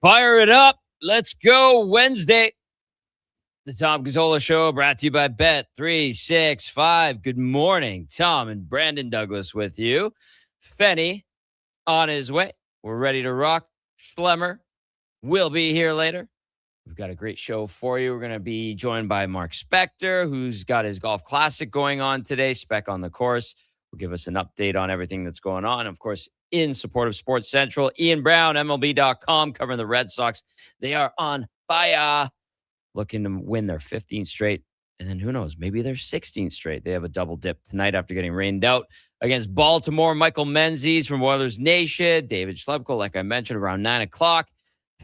Fire it up. Let's go. Wednesday. The Tom Gazzola Show brought to you by Bet365. Good morning. Tom and Brandon Douglas with you. Fenny on his way. We're ready to rock. Schlemmer will be here later. We've got a great show for you. We're going to be joined by Mark Spector, who's got his golf classic going on today. Spec on the course will give us an update on everything that's going on. Of course, in support of Sports Central, Ian Brown, MLB.com, covering the Red Sox. They are on fire, looking to win their 15th straight. And then who knows, maybe their 16th straight. They have a double dip tonight after getting rained out against Baltimore. Michael Menzies from Oilers Nation. David Schlebko, like I mentioned, around 9 o'clock.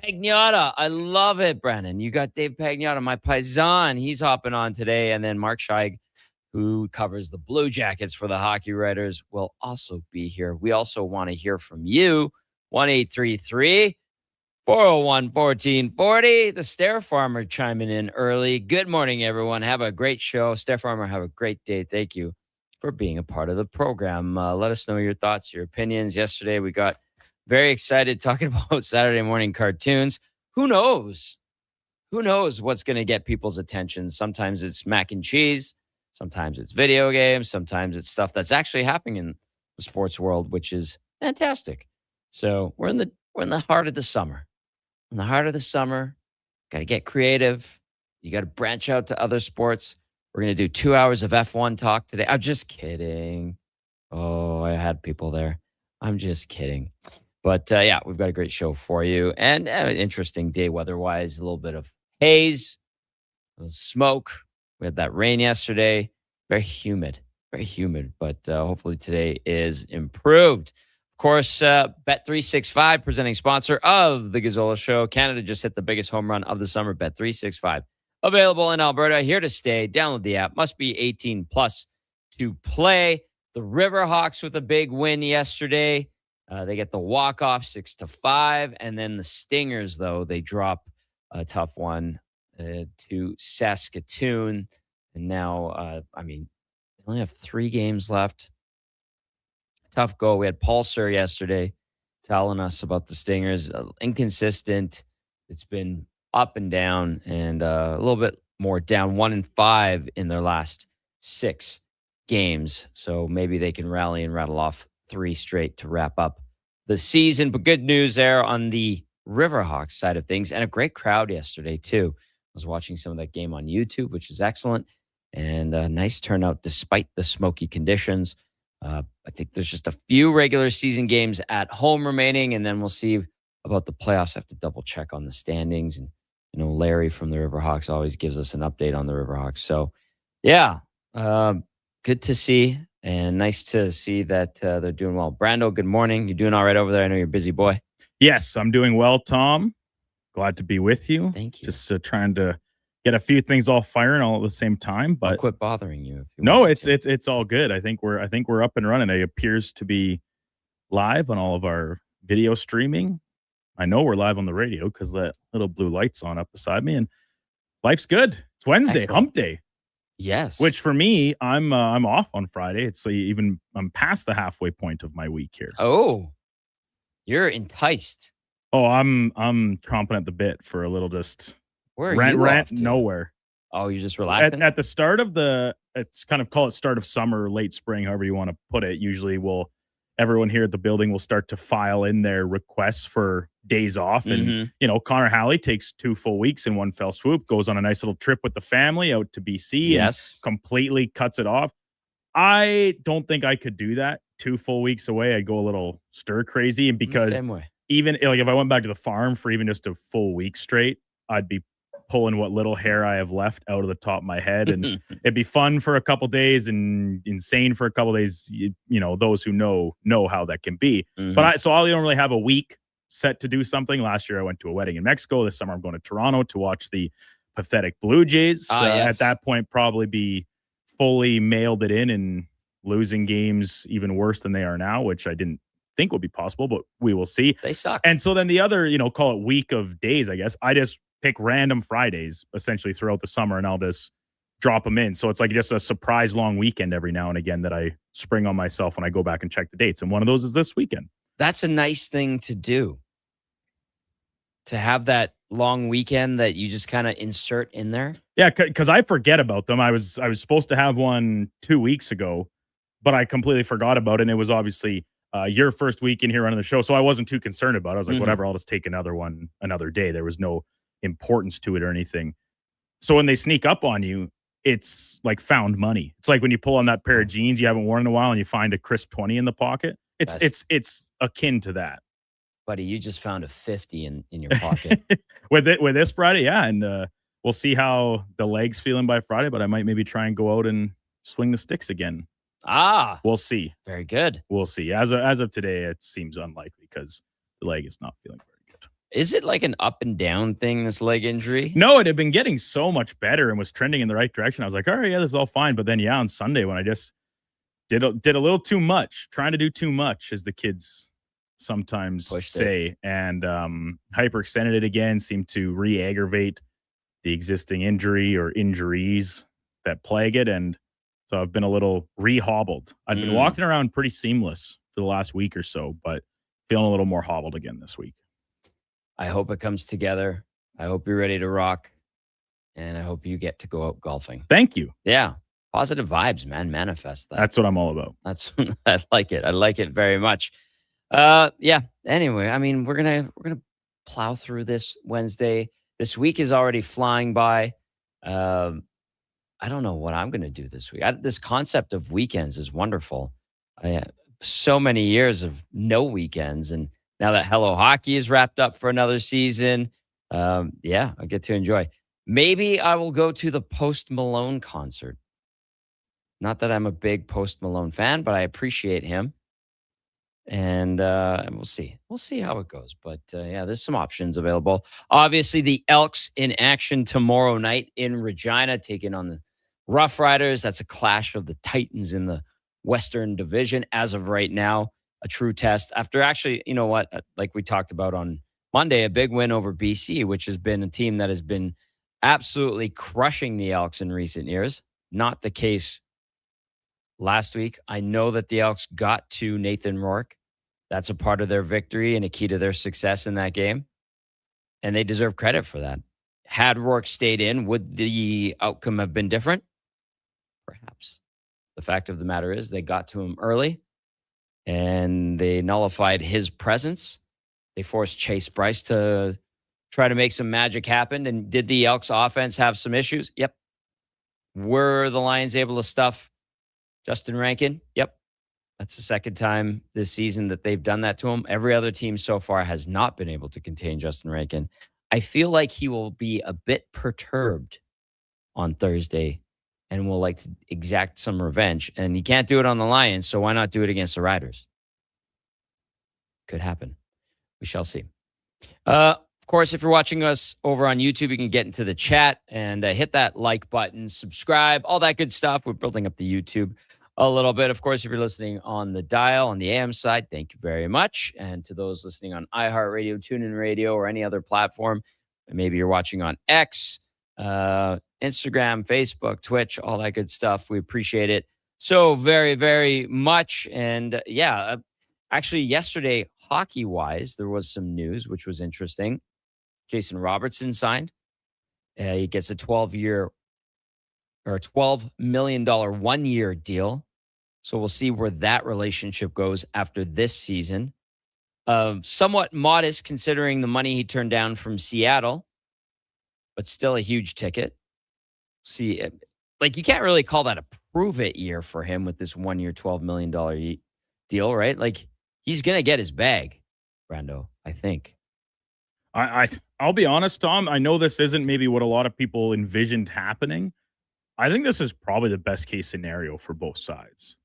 Pagnotta, I love it, Brennan. You got Dave Pagnotta, my paisan. He's hopping on today. And then Mark Scheig, who covers the Blue Jackets for the Hockey Writers, will also be here. We also want to hear from you. 1-833 401-1440. The Stair Farmer chiming in early. Good morning, everyone. Have a great show. Stair Farmer, have a great day. Thank you for being a part of the program. Let us know your thoughts, your opinions. Yesterday, we got very excited talking about Saturday morning cartoons. Who knows? Who knows what's going to get people's attention? Sometimes it's mac and cheese. Sometimes it's video games. Sometimes it's stuff that's actually happening in the sports world, which is fantastic. So we're in the heart of the summer. In the heart of the summer, got to get creative. You got to branch out to other sports. We're going to do 2 hours of F1 talk today. I'm just kidding. Oh, I had people there. I'm just kidding. But yeah, we've got a great show for you. And an interesting day weather-wise. A little bit of haze, a little smoke. We had that rain yesterday. Very humid. But hopefully today is improved. Of course, Bet365, presenting sponsor of the Gazzola Show. Canada just hit the biggest home run of the summer. Bet365. Available in Alberta. Here to stay. Download the app. Must be 18 plus to play. The Riverhawks with a big win yesterday. They get the walk-off 6-5. And then the Stingers, though, they drop a tough one to Saskatoon. And now, they only have 3 games left. Tough go. We had Paul Sir yesterday telling us about the Stingers. Inconsistent. It's been up and down, and a little bit more down. 1-5 in their last 6 games. So maybe they can rally and rattle off 3 straight to wrap up the season. But good news there on the Riverhawks side of things, and a great crowd yesterday too. I was watching some of that game on YouTube, which is excellent, and a nice turnout despite the smoky conditions. I think there's just a few regular season games at home remaining, and then we'll see about the playoffs. I have to double check on the standings. And, Larry from the Riverhawks always gives us an update on the Riverhawks. So, yeah, good to see, and nice to see that they're doing well. Brando, good morning. You doing all right over there? I know you're a busy boy. Yes, I'm doing well, Tom. Glad to be with you. Thank you. Just trying to get a few things all firing all at the same time, but I'll quit bothering you. If you no, want it's all good. I think we're up and running. It appears to be live on all of our video streaming. I know we're live on the radio because that little blue light's on up beside me, and life's good. It's Wednesday, Excellent. hump day. Yes. Which for me, I'm off on Friday. It's I'm past the halfway point of my week here. Oh, you're enticed. Oh, I'm chomping at the bit for a little just. Where are you off to? Nowhere. Oh, you're just relaxing? At the start of it's kind of call it start of summer, late spring, however you want to put it. Usually everyone here at the building will start to file in their requests for days off. And, Connor Halley takes 2 full weeks in one fell swoop, goes on a nice little trip with the family out to BC. Yes. And completely cuts it off. I don't think I could do that 2 full weeks away. I'd go a little stir crazy. And because Same way. even if I went back to the farm for even just a full week straight, I'd be pulling what little hair I have left out of the top of my head, and it'd be fun for a couple days and insane for a couple days. Those who know how that can be. Mm-hmm. But I don't really have a week set to do something. Last year I went to a wedding in Mexico. This summer I'm going to Toronto to watch the pathetic Blue Jays. Yes. At that point, probably be fully mailed it in and losing games even worse than they are now, which I didn't think would be possible, but we will see. They suck. And so then the other, call it week of days, I guess, I just pick random Fridays essentially throughout the summer, and I'll just drop them in. So it's like just a surprise long weekend every now and again that I spring on myself when I go back and check the dates. And one of those is this weekend. That's a nice thing to do. To have that long weekend that you just kind of insert in there. Yeah, because I forget about them. I was supposed to have one 2 weeks ago, but I completely forgot about it. And it was obviously your first weekend here running the show, so I wasn't too concerned about it. I was like, whatever, I'll just take another one another day. There was no importance to it or anything. So when they sneak up on you, it's like found money. It's like when you pull on that pair of jeans you haven't worn in a while and you find a crisp 20 in the pocket. It's akin to that. Buddy, you just found a 50 in your pocket. with this Friday, yeah, and we'll see how the leg's feeling by Friday, but I might maybe try and go out and swing the sticks again. We'll see. Very good. We'll see. As of today, it seems unlikely because the leg is not feeling very good. Is it like an up and down thing, this leg injury? No, it had been getting so much better and was trending in the right direction. I was like, all right, yeah, this is all fine. But then, yeah, on Sunday when I just did a little too much, trying to do too much, as the kids sometimes say, and hyperextended it again, seemed to re-aggravate the existing injury or injuries that plague it. And so I've been a little re-hobbled. I've been walking around pretty seamless for the last week or so, but feeling a little more hobbled again this week. I hope it comes together. I hope you're ready to rock. And I hope you get to go out golfing. Thank you. Yeah. Positive vibes, man. Manifest that. That's what I'm all about. I like it. I like it very much. Yeah. Anyway, I mean, we're gonna plow through this Wednesday. This week is already flying by. I don't know what I'm gonna do this week. This concept of weekends is wonderful. I had so many years of no weekends, and now that Hello Hockey is wrapped up for another season, yeah, I get to enjoy. Maybe I will go to the Post Malone concert. Not that I'm a big Post Malone fan, but I appreciate him. And we'll see. We'll see how it goes. But yeah, there's some options available. Obviously, the Elks in action tomorrow night in Regina, taking on the Rough Riders. That's a clash of the Titans in the Western Division as of right now. A true test after actually, you know what, like we talked about on Monday, a big win over BC, which has been a team that has been absolutely crushing the Elks in recent years. Not the case last week. I know that the Elks got to Nathan Rourke. That's a part of their victory and a key to their success in that game. And they deserve credit for that. Had Rourke stayed in, would the outcome have been different? Perhaps. The fact of the matter is they got to him early and they nullified his presence. They forced Chase Bryce to try to make some magic happen. And did the Elks offense have some issues? Yep. Were the Lions able to stuff Justin Rankin? Yep. That's the second time this season that they've done that to him. Every other team so far has not been able to contain Justin Rankin. I feel like he will be a bit perturbed on Thursday and will like to exact some revenge. And he can't do it on the Lions, so why not do it against the Riders? Could happen. We shall see. Of course, if you're watching us over on YouTube, you can get into the chat and hit that like button, subscribe, all that good stuff. We're building up the YouTube a little bit. Of course, if you're listening on the dial, on the AM side, thank you very much. And to those listening on iHeartRadio, TuneIn Radio, or any other platform, maybe you're watching on X, Instagram, Facebook, Twitch, all that good stuff. We appreciate it so very, very much. And yeah, actually yesterday, hockey-wise, there was some news, which was interesting. Jason Robertson signed. He gets a $12 million one-year deal. So we'll see where that relationship goes after this season. Somewhat modest considering the money he turned down from Seattle, but still a huge ticket. See, like you can't really call that a prove-it year for him with this one-year $12 million deal, right? Like he's going to get his bag, Brando, I think. I'll be honest, Tom. I know this isn't maybe what a lot of people envisioned happening. I think this is probably the best case scenario for both sides.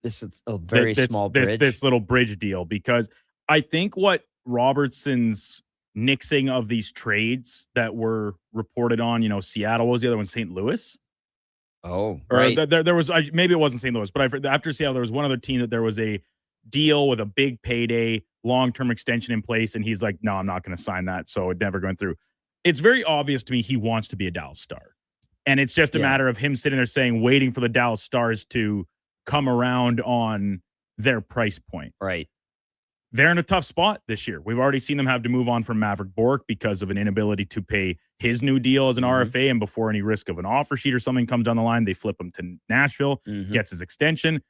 This is a very small bridge. This little bridge deal, because I think what Robertson's nixing of these trades that were reported on, Seattle, what was the other one? St. Louis? Oh, right. Or there was, maybe it wasn't St. Louis, but after Seattle, there was one other team that there was a deal with a big payday, long-term extension in place, and he's like, no, I'm not going to sign that, so it never went through. It's very obvious to me he wants to be a Dallas Star. And it's just a matter of him sitting there waiting for the Dallas Stars to come around on their price point. Right. They're in a tough spot this year. We've already seen them have to move on from Maverick Bourque because of an inability to pay his new deal as an RFA. And before any risk of an offer sheet or something comes down the line, they flip him to Nashville, gets his extension.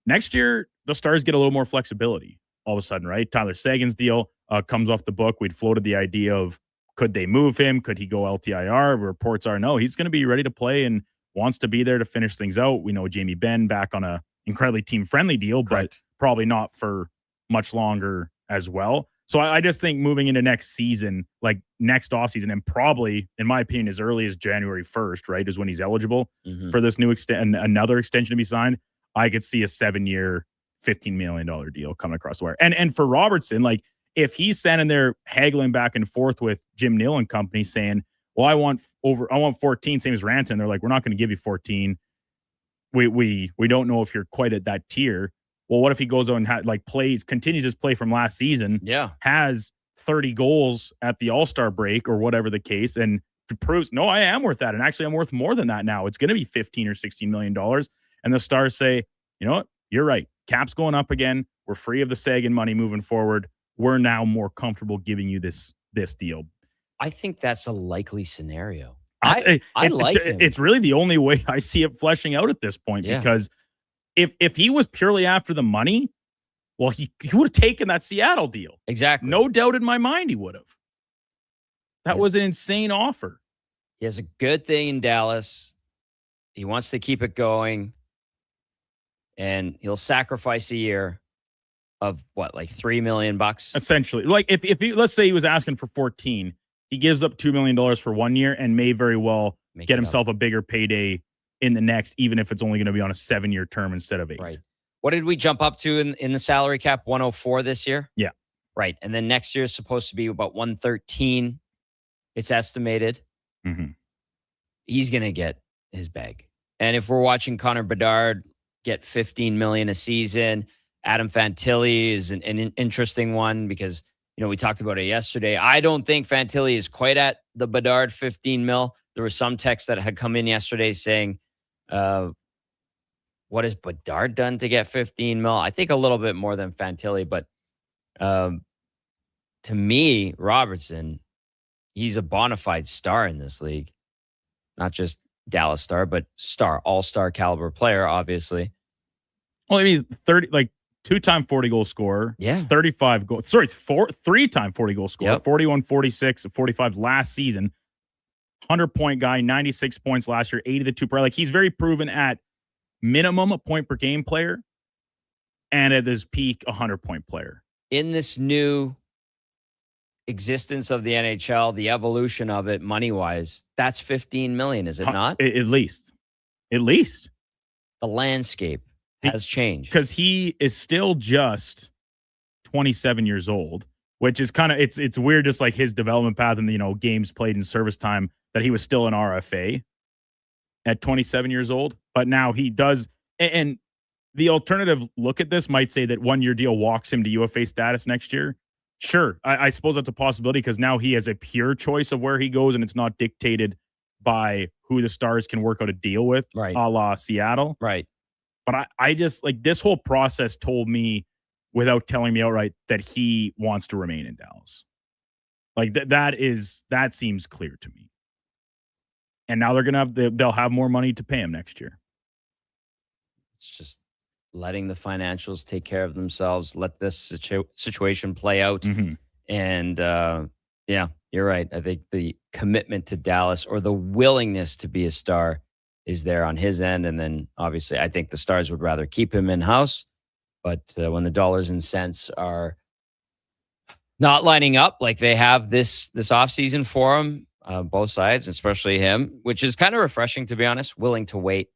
Next year, the Stars get a little more flexibility all of a sudden, right? Tyler Seguin's deal comes off the book. We'd floated the idea of, could they move him? Could he go LTIR? Reports are no, he's going to be ready to play and wants to be there to finish things out. We know Jamie Benn back on a incredibly team-friendly deal, but probably not for much longer as well. So I just think moving into next season, like next offseason, and probably, in my opinion, as early as January 1st, right, is when he's eligible for this new another extension to be signed. I could see a 7-year, $15 million deal coming across the wire. And for Robertson, like, if he's standing there haggling back and forth with Jim Nill and company saying, well, I want 14, same as Ranton. They're like, we're not going to give you 14. We don't know if you're quite at that tier. Well, what if he goes on and continues his play from last season? Yeah. Has 30 goals at the All-Star break or whatever the case, and proves, no, I am worth that. And actually, I'm worth more than that now. It's going to be $15 or $16 million. And the Stars say, you know what? You're right. Cap's going up again. We're free of the Sagan money moving forward. We're now more comfortable giving you this deal. I think that's a likely scenario. I like him. It's really the only way I see it fleshing out at this point, because if he was purely after the money, well, he would have taken that Seattle deal. Exactly. No doubt in my mind he would have. That was an insane offer. He has a good thing in Dallas. He wants to keep it going. And he'll sacrifice a year of what, like $3 million? Essentially. Like if he, let's say he was asking for 14, he gives up $2 million for 1 year and may very well get himself a bigger payday in the next, even if it's only going to be on a 7-year term instead of 8. Right. What did we jump up to in the salary cap? 104 this year? Yeah. Right. And then next year is supposed to be about 113. It's estimated. He's going to get his bag. And if we're watching Connor Bedard get $15 million a season, Adam Fantilli is an interesting one because, you know, we talked about it yesterday. I don't think Fantilli is quite at the Bedard 15 mil. There were some texts that had come in yesterday saying, what has Bedard done to get 15 mil? I think a little bit more than Fantilli, but to me, Robertson, he's a bona fide star in this league. Not just Dallas star, but star, all-star caliber player, obviously. Well, I mean, 2-time 40-goal scorer. Yeah. 35 goals. Sorry, 3-time 40-goal scorer. Yep. 41, 46, 45 last season. 100-point guy, 96 points last year, 80 to 2 per. Like, he's very proven at minimum a point per game player, and at his peak, a 100-point player. In this new existence of the NHL, the evolution of it, money-wise, that's $15 million, is it not? At least. The landscape has changed. Because he is still just 27 years old, which is kind of, it's weird, just like his development path and, you know, games played in service time, that he was still an RFA at 27 years old. But now he does, and the alternative look at this might say that 1-year deal walks him to UFA status next year. Sure, I suppose that's a possibility because now he has a pure choice of where he goes, and it's not dictated by who the Stars can work out a deal with, right, a la Seattle. Right. But I just, like, this whole process told me, without telling me outright, that he wants to remain in Dallas. Like, that seems clear to me. And now they'll have more money to pay him next year. It's just letting the financials take care of themselves, let this situation play out. And yeah, you're right. I think the commitment to Dallas, or the willingness to be a star, is there on his end. And then obviously I think the Stars would rather keep him in-house. But when the dollars and cents are not lining up like they have this offseason for him, both sides, especially him, which is kind of refreshing, to be honest, willing to wait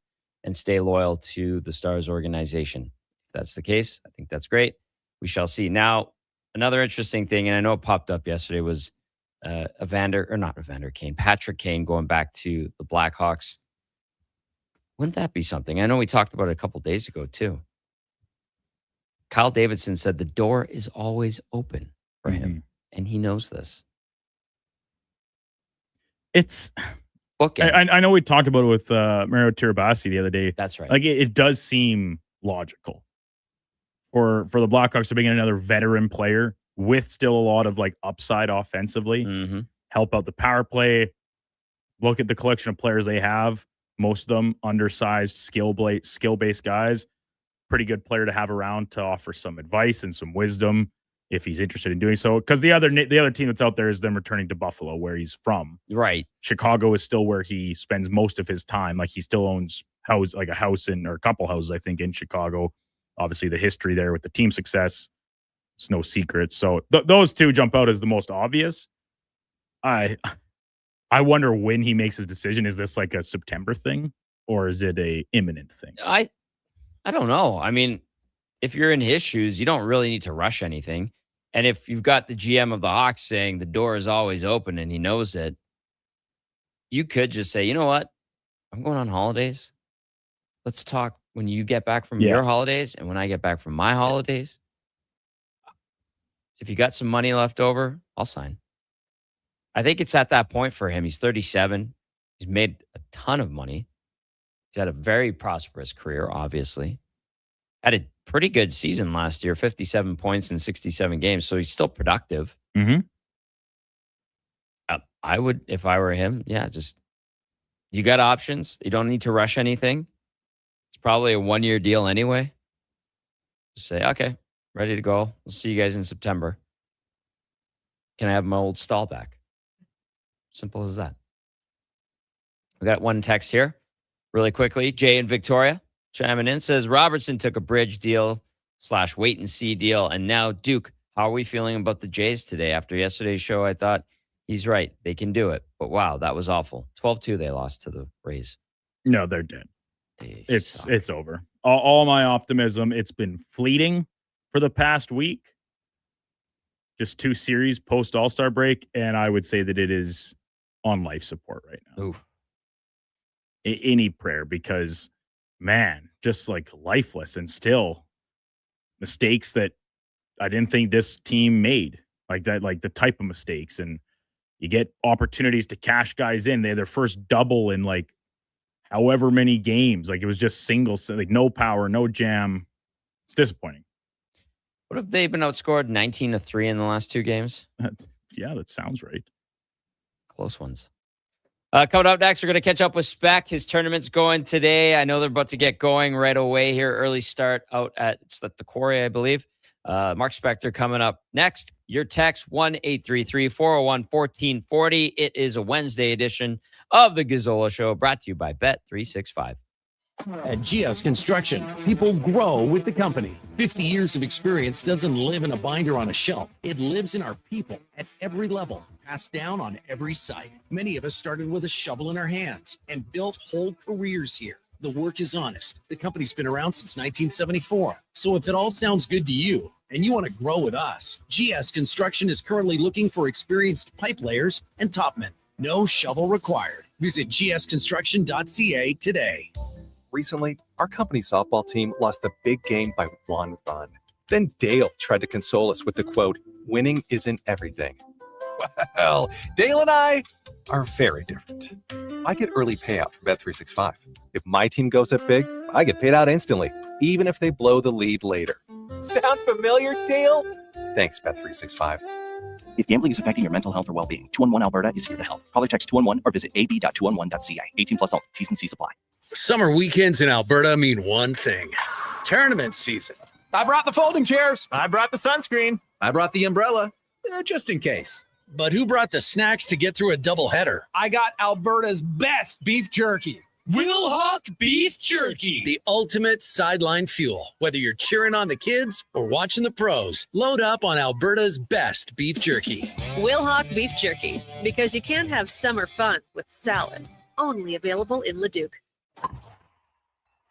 and stay loyal to the Stars organization. If that's the case, I think that's great. We shall see. Now, another interesting thing, and I know it popped up yesterday, was Patrick Kane going back to the Blackhawks. Wouldn't that be something? I know we talked about it a couple days ago, too. Kyle Davidson said the door is always open for him, and he knows this. bookends. I know we talked about it with Mario Tirabassi the other day. That's right. Like it does seem logical for the Blackhawks to bring in another veteran player with still a lot of like upside offensively, help out the power play. Look at the collection of players they have. Most of them undersized, skill-based guys. Pretty good player to have around to offer some advice and some wisdom if he's interested in doing so. Because the other team that's out there is them returning to Buffalo, where he's from. Right. Chicago is still where he spends most of his time. Like he still owns a house or a couple houses, I think, in Chicago. Obviously, the history there with the team success, it's no secret. So those two jump out as the most obvious. I wonder when he makes his decision. Is this like a September thing or is it a imminent thing? I don't know. I mean, if you're in his shoes, you don't really need to rush anything. And if you've got the GM of the Hawks saying the door is always open and he knows it, you could just say, you know what? I'm going on holidays. Let's talk when you get back from your holidays and when I get back from my holidays. If you got some money left over, I'll sign. I think it's at that point for him. He's 37. He's made a ton of money. He's had a very prosperous career, obviously. Had a pretty good season last year, 57 points in 67 games. So he's still productive. I would, if I were him, just you got options. You don't need to rush anything. It's probably a 1-year deal anyway. Just say, okay, ready to go. We'll see you guys in September. Can I have my old stall back? Simple as that. We got one text here really quickly. Jay in Victoria chiming in says, Robertson took a bridge deal / wait and see deal. And now Duke, how are we feeling about the Jays today? After yesterday's show, I thought he's right. They can do it. But wow, that was awful. 12-2 they lost to the Rays. No, they're dead. It's over. All my optimism, it's been fleeting for the past week. Just 2 series post All-Star break. And I would say that it is on life support right now. Oof. Any prayer, because man, just like lifeless and still mistakes that I didn't think this team made, like that, like the type of mistakes. And you get opportunities to cash guys in. They had their first double in like however many games. Like it was just singles, like no power, no jam. It's disappointing. What if they've been outscored 19-3 in the last 2 games? Yeah, that sounds right. Close ones. Coming up next, we're going to catch up with Speck. His tournament's going today. I know they're about to get going right away here. Early start out at the Quarry, I believe. Mark Spector coming up next. Your text, 1-833-401-1440. It is a Wednesday edition of the Gazzola Show, brought to you by Bet365. At GS Construction, people grow with the company. 50 years of experience doesn't live in a binder on a shelf. It lives in our people at every level, passed down on every site. Many of us started with a shovel in our hands and built whole careers here. The work is honest. The company's been around since 1974. So if it all sounds good to you and you want to grow with us, GS Construction is currently looking for experienced pipe layers and topmen. No shovel required. Visit gsconstruction.ca today. Recently, our company softball team lost the big game by 1 run. Then Dale tried to console us with the quote, "Winning isn't everything." Well, Dale and I are very different. I get early payout from Bet365. If my team goes up big, I get paid out instantly, even if they blow the lead later. Sound familiar, Dale? Thanks, Bet365. If gambling is affecting your mental health or well-being, 211 Alberta is here to help. Call or text 211 or visit ab.211.ca. 18 plus all. T's and C's apply. Summer weekends in Alberta mean one thing. Tournament season. I brought the folding chairs. I brought the sunscreen. I brought the umbrella, just in case. But who brought the snacks to get through a doubleheader? I got Alberta's best beef jerky. Wilhauk Beef Jerky. The ultimate sideline fuel. Whether you're cheering on the kids or watching the pros, load up on Alberta's best beef jerky. Wilhauk Beef Jerky, because you can't have summer fun with salad. Only available in Leduc.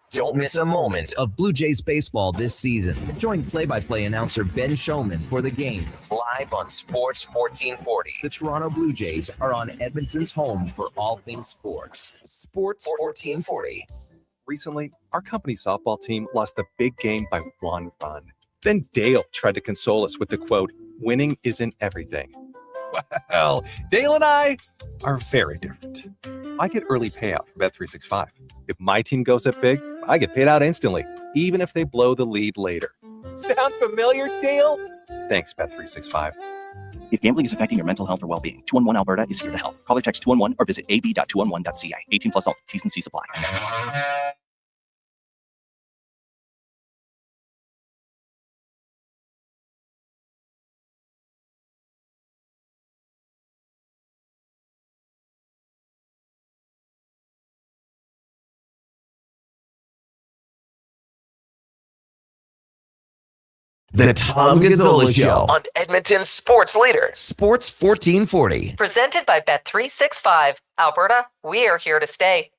Don't miss a moment of Blue Jays baseball this season. Join play-by-play announcer Ben Showman for the games live on Sports 1440. The Toronto Blue Jays are on Edmonton's home for all things sports. Sports 1440. Recently, our company softball team lost the big game by 1 run. Then Dale tried to console us with the quote, "Winning isn't everything." Well, Dale and I are very different. I get early payout from Bet365. If my team goes up big, I get paid out instantly, even if they blow the lead later. Sound familiar, Dale? Thanks, Bet365. If gambling is affecting your mental health or well-being, 211 Alberta is here to help. Call or text 211 or visit ab.211.ca. 18 plus all. T's and C's apply. The Tom Gazzola Show on Edmonton's sports leader, Sports 1440. Presented by Bet365. Alberta, we are here to stay.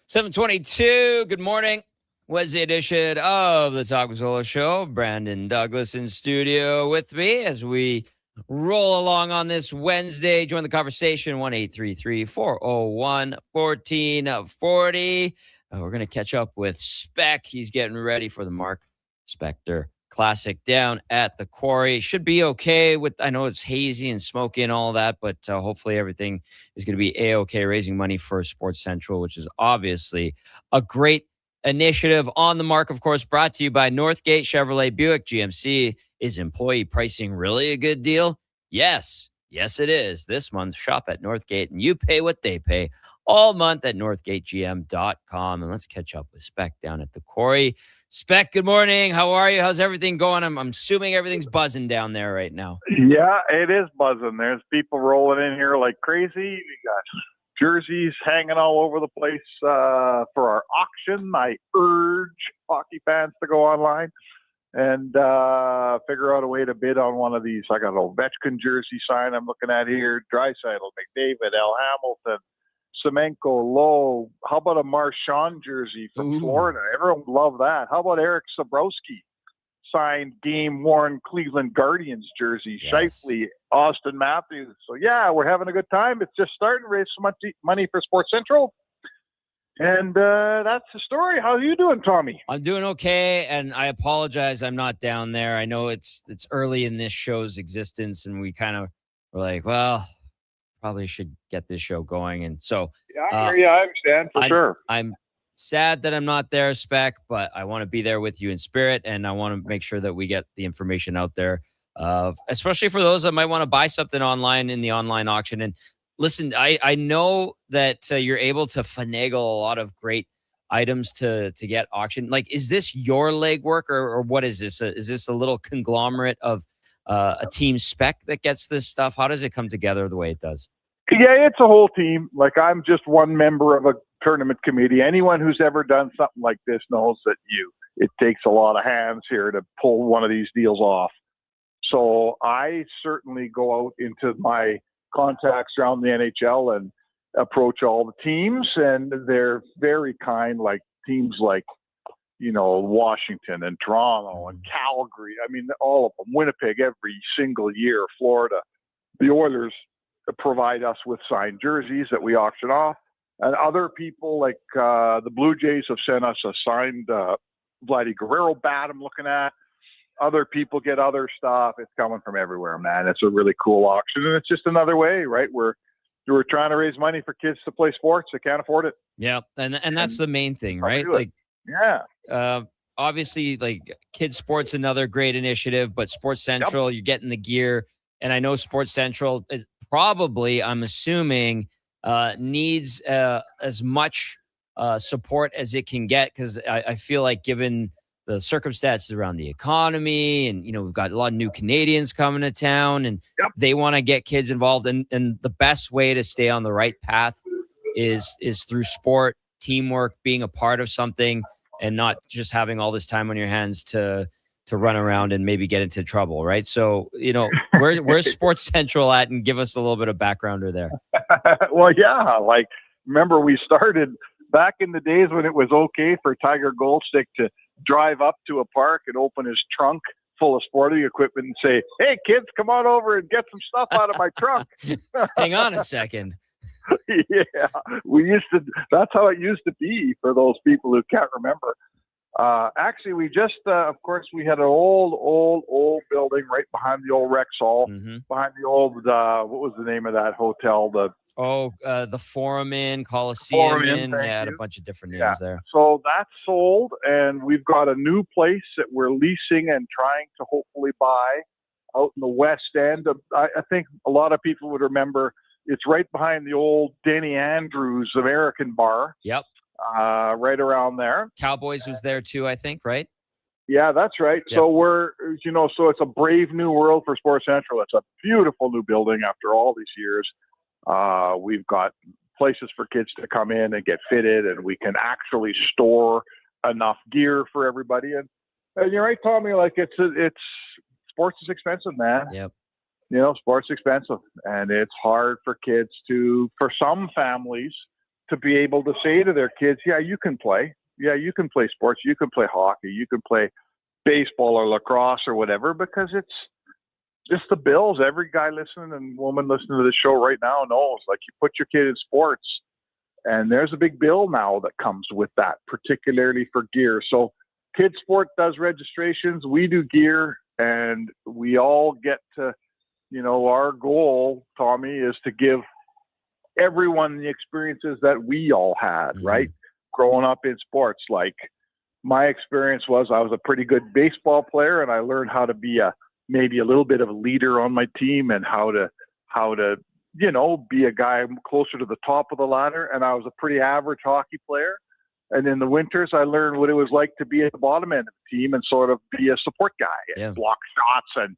$7:22. Good morning. Wednesday edition of the Tom Gazzola Show. Brandon Douglas in studio with me as we roll along on this Wednesday. Join the conversation, 1-833-401-1440. We're going to catch up with Spec. He's getting ready for the Mark Spector Classic down at the Quarry. Should be okay with, I know it's hazy and smoky and all that, but hopefully everything is going to be A-okay, raising money for Sports Central, which is obviously a great initiative. On the Mark, of course, brought to you by Northgate Chevrolet Buick GMC. Is employee pricing really a good deal? Yes. Yes, it is. This month, shop at Northgate and you pay what they pay all month at northgategm.com. And let's catch up with Spec down at the Quarry. Spec, good morning. How are you? How's everything going? I'm assuming everything's buzzing down there right now. Yeah, it is buzzing. There's people rolling in here like crazy. We got jerseys hanging all over the place for our auction. I urge hockey fans to go online and figure out a way to bid on one of these. I got an Ovechkin jersey sign I'm looking at here. Draisaitl, McDavid, L. Hamilton, Semenko, Lowe. How about a Marchand jersey from Florida? Everyone would love that. How about Eric Sabrowski signed game-worn Cleveland Guardians jersey? Yes. Shifley, Austin Matthews. So, yeah, we're having a good time. It's just starting to raise some money for Sports Central. And that's the story. How are you doing, Tommy? I'm doing okay, and I apologize I'm not down there. I know it's early in this show's existence, and we kind of were like, well, probably should get this show going. And so I understand for sure. I'm sad that I'm not there, Spec, but I want to be there with you in spirit, and I want to make sure that we get the information out there, especially for those that might want to buy something online in the online auction. And listen, I know that you're able to finagle a lot of great items to get auctioned. Like, is this your legwork, or what is this? Is this a little conglomerate of a team Spec that gets this stuff? How does it come together the way it does? Yeah, it's a whole team. Like, I'm just one member of a tournament committee. Anyone who's ever done something like this knows that it takes a lot of hands here to pull one of these deals off. So I certainly go out into my contacts around the NHL and approach all the teams, and they're very kind, like teams like, Washington and Toronto and Calgary. I mean, all of them. Winnipeg every single year. Florida. The Oilers provide us with signed jerseys that we auction off. And other people like the Blue Jays have sent us a signed Vladdy Guerrero bat I'm looking at. Other people get other stuff. It's coming from everywhere, man. It's a really cool auction. And it's just another way, right? We're trying to raise money for kids to play sports that can't afford it. Yeah. And that's the main thing, right? Like, yeah. Obviously, like, kids sports, another great initiative, but Sports Central, You're getting the gear. And I know Sports Central is probably, I'm assuming, needs as much support as it can get, because I feel like, given the circumstances around the economy, and we've got a lot of new Canadians coming to town, and they want to get kids involved, and the best way to stay on the right path is through sport, teamwork, being a part of something, and not just having all this time on your hands to run around and maybe get into trouble, right? So, where's Sports Central at, and give us a little bit of backgrounder there. Well, yeah, like, remember we started back in the days when it was okay for Tiger Goldstick to drive up to a park and open his trunk full of sporting equipment and say, "Hey, kids, come on over and get some stuff out of my trunk." Hang on a second. Yeah, that's how it used to be for those people who can't remember. Actually, we just, of course, we had an old building right behind the old Rexall, behind the old, what was the name of that hotel? The Forum Inn, Coliseum Inn. Yeah, had a bunch of different names there. So that's sold, and we've got a new place that we're leasing and trying to hopefully buy out in the West End. I think a lot of people would remember it's right behind the old Denny Andrews American Bar. Yep. Right around there. Cowboys was there too, I think, right? Yeah, that's right. Yep. So so it's a brave new world for Sports Central. It's a beautiful new building after all these years. We've got places for kids to come in and get fitted, and we can actually store enough gear for everybody. And you're right, Tommy, like it's sports is expensive, man. Yep. Sports is expensive, and it's hard for kids for some families to be able to say to their kids, yeah, you can play. Yeah, you can play sports. You can play hockey. You can play baseball or lacrosse or whatever, because it's just the bills. Every guy listening and woman listening to the show right now knows, like, you put your kid in sports and there's a big bill now that comes with that, particularly for gear. So Kids Sport does registrations. We do gear, and we all get to, our goal, Tommy, is to give everyone the experiences that we all had, right? Growing up in sports. Like, my experience was I was a pretty good baseball player, and I learned how to be maybe a little bit of a leader on my team, and how to be a guy closer to the top of the ladder. And I was a pretty average hockey player. And in the winters, I learned what it was like to be at the bottom end of the team and sort of be a support guy and block shots,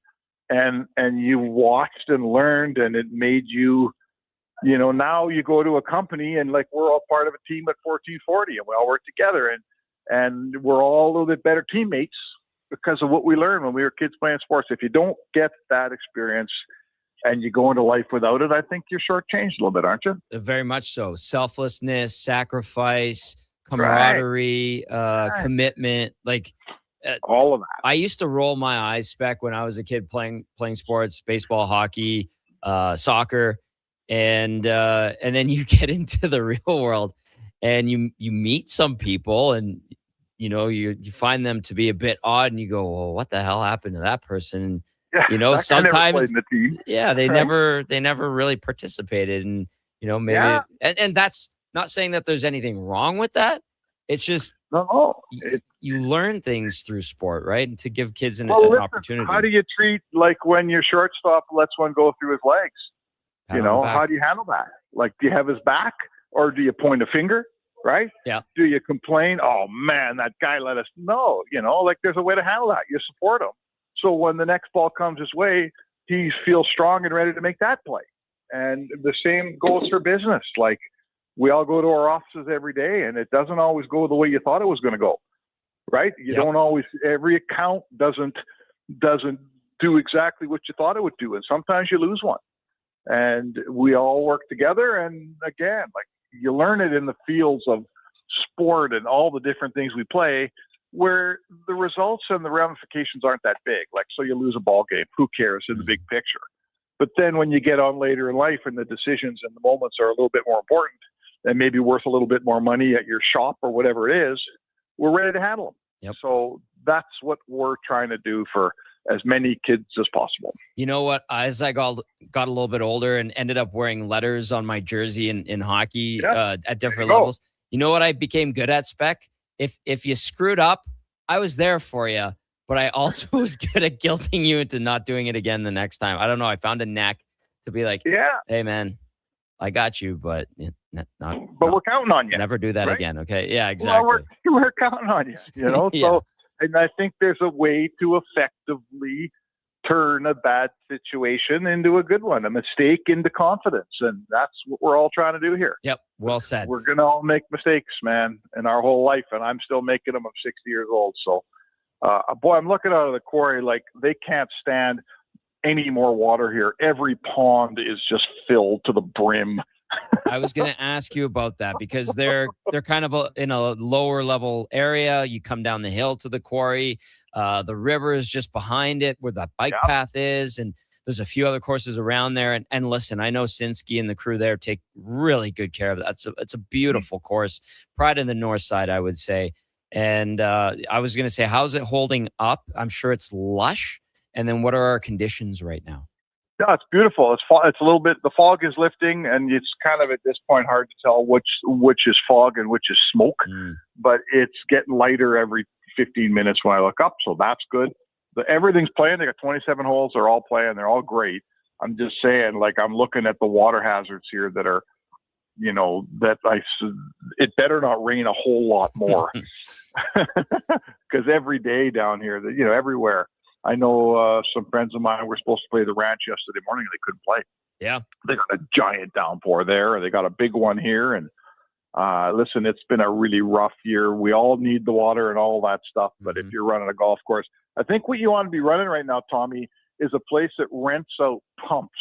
and you watched and learned, and it made you, now you go to a company and, like, we're all part of a team at 1440, and we all work together, and we're all a little bit better teammates because of what we learned when we were kids playing sports. If you don't get that experience and you go into life without it, I think you're shortchanged a little bit, aren't you? Very much so. Selflessness, sacrifice, camaraderie, commitment, like all of that. I used to roll my eyes, Spec, when I was a kid playing sports, baseball, hockey, soccer, and then you get into the real world, and you meet some people, and you find them to be a bit odd, and you go, well, what the hell happened to that person? And, sometimes, they never really participated, and maybe, and that's not saying that there's anything wrong with that. It's just you learn things through sport, right? And to give kids an opportunity. How do you treat, like, when your shortstop lets one go through his legs? How do you handle that? Like, do you have his back, or do you point a finger? Right? Yeah. Do you complain? Oh man, that guy let us know. Like, there's a way to handle that. You support him. So when the next ball comes his way, he feels strong and ready to make that play. And the same goes for business. Like, we all go to our offices every day, and it doesn't always go the way you thought it was going to go. Right? You don't always. Every account doesn't do exactly what you thought it would do, and sometimes you lose one. And we all work together. And again, like, you learn it in the fields of sport and all the different things we play, where the results and the ramifications aren't that big. Like, so you lose a ball game, who cares in the big picture? But then when you get on later in life, and the decisions and the moments are a little bit more important and maybe worth a little bit more money at your shop or whatever it is, we're ready to handle them. Yep. So that's what we're trying to do for as many kids as possible. You know what? As I got a little bit older and ended up wearing letters on my jersey in hockey at different levels, you know what I became good at, Spec? If you screwed up, I was there for you, but I also was good at guilting you into not doing it again the next time. I don't know. I found a knack to be like, hey, man, I got you, but we're counting on you. Never do that again. Okay. Yeah, exactly. Well, we're counting on you, So, and I think there's a way to effectively turn a bad situation into a good one, a mistake into confidence. And that's what we're all trying to do here. Yep. Well said. We're going to all make mistakes, man, in our whole life. And I'm still making them. I'm 60 years old. So, boy, I'm looking out of the quarry like they can't stand any more water here. Every pond is just filled to the brim. I was going to ask you about that because they're kind of in a lower level area. You come down the hill to the quarry. The river is just behind it where that bike path is. And there's a few other courses around there. And listen, I know Sinsky and the crew there take really good care of it. It's a beautiful course. Pride in the north side, I would say. And I was going to say, how's it holding up? I'm sure it's lush. And then what are our conditions right now? No, it's beautiful. It's a little bit. The fog is lifting, and it's kind of at this point hard to tell which is fog and which is smoke. But it's getting lighter every 15 minutes when I look up, so that's good. Everything's playing. They got 27 holes. They're all playing. They're all great. I'm just saying, like, I'm looking at the water hazards here that are, it better not rain a whole lot more, because every day down here, everywhere. I know some friends of mine were supposed to play the ranch yesterday morning and they couldn't play. Yeah. They got a giant downpour there. They got a big one here. And listen, it's been a really rough year. We all need the water and all that stuff. But if you're running a golf course, I think what you want to be running right now, Tommy, is a place that rents out pumps.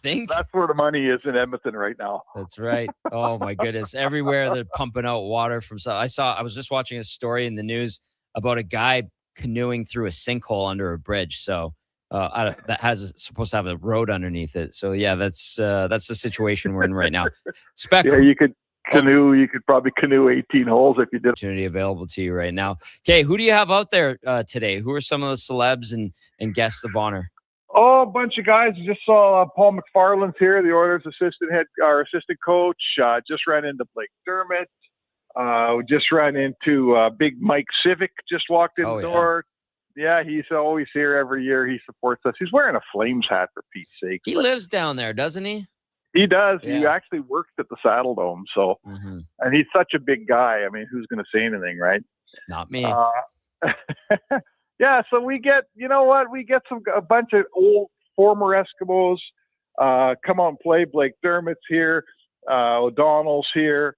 Think? That's where the money is in Edmonton right now. That's right. Oh, my goodness. Everywhere they're pumping out water from. I was just watching a story in the news about a guy canoeing through a sinkhole under a bridge. So that supposed to have a road underneath it. So yeah, that's the situation we're in right now. Yeah, you could canoe. You could probably canoe 18 holes if you did. Opportunity available to you right now. Okay, who do you have out there today? Who are some of the celebs and guests of honor? Oh, a bunch of guys. Just saw Paul McFarland's here, the Oilers assistant coach. Just ran into Blake Dermott. We just ran into Big Mike Civic, just walked in the door. Yeah, he's always here every year. He supports us. He's wearing a Flames hat, for Pete's sake. He lives down there, doesn't he? He does. Yeah. He actually works at the Saddle Dome. So, and he's such a big guy. I mean, who's going to say anything, right? Not me. Yeah, so we get, we get a bunch of old former Eskimos come out and play. Blake Dermott's here. O'Donnell's here.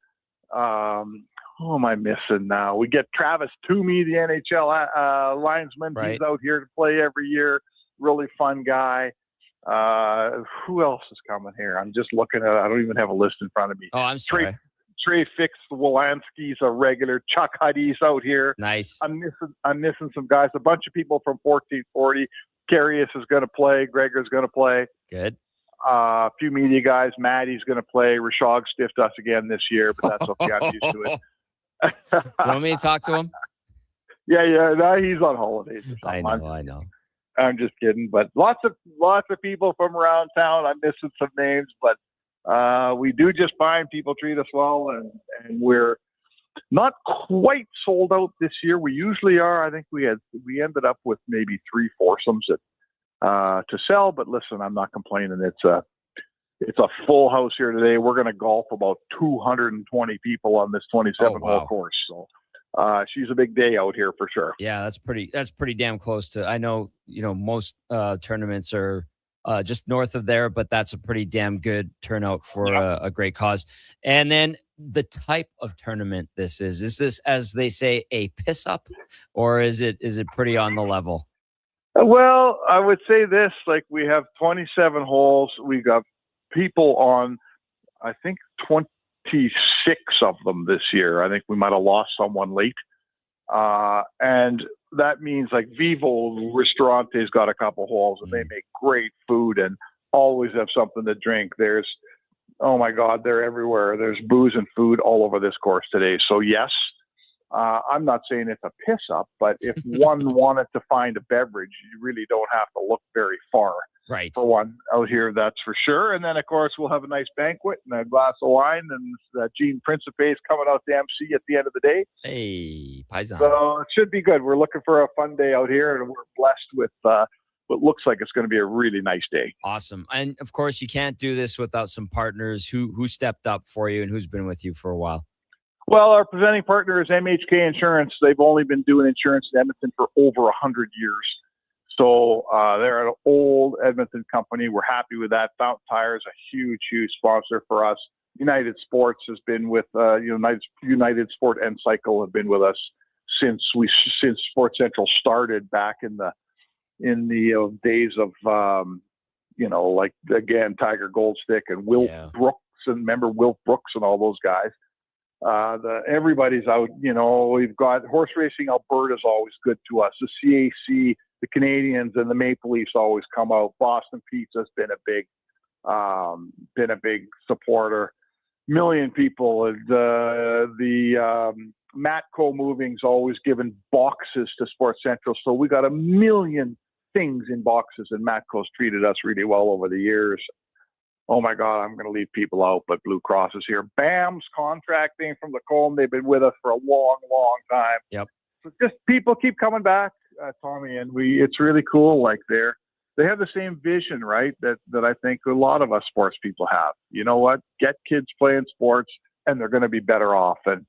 Who am I missing now? We get Travis Toomey, the NHL linesman. Right. He's out here to play every year. Really fun guy. Who else is coming here? I'm just looking at it. I don't even have a list in front of me. Oh, I'm sorry. Trey Fix-Wolanski's a regular. Chuck Huddy's out here. Nice. I'm missing some guys. A bunch of people from 1440. Carius is going to play. Gregor's going to play. Good. A few media guys. Maddie's going to play. Rashog stiffed us again this year, but that's okay. I'm used to it. Do you want me to talk to him? Yeah. No, he's on holidays or something. I know. I'm just kidding. But lots of people from around town. I'm missing some names, but we do just fine. People treat us well, and we're not quite sold out this year. We usually are. I think we ended up with maybe 3 foursomes to sell. But listen, I'm not complaining. It's a full house here today. We're going to golf about 220 people on this 27-hole course. So she's a big day out here for sure. Yeah, that's pretty damn close to. I know most tournaments are just north of there, but that's a pretty damn good turnout for a great cause. And then the type of tournament this is this, as they say, a piss up, or is it pretty on the level? Well, I would say this: like, we have 27 holes. We got people on, I think, 26 of them this year. I think we might have lost someone late. And that means, like, Vivo Ristorante's got a couple holes, and they make great food and always have something to drink. There's, oh my God, they're everywhere. There's booze and food all over this course today. So yes, I'm not saying it's a piss up, but if one wanted to find a beverage, you really don't have to look very far. Right. For one out here, that's for sure. And then, of course, we'll have a nice banquet and a glass of wine, and Gene Principe is coming out to MC at the end of the day. Hey, Paisan. So it should be good. We're looking for a fun day out here, and we're blessed with what looks like it's going to be a really nice day. Awesome. And, of course, you can't do this without some partners who stepped up for you and who's been with you for a while. Well, our presenting partner is MHK Insurance. They've only been doing insurance in Edmonton for over 100 years. So they're an old Edmonton company. We're happy with that. Fountain Tire is a huge, huge sponsor for us. United Sports has been with United Sport and Cycle have been with us since Sports Central started back in the days of like again, Tiger Goldstick and Will Brooks, and remember Will Brooks and all those guys. Everybody's out. We've got Horse Racing Alberta is always good to us. The CAC, the Canadians, and the Maple Leafs always come out. Boston Pizza's been a big supporter. Million people. The Matco Moving's always given boxes to Sports Central, so we got a million things in boxes, and Matco's treated us really well over the years. Oh my God, I'm going to leave people out, but Blue Cross is here. BAM's contracting from the Colm. They've been with us for a long, long time. Yep. So just people keep coming back, Tommy, and it's really cool. Like they have the same vision, right? That I think a lot of us sports people have. You know what? Get kids playing sports, and they're going to be better off. And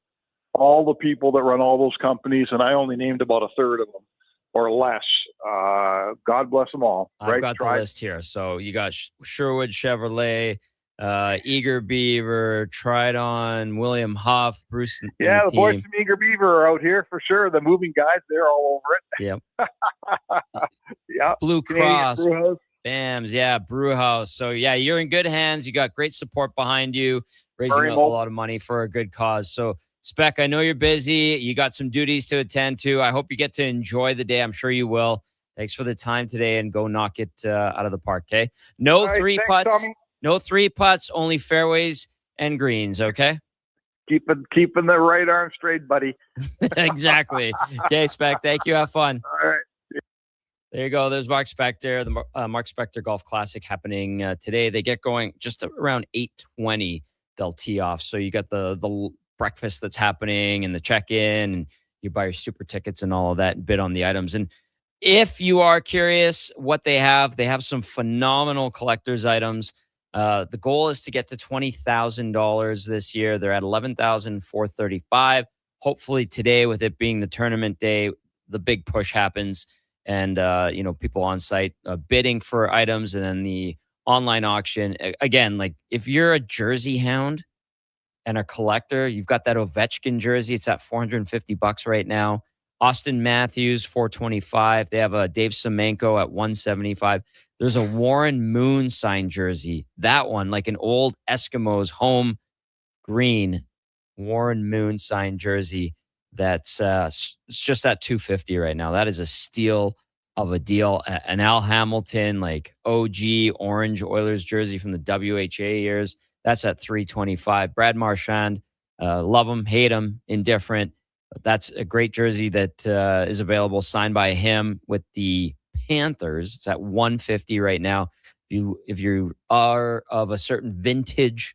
all the people that run all those companies, and I only named about a third of them or less. God bless them all. I've got the list here. So you got Sherwood Chevrolet, Eager Beaver, Tridon, William Huff, Bruce. Yeah, the boys from Eager Beaver are out here for sure. The moving guys, they're all over it. Yep. Yeah. Blue Cross, BAMS, yeah, Brewhouse. So yeah, you're in good hands. You got great support behind you, raising a lot of money for a good cause. So Spec, I know you're busy. You got some duties to attend to. I hope you get to enjoy the day. I'm sure you will. Thanks for the time today, and go knock it out of the park, okay? No three putts. Tommy. No three putts, only fairways and greens, okay? Keeping the right arm straight, buddy. Exactly. Okay, Spec, thank you. Have fun. All right. There you go. There's Mark Spector, the Mark Spector Golf Classic happening today. They get going just around 8:20. They'll tee off. So you got the breakfast that's happening and the check-in, and you buy your super tickets and all of that and bid on the items. And if you are curious what they have some phenomenal collector's items. The goal is to get to $20,000 this year. They're at $11,435. Hopefully today, with it being the tournament day, the big push happens, and people on site bidding for items, and then the online auction. Again, like if you're a jersey hound and a collector, you've got that Ovechkin jersey. It's at $450 right now. Austin Matthews, $425. They have a Dave Semenko at $175. There's a Warren Moon signed jersey. That one, like an old Eskimos home green Warren Moon signed jersey. That's it's just at $250 right now. That is a steal of a deal. An Al Hamilton, like OG orange Oilers jersey from the WHA years. That's at $325. Brad Marchand, love him, hate him, indifferent. That's a great jersey that is available, signed by him with the Panthers. It's at $150 right now. If you are of a certain vintage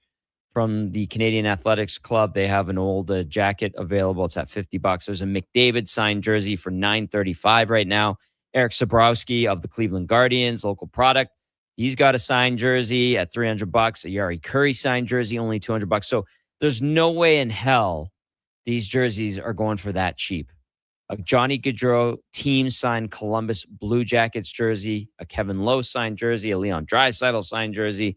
from the Canadian Athletics Club, they have an old jacket available. It's at $50. There's a McDavid signed jersey for $935 right now. Eric Sabrowski of the Cleveland Guardians, local product. He's got a signed jersey at $300. A Yari Curry signed jersey, only $200. So there's no way in hell these jerseys are going for that cheap. A Johnny Gaudreau team signed Columbus Blue Jackets jersey, a Kevin Lowe signed jersey, a Leon Draisaitl signed jersey.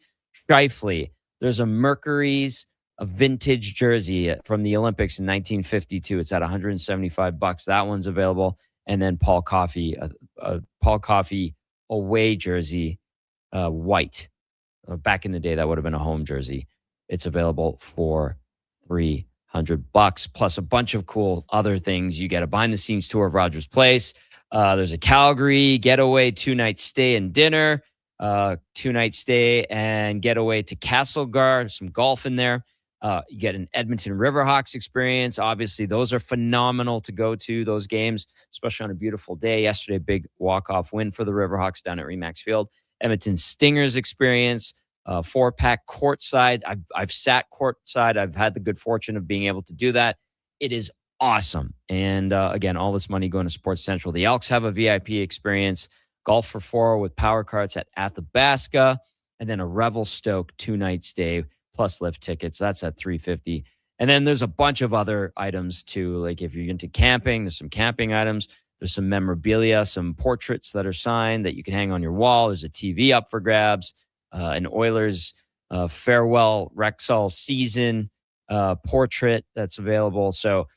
Shifley. There's a Mercury's, a vintage jersey from the Olympics in 1952. It's at $175. That one's available. And then Paul Coffey, a Paul Coffey away jersey, white. Back in the day, that would have been a home jersey. It's available for $300, plus a bunch of cool other things. You get a behind-the-scenes tour of Rogers Place. There's a Calgary getaway, 2-night stay and dinner, 2-night stay and getaway to Castlegar, some golf in there. You get an Edmonton Riverhawks experience. Obviously, those are phenomenal to go to, those games, especially on a beautiful day. Yesterday, big walk-off win for the Riverhawks down at Remax Field. Edmonton Stingers experience, 4-pack courtside. I've sat courtside. I've had the good fortune of being able to do that. It is awesome. And again, all this money going to Sports Central. The Elks have a VIP experience, golf for four with power carts at Athabasca, and then a Revelstoke 2-night stay plus lift tickets. That's at $350. And then there's a bunch of other items too. Like if you're into camping, there's some camping items. There's some memorabilia, some portraits that are signed that you can hang on your wall. There's a TV up for grabs, an Oilers farewell Rexall season portrait that's available. So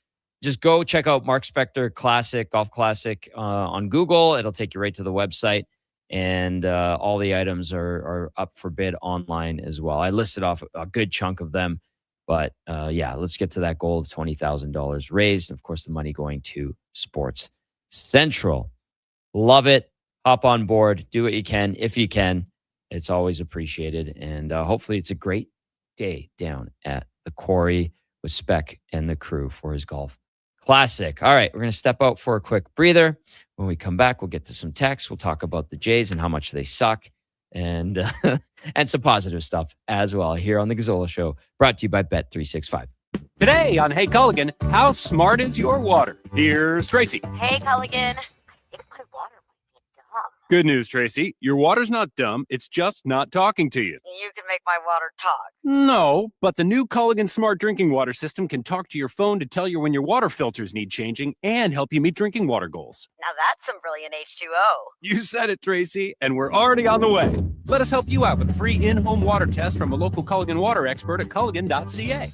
just go check out Mark Spector Classic, Golf Classic on Google. It'll take you right to the website. and all the items are up for bid online as well. I listed off a good chunk of them, but yeah, let's get to that goal of $20,000 raised. Of course, the money going to Sports Central. Love it. Hop on board. Do what you can if you can. It's always appreciated, and hopefully, it's a great day down at the quarry with Speck and the crew for his golf classic. All right, we're going to step out for a quick breather. When we come back, we'll get to some texts. We'll talk about the Jays and how much they suck, and and some positive stuff as well here on the Gazzola Show, brought to you by Bet365. Today on Hey Culligan, how smart is your water? Here's Tracy. Hey Culligan, I think my water might be dumb. Good news, Tracy. Your water's not dumb. It's just not talking to you. You can make my water talk. No, but the new Culligan Smart Drinking Water System can talk to your phone to tell you when your water filters need changing and help you meet drinking water goals. Now that's some brilliant H2O. You said it, Tracy, and we're already on the way. Let us help you out with a free in-home water test from a local Culligan water expert at culligan.ca.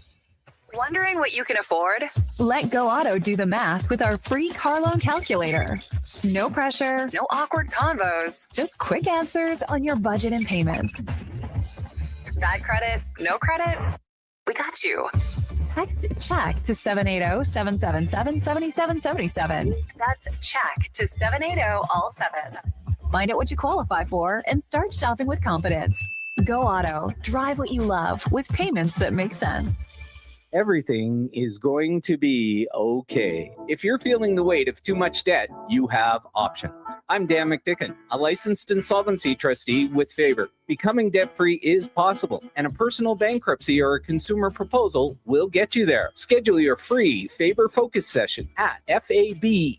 Wondering what you can afford? Let Go Auto do the math with our free car loan calculator. No pressure, no awkward convos, just quick answers on your budget and payments. Bad credit, no credit? We got you. Text CHECK to 780-777-7777. That's CHECK to 780 all 7. Find out what you qualify for and start shopping with confidence. Go Auto. Drive what you love with payments that make sense. Everything is going to be okay. If you're feeling the weight of too much debt, you have options. I'm Dan McDicken, a licensed insolvency trustee with Faber. Becoming debt-free is possible, and a personal bankruptcy or a consumer proposal will get you there. Schedule your free Faber Focus session at faber.ca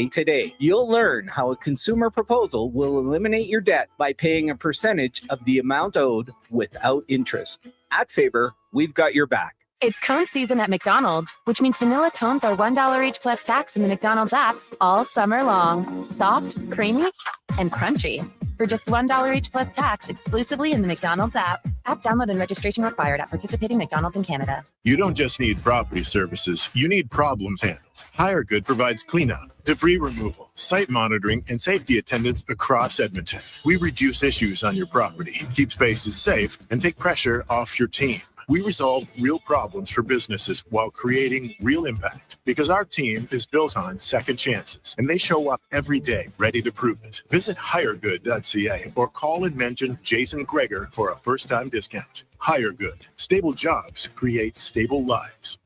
today. You'll learn how a consumer proposal will eliminate your debt by paying a percentage of the amount owed without interest. At Faber, we've got your back. It's cone season at McDonald's, which means vanilla cones are $1 each plus tax in the McDonald's app all summer long. Soft, creamy, and crunchy. For just $1 each plus tax exclusively in the McDonald's app. App download and registration required at participating McDonald's in Canada. You don't just need property services, you need problems handled. HireGood provides cleanup, debris removal, site monitoring, and safety attendance across Edmonton. We reduce issues on your property, keep spaces safe, and take pressure off your team. We resolve real problems for businesses while creating real impact because our team is built on second chances and they show up every day ready to prove it. Visit hiregood.ca or call and mention Jason Greger for a first-time discount. HireGood. Stable jobs create stable lives.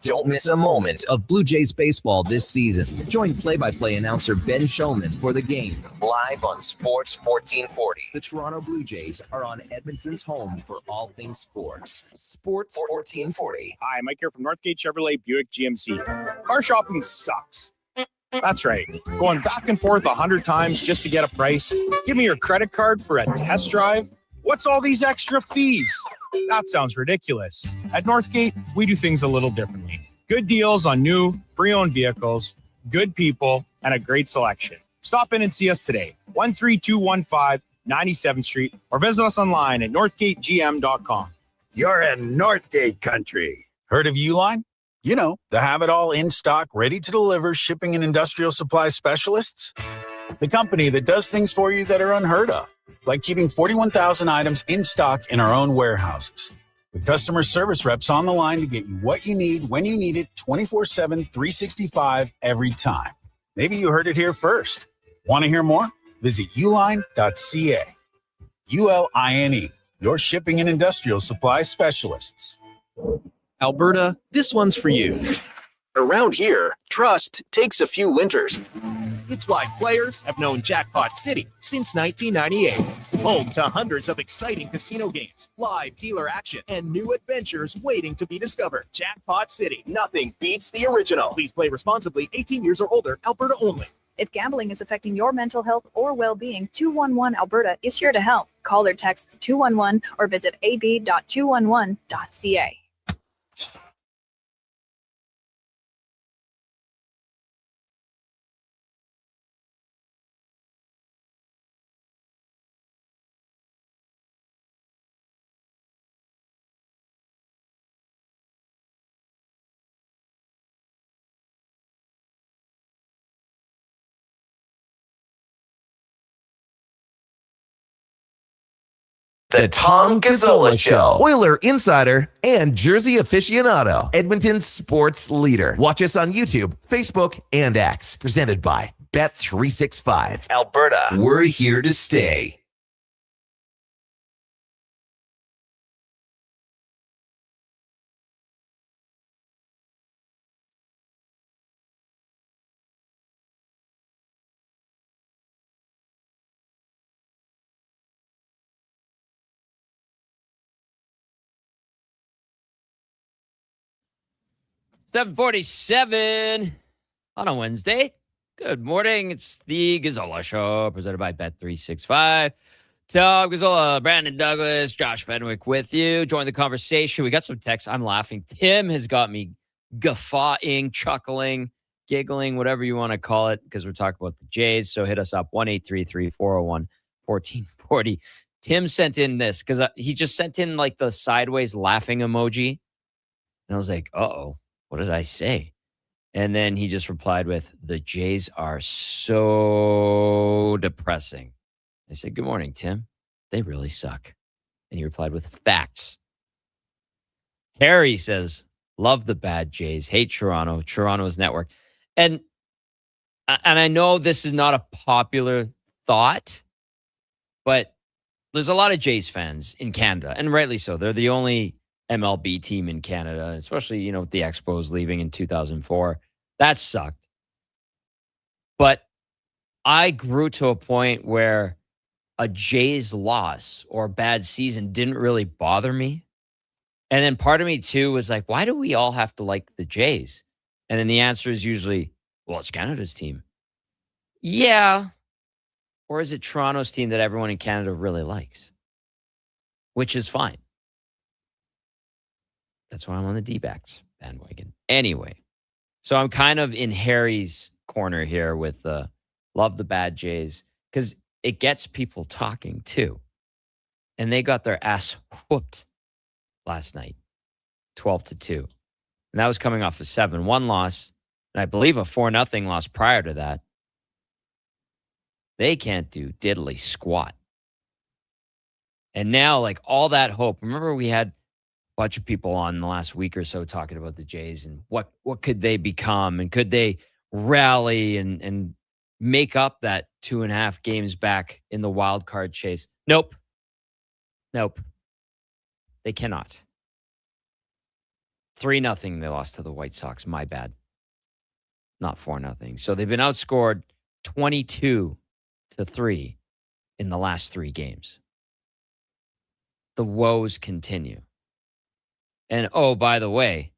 Don't miss a moment of Blue Jays baseball this season. Join play-by-play announcer Ben Shulman for the game live on Sports 1440. The Toronto Blue Jays are on Edmonton's home for all things sports. Sports 1440. Hi, Mike here from Northgate Chevrolet Buick GMC. Car shopping sucks. That's right. Going back and forth 100 times just to get a price. Give me your credit card for a test drive. What's all these extra fees? That sounds ridiculous. At Northgate, we do things a little differently. Good deals on new, pre-owned vehicles, good people, and a great selection. Stop in and see us today, 13215 97th Street, or visit us online at northgategm.com. You're in Northgate country. Heard of Uline? You know, the have-it-all in stock, ready to deliver shipping and industrial supply specialists. The company that does things for you that are unheard of, like keeping 41,000 items in stock in our own warehouses. With customer service reps on the line to get you what you need, when you need it, 24/7, 365, every time. Maybe you heard it here first. Want to hear more? Visit uline.ca. ULINE, your shipping and industrial supply specialists. Alberta, this one's for you. Around here, trust takes a few winters. It's why players have known Jackpot City since 1998. Home to hundreds of exciting casino games, live dealer action, and new adventures waiting to be discovered. Jackpot City. Nothing beats the original. Please play responsibly. 18 years or older. Alberta only. If gambling is affecting your mental health or well-being, 211 Alberta is here to help. Call or text 211 or visit ab.211.ca. The Tom Gazzola Show. Oiler insider and Jersey aficionado. Edmonton's sports leader. Watch us on YouTube, Facebook, and X. Presented by Bet365. Alberta. We're here to stay. $7:47 on a Wednesday. Good morning. It's the Gazzola Show presented by Bet365. Tom Gazzola, Brandon Douglas, Josh Fenwick with you. Join the conversation. We got some texts. I'm laughing. Tim has got me guffawing, chuckling, giggling, whatever you want to call it, because we're talking about the Jays. So hit us up, 1-833-401-1440. Tim sent in this because he just sent in like the sideways laughing emoji. And I was like, uh-oh. What did I say? And then he just replied with, the Jays are so depressing. I said, good morning, Tim. They really suck. And he replied with facts. Harry says, love the bad Jays, hate Toronto, Toronto's network. And I know this is not a popular thought, but there's a lot of Jays fans in Canada, and rightly so. They're the only MLB team in Canada, especially, with the Expos leaving in 2004. That sucked. But I grew to a point where a Jays loss or bad season didn't really bother me. And then part of me, too, was like, why do we all have to like the Jays? And then the answer is usually, well, it's Canada's team. Yeah. Or is it Toronto's team that everyone in Canada really likes? Which is fine. That's why I'm on the D-backs bandwagon. Anyway, so I'm kind of in Harry's corner here with love the bad Jays because it gets people talking too. And they got their ass whooped last night, 12-2. And that was coming off a 7-1 loss, and I believe a 4-0 loss prior to that. They can't do diddly squat. And now, like, all that hope. Remember we had bunch of people on the last week or so talking about the Jays and what could they become and could they rally and make up that 2.5 games back in the wild card chase. Nope. They cannot. 3-0 they lost to the White Sox. My bad. Not 4-0. So they've been outscored 22-3 in the last 3 games. The woes continue. And, oh, by the way,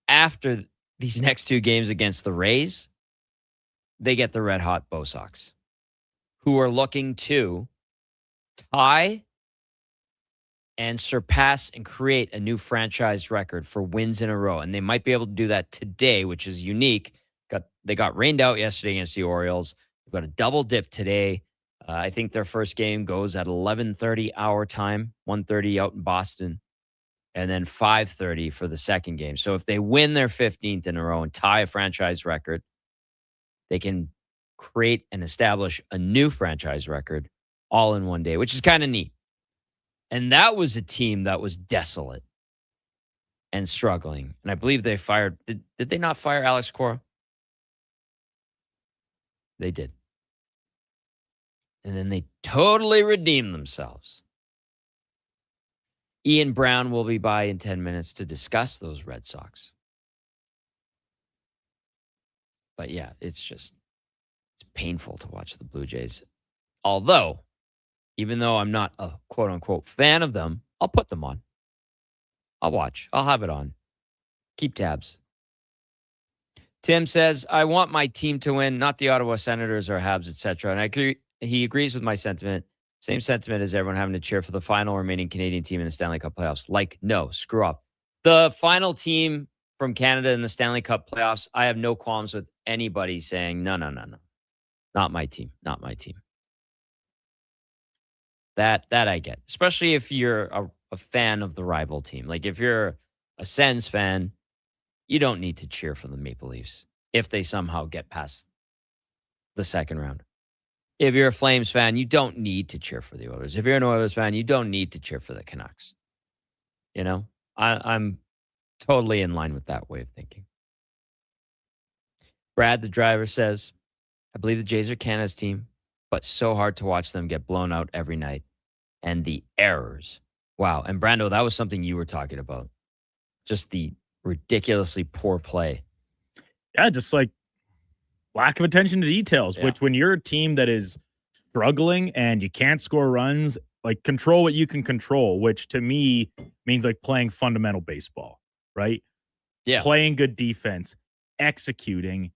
after these next 2 games against the Rays, they get the red-hot Bo Sox, who are looking to tie and surpass and create a new franchise record for wins in a row. And they might be able to do that today, which is unique. They got rained out yesterday against the Orioles. They've got a double dip today. I think their first game goes at 11:30 our time, 1:30 out in Boston. And then 5:30 for the second game. So if they win their 15th in a row and tie a franchise record, they can create and establish a new franchise record all in one day, which is kind of neat. And that was a team that was desolate and struggling. And I believe they fired, did they not fire Alex Cora? They did. And then they totally redeemed themselves. Ian Brown will be by in 10 minutes to discuss those Red Sox. But yeah, it's painful to watch the Blue Jays. Although, even though I'm not a quote-unquote fan of them, I'll put them on. I'll watch. I'll have it on. Keep tabs. Tim says, I want my team to win, not the Ottawa Senators or Habs, etc. And I agree. He agrees with my sentiment. Same sentiment as everyone having to cheer for the final remaining Canadian team in the Stanley Cup playoffs. Like, no, screw up. The final team from Canada in the Stanley Cup playoffs, I have no qualms with anybody saying, no. Not my team. Not my team. That I get. Especially if you're a fan of the rival team. Like, if you're a Sens fan, you don't need to cheer for the Maple Leafs if they somehow get past the second round. If you're a Flames fan, you don't need to cheer for the Oilers. If you're an Oilers fan, you don't need to cheer for the Canucks. You know, I'm totally in line with that way of thinking. Brad, the driver, says, I believe the Jays are Canada's team, but so hard to watch them get blown out every night. And the errors. Wow. And Brando, that was something you were talking about. Just the ridiculously poor play. Yeah, just like lack of attention to details, which when you're a team that is struggling and you can't score runs, like control what you can control, which to me means like playing fundamental baseball, right? Yeah. Playing good defense, executing,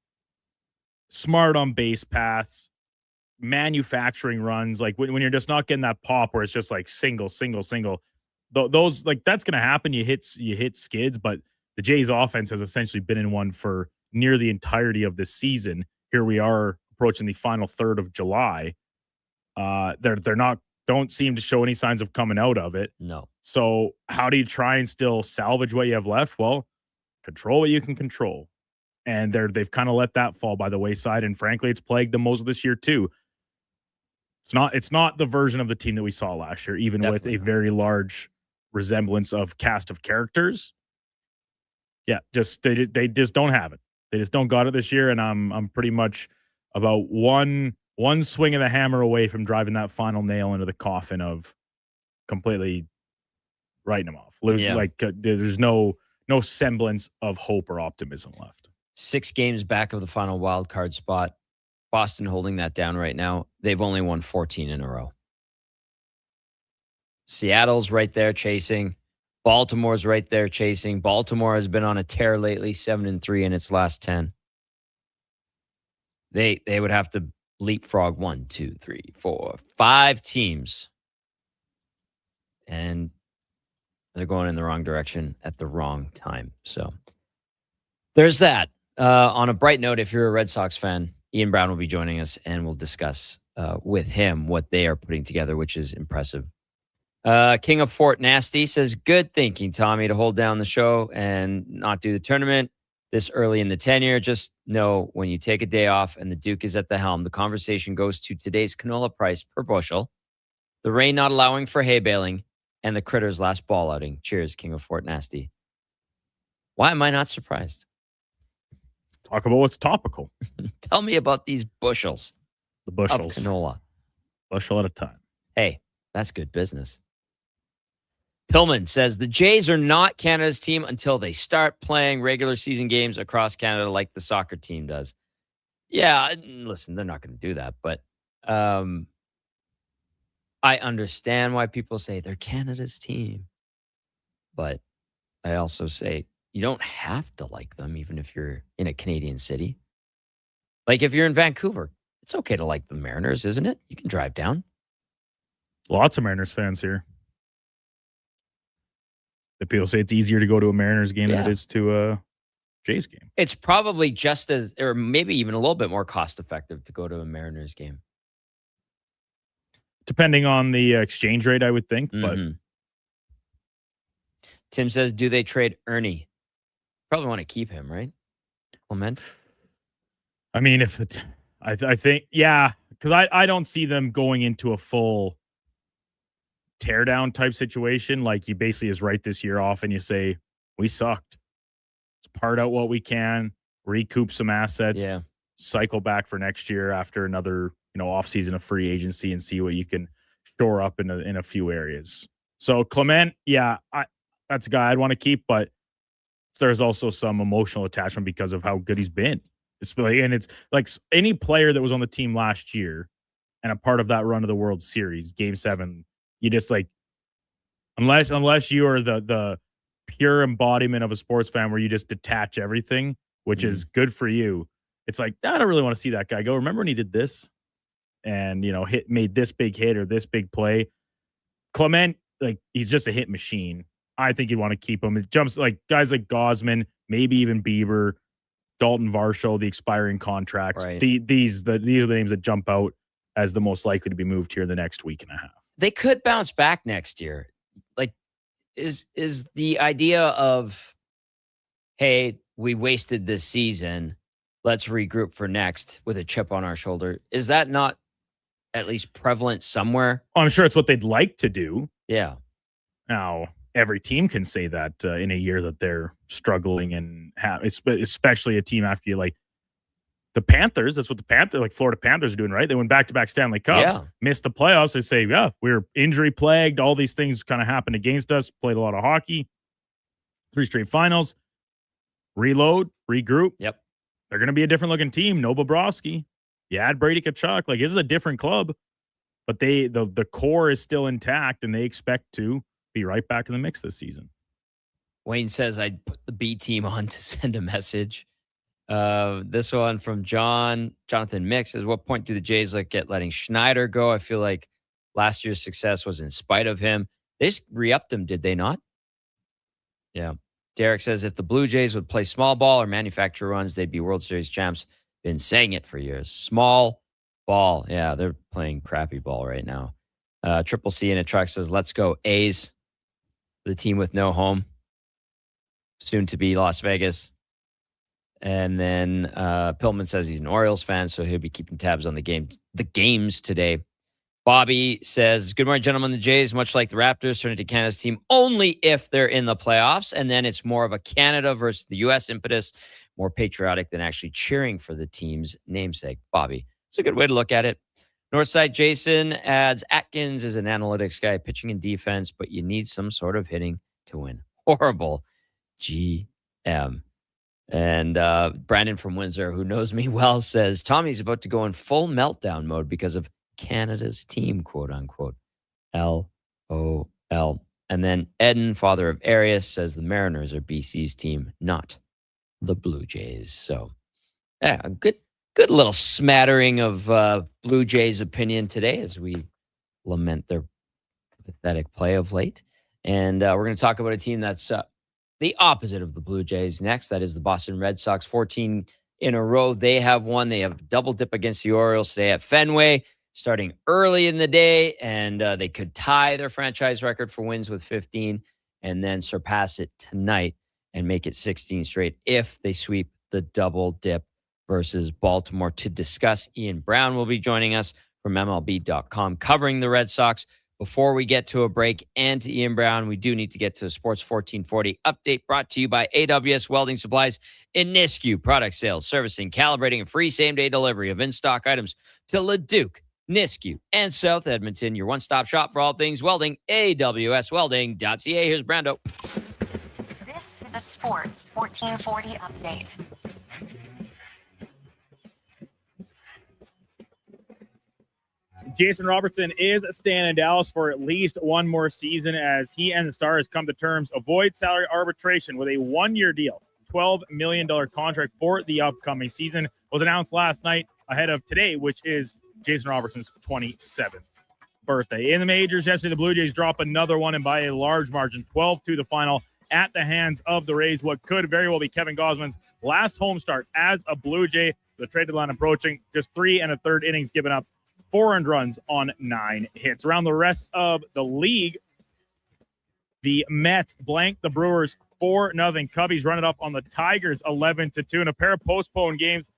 smart on base paths, manufacturing runs. Like when you're just not getting that pop where it's just like single. Those like that's going to happen. You hit skids, but the Jays offense has essentially been in one for near the entirety of this season. Here we are approaching the final third of July. Don't seem to show any signs of coming out of it. No. So how do you try and still salvage what you have left? Well, control what you can control. And they've kind of let that fall by the wayside. And frankly, it's plagued them most of this year too. It's not the version of the team that we saw last year, even Definitely with a very large resemblance of cast of characters. Yeah, they just don't have it. They just don't got it this year, and I'm pretty much about one swing of the hammer away from driving that final nail into the coffin of completely writing them off. Yeah. Like there's no semblance of hope or optimism left. 6 games back of the final wild card spot. Boston holding that down right now. They've only won 14 in a row. Seattle's right there chasing. Baltimore's right there chasing. Baltimore has been on a tear lately, 7-3 in its last 10. They would have to leapfrog 1, 2, 3, 4, 5 teams. And they're going in the wrong direction at the wrong time. So there's that. On a bright note, if you're a Red Sox fan, Ian Brown will be joining us, and we'll discuss with him what they are putting together, which is impressive. King of Fort Nasty says, good thinking, Tommy, to hold down the show and not do the tournament this early in the tenure. Just know when you take a day off and the Duke is at the helm, the conversation goes to today's canola price per bushel, the rain not allowing for hay baling, and the Critters' last ball outing. Cheers, King of Fort Nasty. Why am I not surprised? Talk about what's topical. Tell me about these bushels. The bushels. Of canola. Bushel at a time. Hey, that's good business. Pillman says the Jays are not Canada's team until they start playing regular season games across Canada like the soccer team does. Yeah, listen, they're not going to do that, but I understand why people say they're Canada's team. But I also say you don't have to like them, even if you're in a Canadian city. Like if you're in Vancouver, it's okay to like the Mariners, isn't it? You can drive down. Lots of Mariners fans here. The people say it's easier to go to a Mariners game than it is to a Jays game. It's probably just as, or maybe even a little bit more cost effective to go to a Mariners game. Depending on the exchange rate, I would think. But Tim says, do they trade Ernie? Probably want to keep him, right? Clement? I mean, I think, yeah, because I don't see them going into a full teardown type situation. Like you basically is write this year off and you say, we sucked. Let's part out what we can, recoup some assets, cycle back for next year after another, off season of free agency and see what you can shore up in a few areas. So Clement, that's a guy I'd want to keep, but there's also some emotional attachment because of how good he's been. It's like any player that was on the team last year and a part of that run of the World Series, Game 7, you just like, unless you are the pure embodiment of a sports fan where you just detach everything, which is good for you. It's like, I don't really want to see that guy go. Remember when he did this and, made this big hit or this big play? Clement, like he's just a hit machine. I think you'd want to keep him. It jumps like guys like Gosman, maybe even Bieber, Dalton Varsho, the expiring contracts. Right. These are the names that jump out as the most likely to be moved here in the next week and a half. They could bounce back next year. Like, is the idea of, hey, we wasted this season, let's regroup for next with a chip on our shoulder. Is that not at least prevalent somewhere. I'm sure it's what they'd like to do. Yeah. Now, every team can say that in a year that they're struggling and especially a team after you like the Panthers. That's what the Florida Panthers are doing, right? They went back-to-back Stanley Cups, missed the playoffs. They say, yeah, we're injury plagued. All these things kind of happened against us. Played a lot of hockey. 3 straight finals. Reload, regroup. Yep. They're going to be a different looking team. No Bobrovsky. You add Brady Tkachuk. Like, this is a different club, but the core is still intact, and they expect to be right back in the mix this season. Wayne says I'd put the B team on to send a message. This one from Jonathan Mix says, what point do the Jays look at letting Schneider go? I feel like last year's success was in spite of him. They just re-upped him, did they not? Yeah. Derek says, if the Blue Jays would play small ball or manufacture runs, they'd be World Series champs. Been saying it for years. Small ball. Yeah, they're playing crappy ball right now. Triple C in a truck says, let's go A's. The team with no home. Soon to be Las Vegas. And then Pillman says he's an Orioles fan, so he'll be keeping tabs on the games today. Bobby says, good morning, gentlemen. The Jays, much like the Raptors, turn into Canada's team only if they're in the playoffs. And then it's more of a Canada versus the U.S. impetus, more patriotic than actually cheering for the team's namesake. Bobby, it's a good way to look at it. Northside Jason adds, Atkins is an analytics guy, pitching and defense, but you need some sort of hitting to win. Horrible GM. And Brandon from Windsor, who knows me well, says, Tommy's about to go in full meltdown mode because of Canada's team, quote unquote. LOL. And then Eden, father of Arius, says the Mariners are BC's team, not the Blue Jays. So, yeah, a good little smattering of Blue Jays opinion today as we lament their pathetic play of late. And we're going to talk about a team that's the opposite of the Blue Jays next. That is the Boston Red Sox. 14 in a row. They have won. They have double dip against the Orioles today at Fenway, starting early in the day, and they could tie their franchise record for wins with 15 and then surpass it tonight and make it 16 straight if they sweep the double dip versus Baltimore. To discuss, Ian Brown will be joining us from MLB.com covering the Red Sox. Before we get to a break and to Ian Brown, we do need to get to a Sports 1440 update brought to you by AWS Welding Supplies in Nisku. Product sales, servicing, calibrating, and free same-day delivery of in-stock items to Leduc, Nisku, and South Edmonton. Your one-stop shop for all things welding, awswelding.ca. Here's Brando. This is a Sports 1440 update. Jason Robertson is staying in Dallas for at least one more season as he and the Stars come to terms, avoid salary arbitration with a one-year deal. $12 million contract for the upcoming season was announced last night ahead of today, which is Jason Robertson's 27th birthday. In the majors yesterday, the Blue Jays drop another one and by a large margin, 12-2 the final at the hands of the Rays. What could very well be Kevin Gausman's last home start as a Blue Jay. The trade deadline approaching, just 3 1/3 innings given up, 4 earned runs on 9 hits. Around the rest of the league, the Mets blank the Brewers 4-0. Cubbies run it up on the Tigers 11-2. In a pair of postponed games,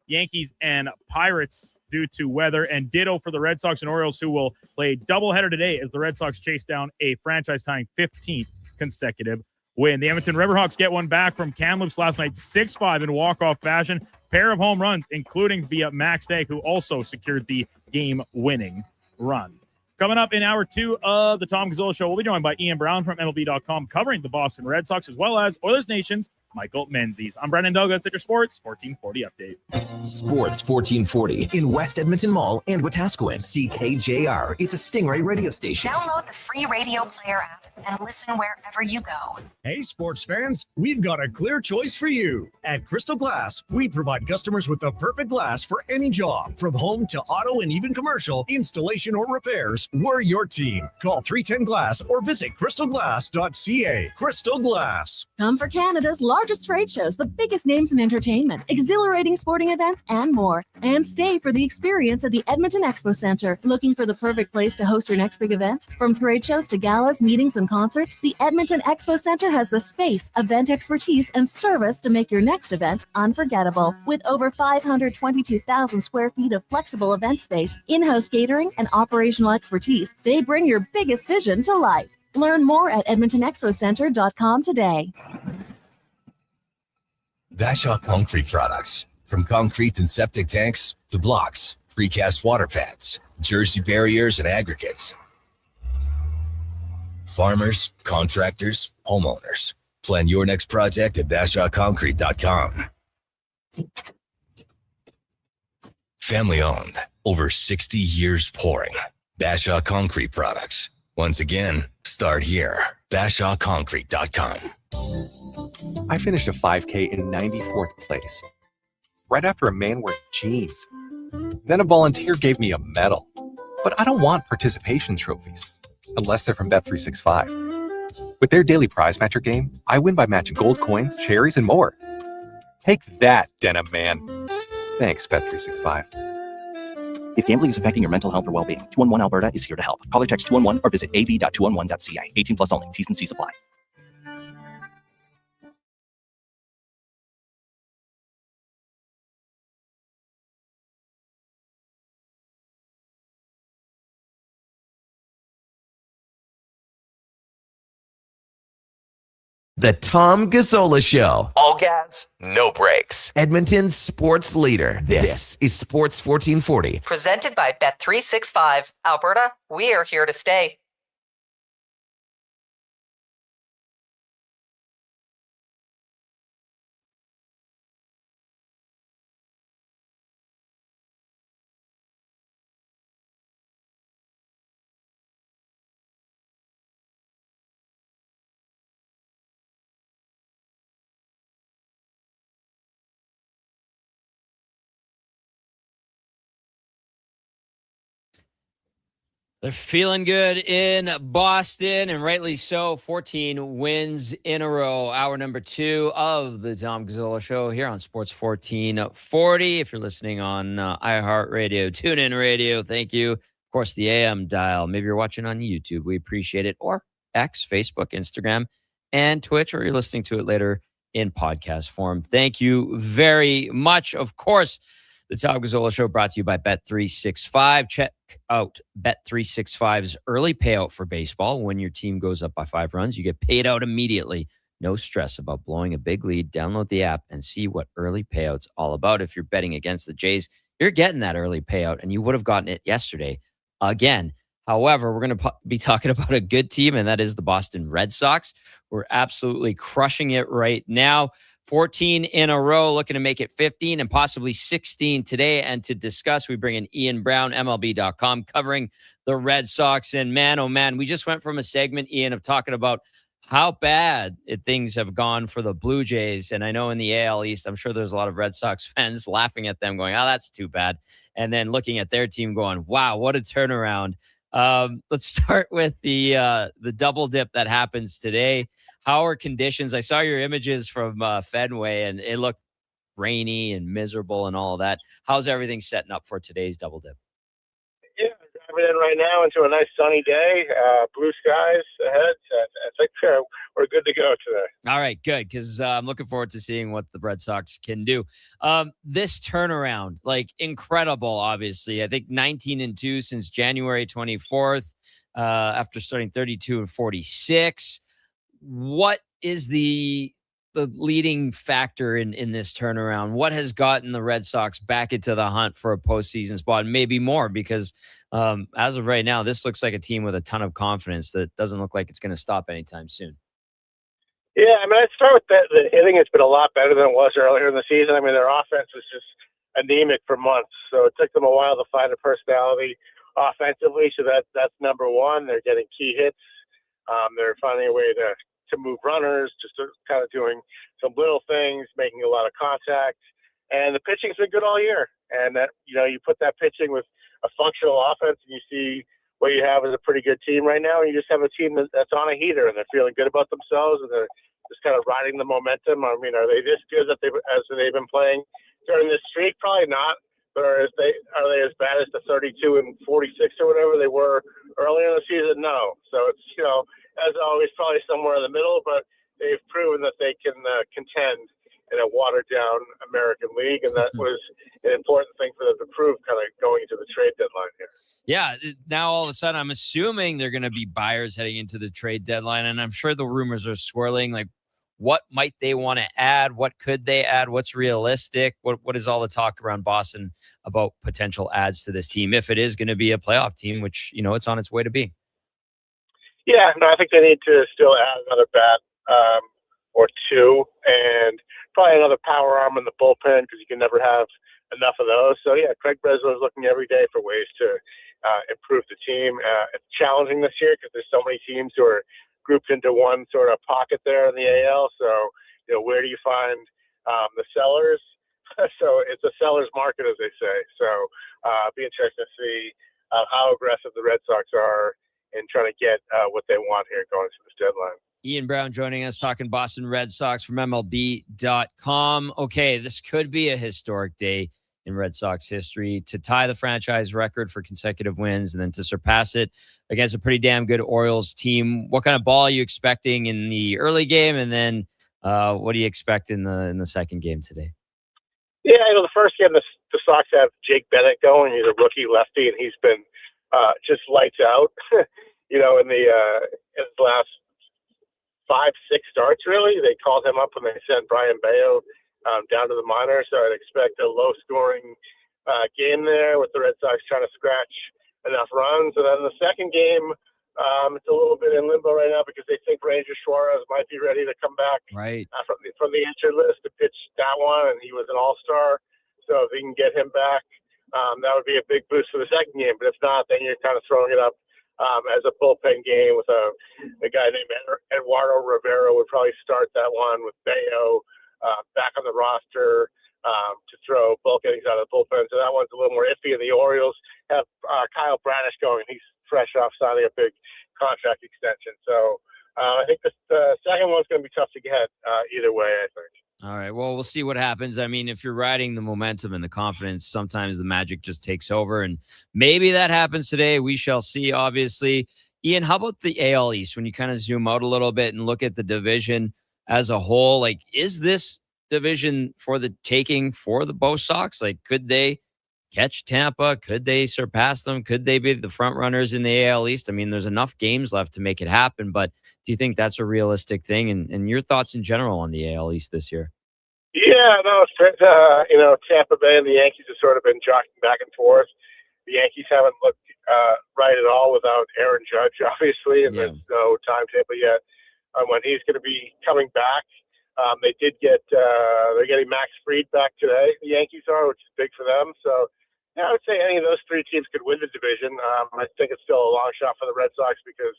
Yankees and Pirates due to weather, and ditto for the Red Sox and Orioles, who will play a doubleheader today as the Red Sox chase down a franchise-tying 15th consecutive win. The Edmonton Riverhawks get one back from Kamloops last night, 6-5 in walk-off fashion. Pair of home runs, including via Max Day, who also secured the game-winning run. Coming up in hour 2 of the Tom Gazzola Show, we'll be joined by Ian Brown from MLB.com covering the Boston Red Sox, as well as Oilers Nation's Michael Menzies. I'm Brendan Douglas at your Sports 1440 update. Sports 1440 in West Edmonton Mall and Wetaskiwin. CKJR is a Stingray radio station. Download the free radio player app and listen wherever you go. Hey, sports fans, we've got a clear choice for you. At Crystal Glass, we provide customers with the perfect glass for any job. From home to auto and even commercial, installation or repairs, we're your team. Call 310 Glass or visit crystalglass.ca. Crystal Glass. Come for Canada's largest largest trade shows, the biggest names in entertainment, exhilarating sporting events, and more. And stay for the experience at the Edmonton Expo Center. Looking for the perfect place to host your next big event? From trade shows to galas, meetings, and concerts, the Edmonton Expo Center has the space, event expertise, and service to make your next event unforgettable. With over 522,000 square feet of flexible event space, in-house catering, and operational expertise, they bring your biggest vision to life. Learn more at edmontonexpocenter.com today. Bashaw Concrete Products. From concrete and septic tanks to blocks, precast water pads, Jersey barriers and aggregates. Farmers, contractors, homeowners. Plan your next project at BashawConcrete.com. Family owned. Over 60 years pouring. Bashaw Concrete Products. Once again, start here. BashawConcrete.com. I finished a 5K in 94th place, right after a man wore jeans. Then a volunteer gave me a medal. But I don't want participation trophies, unless they're from Bet365. With their daily prize matcher game, I win by matching gold coins, cherries, and more. Take that, denim man. Thanks, Bet365. If gambling is affecting your mental health or well-being, 211 Alberta is here to help. Call or text 211 or visit ab.211.ca. 18 plus only. T's and C's apply. The Tom Gazzola Show. All gas, no brakes. Edmonton's sports leader. This is Sports 1440. Presented by Bet365. Alberta, we are here to stay. They're feeling good in Boston, and rightly so. 14 wins in a row. Hour number 2 of the Tom Gazzola Show here on Sports 1440. If you're listening on iHeartRadio, TuneIn Radio, thank you. Of course, the AM dial. Maybe you're watching on YouTube. We appreciate it. Or X, Facebook, Instagram, and Twitch, or you're listening to it later in podcast form. Thank you very much. Of course, the Tom Gazzola Show brought to you by Bet365. Check out Bet365's early payout for baseball. When your team goes up by 5 runs, you get paid out immediately. No stress about blowing a big lead. Download the app and see what early payout's all about. If you're betting against the Jays, you're getting that early payout, and you would have gotten it yesterday again. However, we're going to be talking about a good team, and that is the Boston Red Sox. We're absolutely crushing it right now. 14 in a row, looking to make it 15 and possibly 16 today. And to discuss, we bring in Ian Brown, MLB.com, covering the Red Sox. And man, oh man, we just went from a segment, Ian, of talking about how bad things have gone for the Blue Jays. And I know in the AL East, I'm sure there's a lot of Red Sox fans laughing at them going, oh, that's too bad. And then looking at their team going, wow, what a turnaround. Let's start with the double dip that happens today. How are conditions? I saw your images from Fenway, and it looked rainy and miserable and all of that. How's everything setting up for today's double dip? Yeah, driving in right now into a nice sunny day, blue skies ahead. I think we're good to go today. All right, good, because I'm looking forward to seeing what the Red Sox can do. This turnaround, like incredible, obviously. I think 19-2 since January 24th after starting 32-46. What is the leading factor in this turnaround? What has gotten the Red Sox back into the hunt for a postseason spot? Maybe more, because as of right now, this looks like a team with a ton of confidence that doesn't look like it's going to stop anytime soon. Yeah, I mean, I'd start with that. The hitting has been a lot better than it was earlier in the season. I mean, their offense was just anemic for months, so it took them a while to find a personality offensively. So that's number one. They're getting key hits. They're finding a way to move runners, just kind of doing some little things, making a lot of contact. And the pitching's been good all year. And that, you put that pitching with a functional offense, and you see what you have is a pretty good team right now. And you just have a team that's on a heater, and they're feeling good about themselves, and they're just kind of riding the momentum. I mean, are they this good as they've been playing during this streak? Probably not. But are they as bad as the 32 and 46 or whatever they were earlier in the season? No. So it's, as always, probably somewhere in the middle, but they've proven that they can contend in a watered-down American League, and that was an important thing for them to prove kind of going into the trade deadline here. Yeah, now all of a sudden I'm assuming they're going to be buyers heading into the trade deadline, and I'm sure the rumors are swirling, like what might they want to add? What could they add? What's realistic? What is all the talk around Boston about potential adds to this team if it is going to be a playoff team, which, it's on its way to being? Yeah, no, I think they need to still add another bat or two, and probably another power arm in the bullpen because you can never have enough of those. So, yeah, Craig Breslow is looking every day for ways to improve the team. It's challenging this year because there's so many teams who are grouped into one sort of pocket there in the AL. So, where do you find the sellers? So it's a seller's market, as they say. So be interested to see how aggressive the Red Sox are in trying to get what they want here going to this deadline. Ian Brown joining us, talking Boston Red Sox from MLB.com. Okay, this could be a historic day in Red Sox history to tie the franchise record for consecutive wins and then to surpass it against a pretty damn good Orioles team. What kind of ball are you expecting in the early game? And then what do you expect in the second game today? Yeah, the first game, the Sox have Jake Bennett going. He's a rookie lefty, and he's been just lights out, in his last 5-6 starts, really. They called him up when they sent Brian Bayo down to the minors, so I'd expect a low-scoring game there with the Red Sox trying to scratch enough runs. And then the second game, it's a little bit in limbo right now because they think Ranger Suarez might be ready to come back from the injured list to pitch that one, and he was an all-star. So if they can get him back, that would be a big boost for the second game. But if not, then you're kind of throwing it up as a bullpen game with a guy named Eduardo Rivera would probably start that one with Bayo back on the roster to throw bulk innings out of the bullpen. So that one's a little more iffy. And the Orioles have Kyle Bradish going. He's fresh off signing a big contract extension. So I think the second one's going to be tough to get either way, I think. All right. Well, we'll see what happens. I mean, if you're riding the momentum and the confidence, sometimes the magic just takes over. And maybe that happens today. We shall see, obviously. Ian, how about the AL East? When you kind of zoom out a little bit and look at the division as a whole, like, is this division for the taking for the Bo Sox? Like, could they catch Tampa? Could they surpass them? Could they be the front runners in the AL East? I mean, there's enough games left to make it happen, but do you think that's a realistic thing? And your thoughts in general on the AL East this year? Yeah, no, Tampa Bay and the Yankees have sort of been jockeying back and forth. The Yankees haven't looked right at all without Aaron Judge, obviously, and there's no timetable yet on when he's going to be coming back. They did they're getting Max Fried back today, the Yankees are, which is big for them. So, yeah, I would say any of those three teams could win the division. I think it's still a long shot for the Red Sox because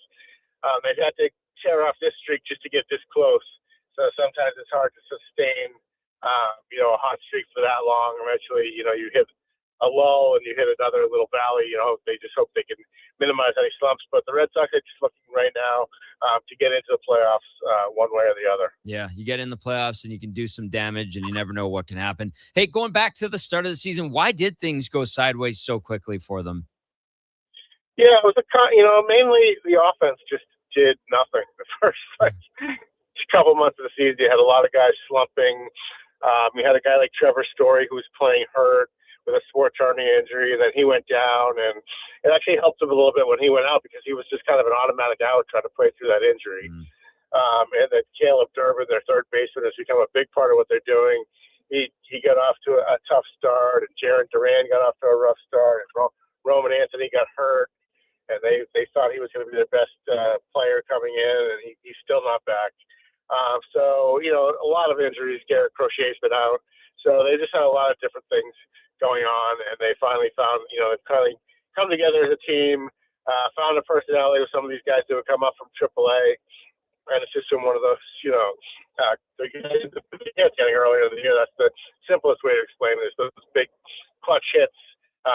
they've had to tear off this streak just to get this close. So sometimes it's hard to sustain, a hot streak for that long. Eventually, you hit a lull and you hit another little valley. They just hope they can minimize any slumps. But the Red Sox are just looking right now to get into the playoffs one way or the other. Yeah, you get in the playoffs and you can do some damage and you never know what can happen. Hey, going back to the start of the season, why did things go sideways so quickly for them? Yeah, it was mainly the offense just did nothing. The first couple months of the season, you had a lot of guys slumping. You had a guy like Trevor Story who was playing hurt with a sports hernia injury, and then he went down, and it actually helped him a little bit when he went out because he was just kind of an automatic out trying to play through that injury. And then Caleb Durbin, their third baseman, has become a big part of what they're doing. He got off to a tough start, and Jarren Duran got off to a rough start, and Roman Anthony got hurt, and they thought he was going to be their best player coming in, and he's still not back. So, a lot of injuries. Garrett Crochet's been out. So they just had a lot of different things going on, and they finally found, they've kind of come together as a team, found a personality with some of these guys who would come up from AAA, and it's just been one of those, the guys getting earlier in the year. That's the simplest way to explain this. Those big clutch hits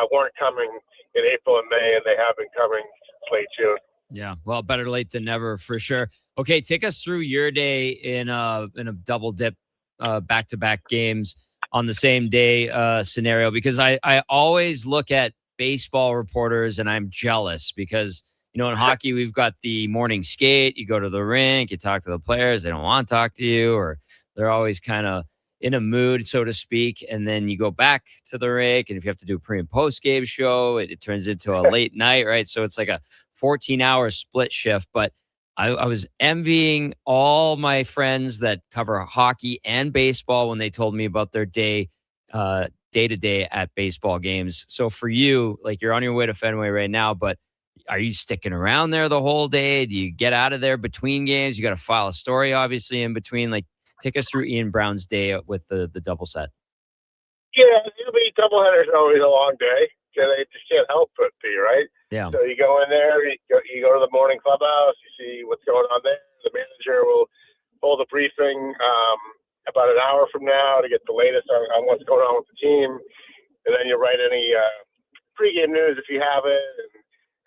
weren't coming in April and May, and they have been coming since late June. Yeah, well, better late than never for sure. Okay, take us through your day in a double dip, back-to-back games on the same day scenario, because I always look at baseball reporters and I'm jealous because, in hockey, we've got the morning skate. You go to the rink, you talk to the players. They don't want to talk to you, or they're always kind of in a mood, so to speak. And then you go back to the rink, and if you have to do a pre and post game show, it turns into a late night, right? So it's like a 14-hour split shift. But I was envying all my friends that cover hockey and baseball when they told me about their day-to-day at baseball games. So for you, like, you're on your way to Fenway right now, but are you sticking around there the whole day? Do you get out of there between games? You got to file a story, obviously, in between. Like, take us through Ian Brown's day with the double set. Yeah, it'll be doubleheaders are always a long day. They just can't help but be, right? Yeah. So you go in there, you go to the morning clubhouse, you see what's going on there. The manager will hold a briefing about an hour from now to get the latest on what's going on with the team. And then you write any pregame news if you have it,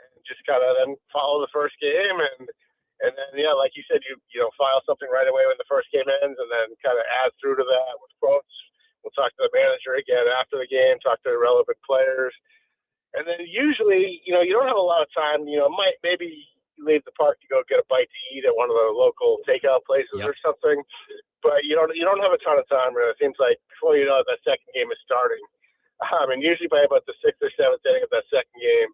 and just kind of then follow the first game. And then, yeah, like you said, you file something right away when the first game ends, and then kind of add through to that with quotes. We'll talk to the manager again after the game, talk to the relevant players. And then usually, you don't have a lot of time. Maybe you leave the park to go get a bite to eat at one of the local takeout places or something. But you don't have a ton of time, really. It seems like before you know it, that second game is starting. And usually by about the 6th or 7th inning of that second game,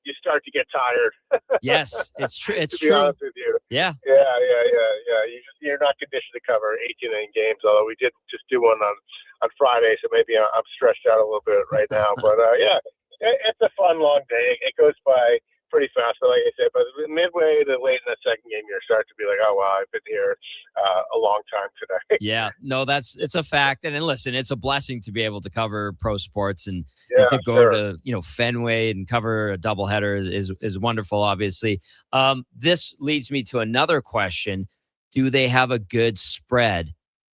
you start to get tired. Yes, it's true. It's to be true. honest with you. Yeah. Yeah. You're not conditioned to cover 18-inning games, although we did just do one on Friday, so maybe I'm stretched out a little bit right now. But it's a fun long day. It goes by pretty fast, but like I said, but midway to late in the second game, you start to be like, oh wow, I've been here a long time today. Yeah, no, it's a fact. And then listen, it's a blessing to be able to cover pro sports and to go to Fenway and cover a doubleheader is wonderful. Obviously, this leads me to another question: do they have a good spread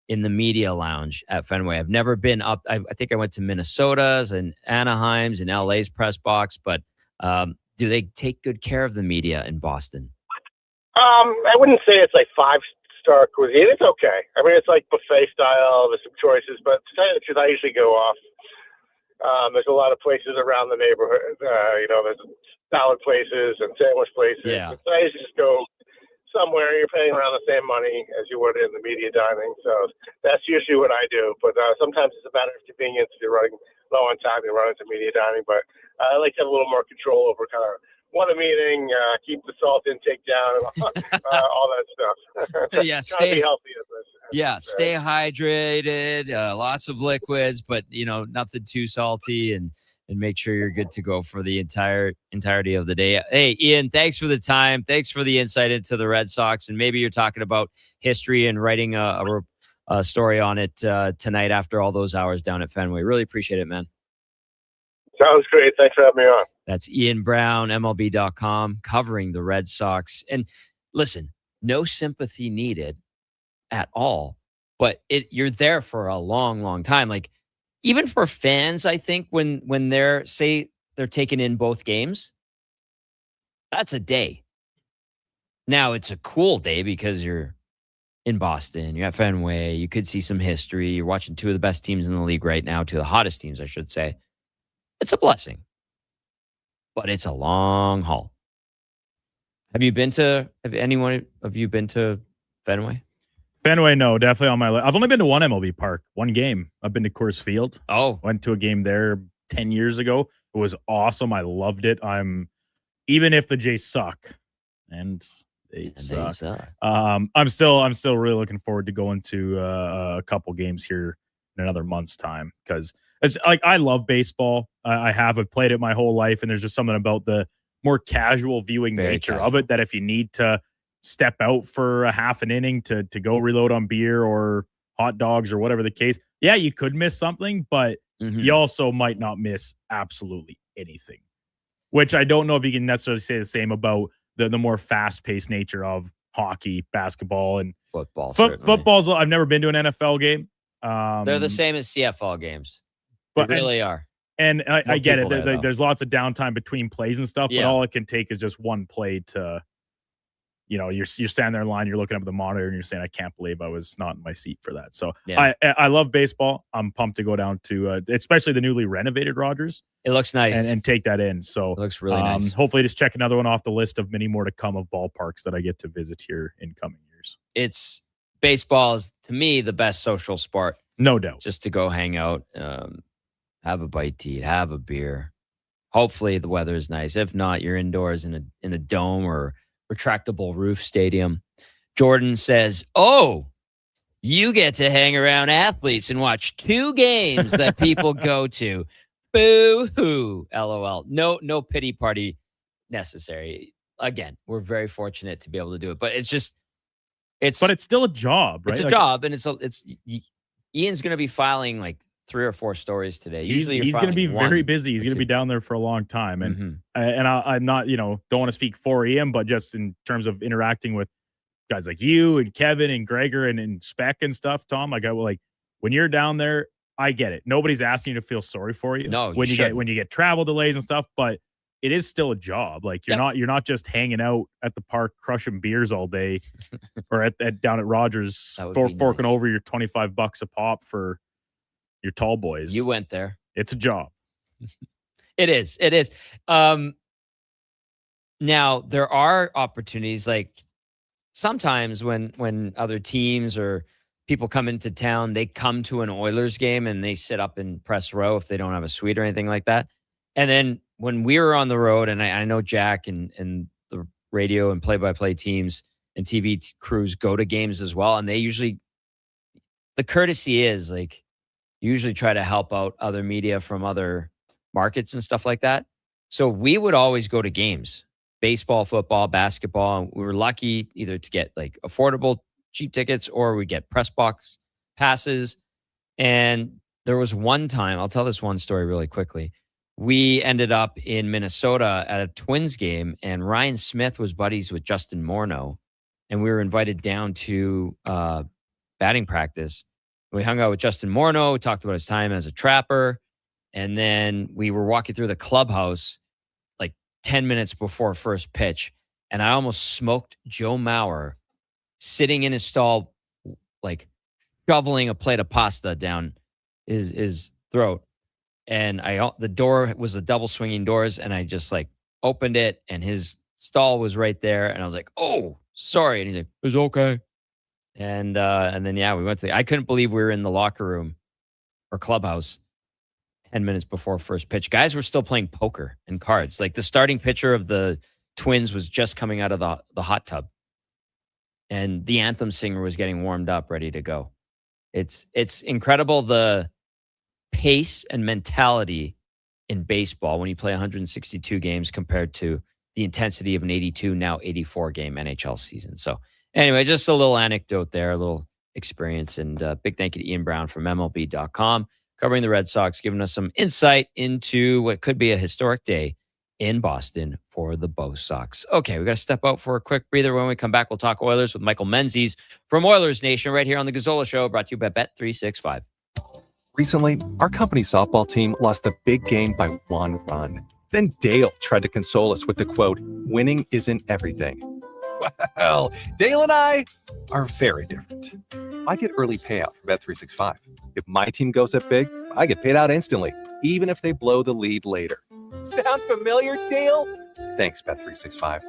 in the media lounge at Fenway? I've never been up. I think I went to Minnesota's and Anaheim's and LA's press box, but do they take good care of the media in Boston? I wouldn't say it's like 5-star cuisine. It's okay. I mean, it's like buffet style. There's some choices, but to tell you the truth, I usually go off. There's a lot of places around the neighborhood. There's salad places and sandwich places. Yeah. So I usually just go somewhere. You're paying around the same money as you would in the media dining. So that's usually what I do. But sometimes it's a matter of convenience. If you're running low on time, you run into media dining. But I like to have a little more control over kind of want a meeting, keep the salt intake down, and all that stuff. Yeah, Trying to be healthy. Stay hydrated, lots of liquids, but nothing too salty, and make sure you're good to go for the entirety of the day. Hey, Ian, thanks for the time. Thanks for the insight into the Red Sox, and maybe you're talking about history and writing a story on it tonight after all those hours down at Fenway. Really appreciate it, man. Sounds great. Thanks for having me on. That's Ian Brown, MLB.com, covering the Red Sox. And listen, no sympathy needed at all, but you're there for a long, long time. Like, even for fans, I think when they're taking in both games, that's a day. Now, it's a cool day because you're in Boston, you're at Fenway, you could see some history, you're watching two of the best teams in the league right now, two of the hottest teams, I should say. It's a blessing, but it's a long haul. Have anyone of you been to Fenway? Fenway, no, definitely on my list. I've only been to one MLB park, one game. I've been to Coors Field. Oh, went to a game there 10 years ago. It was awesome. I loved it. Even if the Jays suck, and they suck. I'm still really looking forward to going to a couple games here in another month's time, because it's like, I love baseball. I've played it my whole life, and there's just something about the more casual viewing nature of it that if you need to step out for a half an inning to go reload on beer or hot dogs or whatever the case, yeah, you could miss something, but you also might not miss absolutely anything, which I don't know if you can necessarily say the same about the more fast-paced nature of hockey, basketball, and football. Football's, I've never been to an NFL game. They're the same as CFL games. They really are. And I get it. there, There's lots of downtime between plays and stuff, Yeah. but all it can take is just one play to, you're standing there in line, you're looking up at the monitor, and you're saying, I can't believe I was not in my seat for that. So Yeah. I love baseball. I'm pumped to go down to, especially the newly renovated Rogers. It looks nice. And take that in. So it looks really nice. Hopefully just check another one off the list of many more to come of ballparks that I get to visit here in coming years. Baseball is, to me, the best social sport. No doubt. Just to go hang out, have a bite to eat, have a beer. Hopefully the weather is nice. If not, you're indoors in a dome or retractable roof stadium. Jordan says, "Oh, you get to hang around athletes and watch 2 games that people go to. Boo hoo, LOL. No pity party necessary." Again, we're very fortunate to be able to do it, but it's still a job, right? It's a job, and Ian's going to be filing like 3 or 4 stories today. Usually he's going to be very busy. He's going to be down there for a long time. And I'm not, don't want to speak for Ian, but just in terms of interacting with guys like you and Kevin and Gregor and Spec and stuff, Tom, when you're down there, I get it. Nobody's asking you to feel sorry for you. No, when you get travel delays and stuff, but it is still a job. Like you're not just hanging out at the park crushing beers all day or down at Rogers forking over your $25 a pop for your tall boys. You went there. It's a job. It is. Now there are opportunities, like sometimes when other teams or people come into town, they come to an Oilers game and they sit up in press row if they don't have a suite or anything like that. And then when we were on the road, and I know Jack and the radio and play-by-play teams and TV crews go to games as well, and they usually, the courtesy is like, usually try to help out other media from other markets and stuff like that. So we would always go to games, baseball, football, basketball. And we were lucky either to get like affordable, cheap tickets, or we get press box passes. And there was one time, I'll tell this one story really quickly. We ended up in Minnesota at a Twins game, and Ryan Smith was buddies with Justin Morneau, and we were invited down to batting practice. We hung out with Justin Morneau. We talked about his time as a trapper, and then we were walking through the clubhouse like 10 minutes before first pitch, and I almost smoked Joe Mauer sitting in his stall, like shoveling a plate of pasta down his throat. And the door was a double swinging doors, and I just like opened it, and his stall was right there, and I was like, "Oh, sorry," and he's like, "It's okay." And then we went to I couldn't believe we were in the locker room or clubhouse 10 minutes before first pitch. Guys were still playing poker and cards. Like the starting pitcher of the Twins was just coming out of the hot tub, and the anthem singer was getting warmed up, ready to go. It's incredible the pace and mentality in baseball when you play 162 games compared to the intensity of an 82, now 84 game NHL season. So anyway, just a little anecdote there, a little experience, and big thank you to Ian Brown from MLB.com covering the Red Sox, giving us some insight into what could be a historic day in Boston for the Bo Sox. Okay, we got to step out for a quick breather. When we come back, we'll talk Oilers with Michael Menzies from Oilers Nation right here on the Gazzola Show, brought to you by Bet365. Recently, our company softball team lost a big game by 1 run. Then Dale tried to console us with the quote, "Winning isn't everything." Well, Dale and I are very different. I get early payout from Bet365. If my team goes up big, I get paid out instantly, even if they blow the lead later. Sound familiar, Dale? Thanks, Bet365.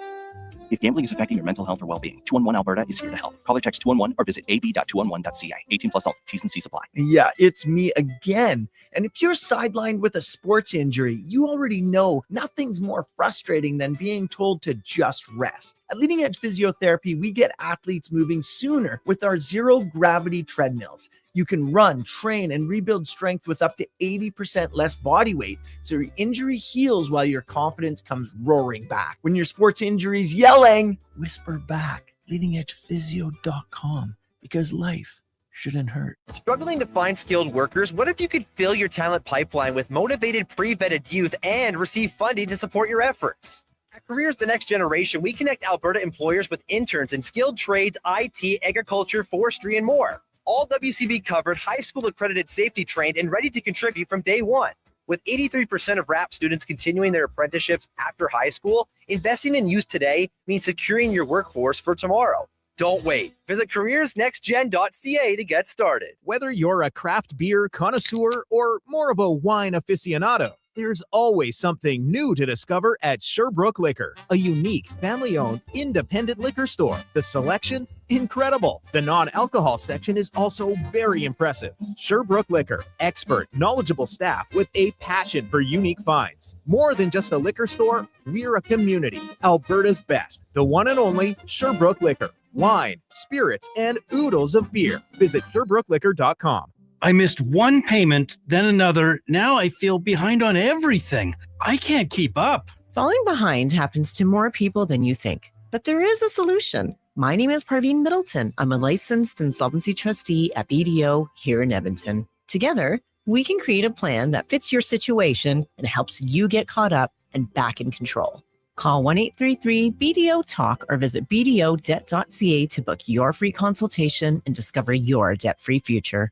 If gambling is affecting your mental health or well-being, 211 Alberta is here to help. Call or text 211 or visit ab.211.ca. 18 plus only. T's and C's apply. Yeah, it's me again. And if you're sidelined with a sports injury, you already know nothing's more frustrating than being told to just rest. At Leading Edge Physiotherapy, we get athletes moving sooner with our zero-gravity treadmills. You can run, train, and rebuild strength with up to 80% less body weight, so your injury heals while your confidence comes roaring back. When your sports injury's yelling, whisper back. LeadingEdgePhysio.com, because life shouldn't hurt. Struggling to find skilled workers? What if you could fill your talent pipeline with motivated, pre-vetted youth and receive funding to support your efforts? At Careers the Next Generation, we connect Alberta employers with interns in skilled trades, IT, agriculture, forestry, and more. All WCB covered, high school accredited, safety trained, and ready to contribute from day one. With 83% of RAP students continuing their apprenticeships after high school, investing in youth today means securing your workforce for tomorrow. Don't wait. Visit careersnextgen.ca to get started. Whether you're a craft beer connoisseur or more of a wine aficionado, there's always something new to discover at Sherbrooke Liquor, a unique, family-owned, independent liquor store. The selection? Incredible. The non-alcohol section is also very impressive. Sherbrooke Liquor, expert, knowledgeable staff with a passion for unique finds. More than just a liquor store, we're a community. Alberta's best, the one and only Sherbrooke Liquor. Wine, spirits, and oodles of beer. Visit SherbrookeLiquor.com. I missed one payment, then another. Now I feel behind on everything. I can't keep up. Falling behind happens to more people than you think, but there is a solution. My name is Parveen Middleton. I'm a licensed insolvency trustee at BDO here in Edmonton. Together, we can create a plan that fits your situation and helps you get caught up and back in control. Call 1-833-BDO-TALK or visit bdodebt.ca to book your free consultation and discover your debt-free future.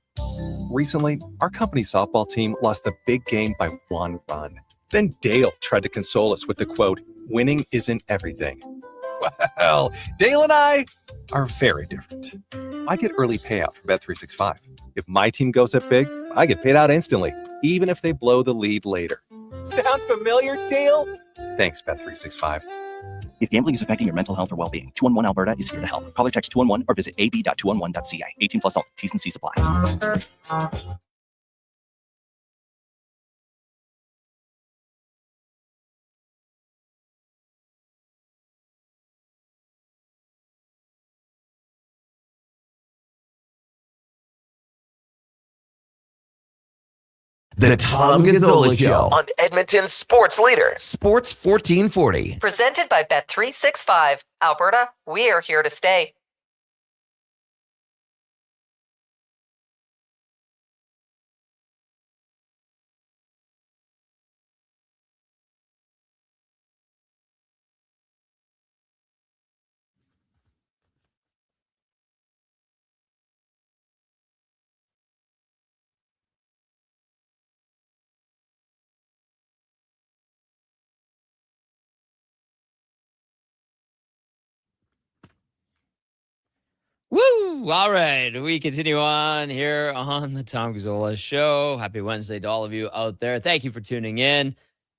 Recently, our company softball team lost the big game by 1 run. Then Dale tried to console us with the quote, "Winning isn't everything." Well, Dale and I are very different. I get early payout from Bet365. If my team goes up big, I get paid out instantly, even if they blow the lead later. Sound familiar, Dale? Thanks, Bet365. If gambling is affecting your mental health or well-being, 211 Alberta is here to help. Call or text 211 or visit ab.211.ca. 18 plus only. T's and C's apply. The Tom Gazzola Show on Edmonton's sports leader, Sports 1440. Presented by Bet365. Alberta, we are here to stay. Woo! All right. We continue on here on the Tom Gazzola Show. Happy Wednesday to all of you out there. Thank you for tuning in.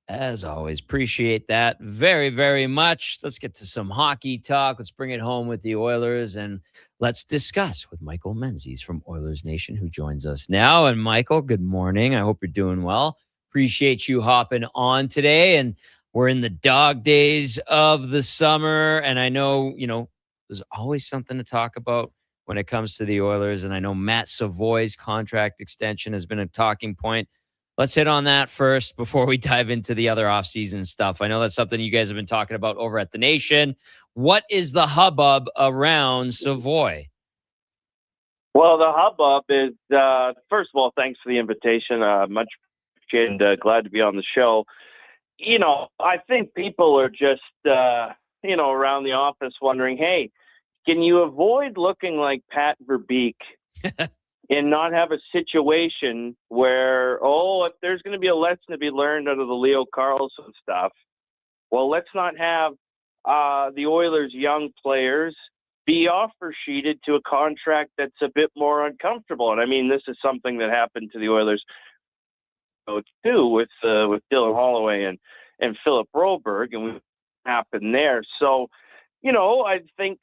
As always, appreciate that very, very much. Let's get to some hockey talk. Let's bring it home with the Oilers and let's discuss with Michael Menzies from Oilers Nation, who joins us now. And Michael, good morning. I hope you're doing well. Appreciate you hopping on today. And we're in the dog days of the summer. And I know, there's always something to talk about when it comes to the Oilers. And I know Matt Savoy's contract extension has been a talking point. Let's hit on that first before we dive into the other offseason stuff. I know that's something you guys have been talking about over at the Nation. What is the hubbub around Savoy? Well, the hubbub is, first of all, thanks for the invitation. Much appreciated and glad to be on the show. I think people are just, around the office wondering, hey, can you avoid looking like Pat Verbeek and not have a situation where, if there's going to be a lesson to be learned out of the Leo Carlson stuff, well, let's not have the Oilers' young players be offer sheeted to a contract that's a bit more uncomfortable. And I mean, this is something that happened to the Oilers too with Dylan Holloway and Philip Broberg, and we happened there. So, I think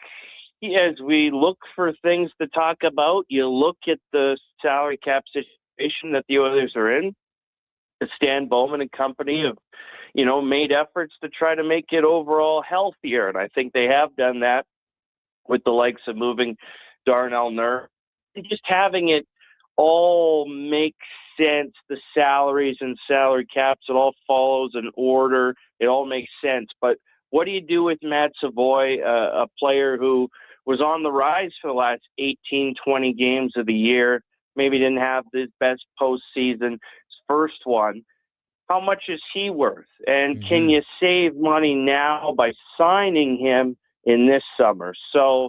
as we look for things to talk about, you look at the salary cap situation that the Oilers are in. Stan Bowman and company have, made efforts to try to make it overall healthier. And I think they have done that with the likes of moving Darnell Nurse. Just having it all make sense, the salaries and salary caps, it all follows an order. It all makes sense. But what do you do with Matt Savoy, a player who was on the rise for the last 18, 20 games of the year, maybe didn't have his best postseason, first one? How much is he worth? And can you save money now by signing him in this summer? So,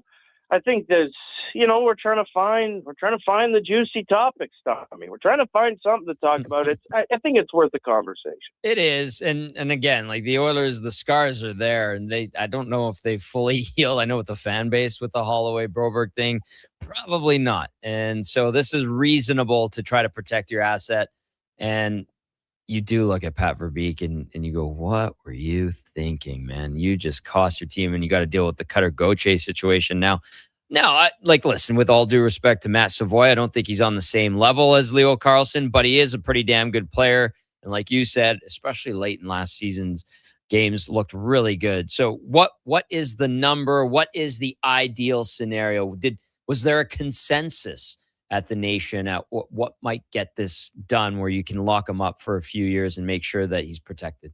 I think there's, we're trying to find the juicy topics, Tommy. We're trying to find something to talk about. I think it's worth a conversation. It is. And again, like the Oilers, the scars are there, and I don't know if they fully healed. I know with the fan base with the Holloway Broberg thing, probably not. And so this is reasonable to try to protect your asset. And you do look at Pat Verbeek and you go, what were you thinking, man? You just cost your team, and you got to deal with the Cutter Gauthier situation now. Now, listen, with all due respect to Matt Savoy, I don't think he's on the same level as Leo Carlsson, but he is a pretty damn good player. And like you said, especially late in last season's games, looked really good. So what is the number? What is the ideal scenario? Was there a consensus at the nation at what might get this done where you can lock him up for a few years and make sure that he's protected?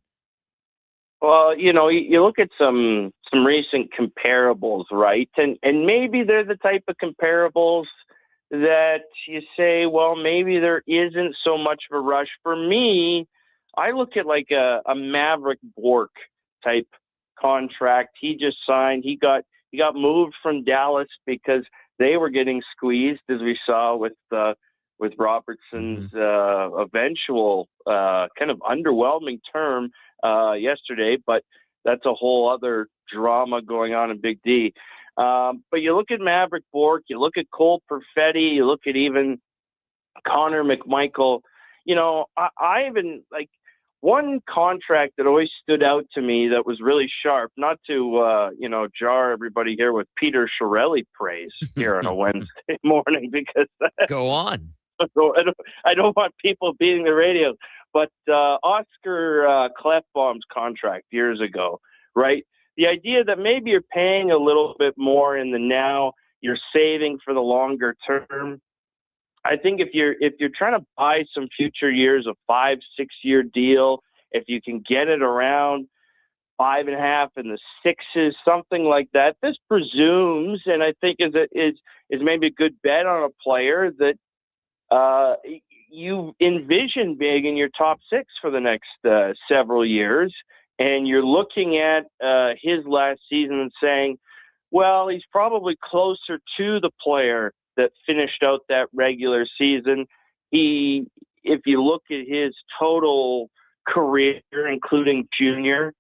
Well, you look at some recent comparables, right? And maybe they're the type of comparables that you say, well, maybe there isn't so much of a rush. For me, I look at like a Maverick Bork type contract. He just signed. He got moved from Dallas because they were getting squeezed, as we saw with Robertson's eventual kind of underwhelming term yesterday. But that's a whole other drama going on in Big D. But you look at Maverick Bork, you look at Cole Perfetti, you look at even Connor McMichael. I even like one contract that always stood out to me that was really sharp, not to, jar everybody here with Peter Chiarelli praise here on a Wednesday morning, because go on. I don't want people beating the radio, but Oscar Klefbom's contract years ago, right? The idea that maybe you're paying a little bit more in the now, you're saving for the longer term. I think if you're trying to buy some future years, a 5-6 year deal, if you can get it around 5.5 in the 6s, something like that, this presumes, and I think is maybe a good bet on a player that you envision being in your top 6 for the next several years, and you're looking at his last season and saying, well, he's probably closer to the player that finished out that regular season. If you look at his total career, including junior,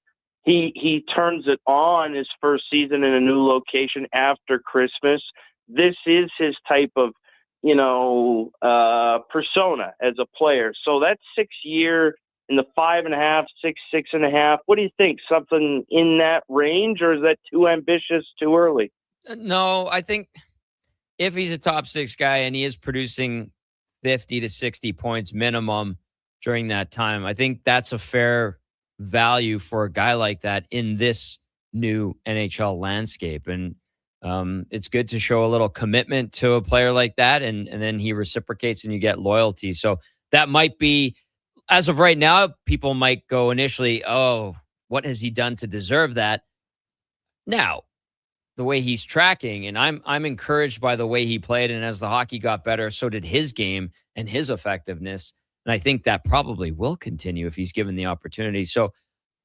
he turns it on his first season in a new location after Christmas. This is his type of, persona as a player. So that 6 year in the 5.5, 6.5. What do you think? Something in that range, or is that too ambitious, too early? No, I think if he's a top 6 guy and he is producing 50 to 60 points minimum during that time, I think that's a fair value for a guy like that in this new NHL landscape. And it's good to show a little commitment to a player like that, and then he reciprocates and you get loyalty. So that might be, as of right now, people might go initially, oh, what has he done to deserve that? Now, the way he's tracking, and I'm encouraged by the way he played, and as the hockey got better, so did his game and his effectiveness. And I think that probably will continue if he's given the opportunity. So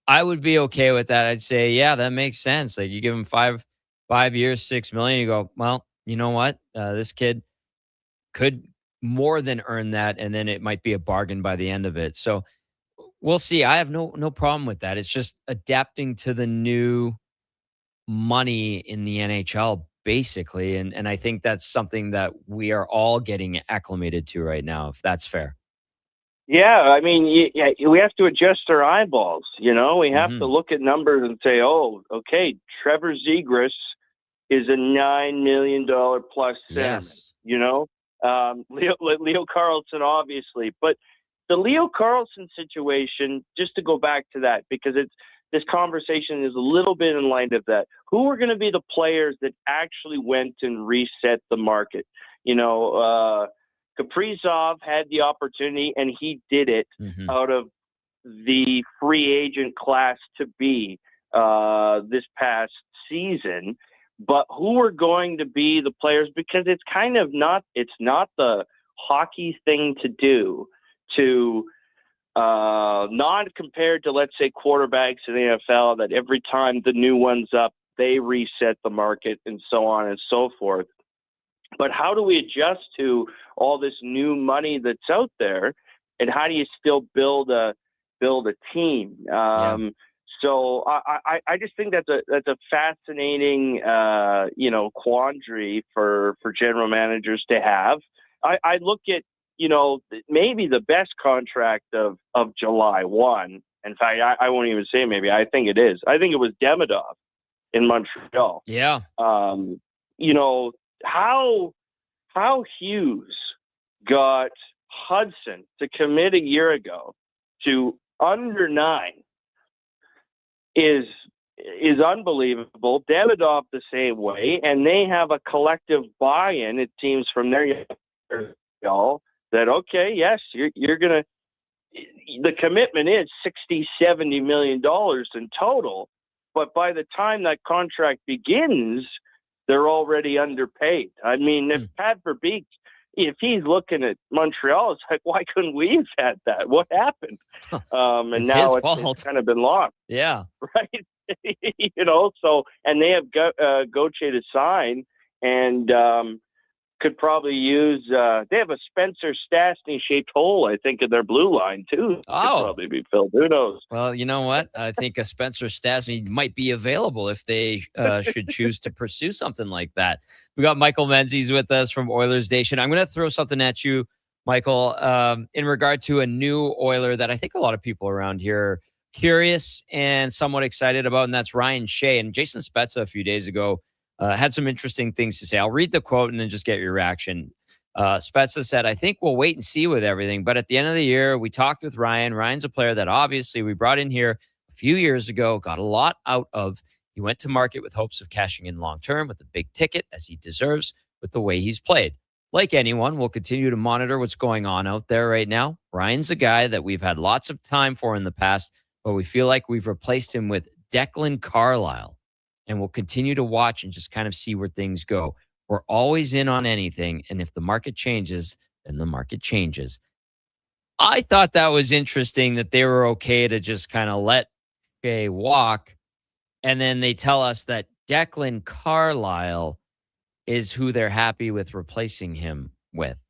I would be okay with that. I'd say, yeah, that makes sense. Like, you give him 5 years, $6 million, you go, well, you know what? This kid could more than earn that, and then it might be a bargain by the end of it. So we'll see. I have no problem with that. It's just adapting to the new money in the NHL, basically. And I think that's something that we are all getting acclimated to right now, if that's fair. Yeah, I mean, we have to adjust our eyeballs. We have to look at numbers and say, oh, okay, Trevor Zegras is a $9 million plus center. Yes. Leo Carlsson, obviously. But the Leo Carlsson situation, just to go back to that, because this conversation is a little bit in light of that. Who are going to be the players that actually went and reset the market? Kaprizov had the opportunity, and he did it out of the free agent class to be this past season. But who are going to be the players? Because it's kind of not the hockey thing to do to not compared to, let's say, quarterbacks in the NFL, that every time the new one's up, they reset the market and so on and so forth. But how do we adjust to all this new money that's out there, and how do you still build a team? So I just think that's a fascinating quandary for general managers to have. I look at maybe the best contract of July 1. In fact, I won't even say maybe. I think it is. I think it was Demidov in Montreal. Yeah. How Hughes got Hudson to commit a year ago to under 9 is unbelievable. Demidov the same way, and they have a collective buy-in, it seems, from their y'all that okay, yes, you're gonna. The commitment is $60-70 million in total, but by the time that contract begins, they're already underpaid. I mean, if Pat Verbeek, if he's looking at Montreal, it's like, why couldn't we have had that? What happened? And It's now his it's fault. kind of been lost. Yeah. Right. So, and they have Gauthier to sign, and could probably use, they have a Spencer Stastny shaped hole, I think, in their blue line too. Could probably be filled. Who knows? Well, you know what? I think a Spencer Stastny might be available if they should choose to pursue something like that. We got Michael Menzies with us from Oilers Nation. I'm going to throw something at you, Michael, in regard to a new Oiler that I think a lot of people around here are curious and somewhat excited about, and that's Ryan Shea. And Jason Spezza a few days ago had some interesting things to say. I'll read the quote and then just get your reaction. Spezza said, I think we'll wait and see with everything. But at the end of the year, we talked with Ryan. Ryan's a player that obviously we brought in here a few years ago, got a lot out of. He went to market with hopes of cashing in long-term with a big ticket, as he deserves, with the way he's played. Like anyone, we'll continue to monitor what's going on out there right now. Ryan's a guy that we've had lots of time for in the past, but we feel like we've replaced him with Declan Carlisle. And we'll continue to watch and just kind of see where things go. We're always in on anything. And if the market changes, then the market changes. I thought that was interesting that they were okay to just kind of let Shea walk. And then they tell us that Declan Carlisle is who they're happy with replacing him with.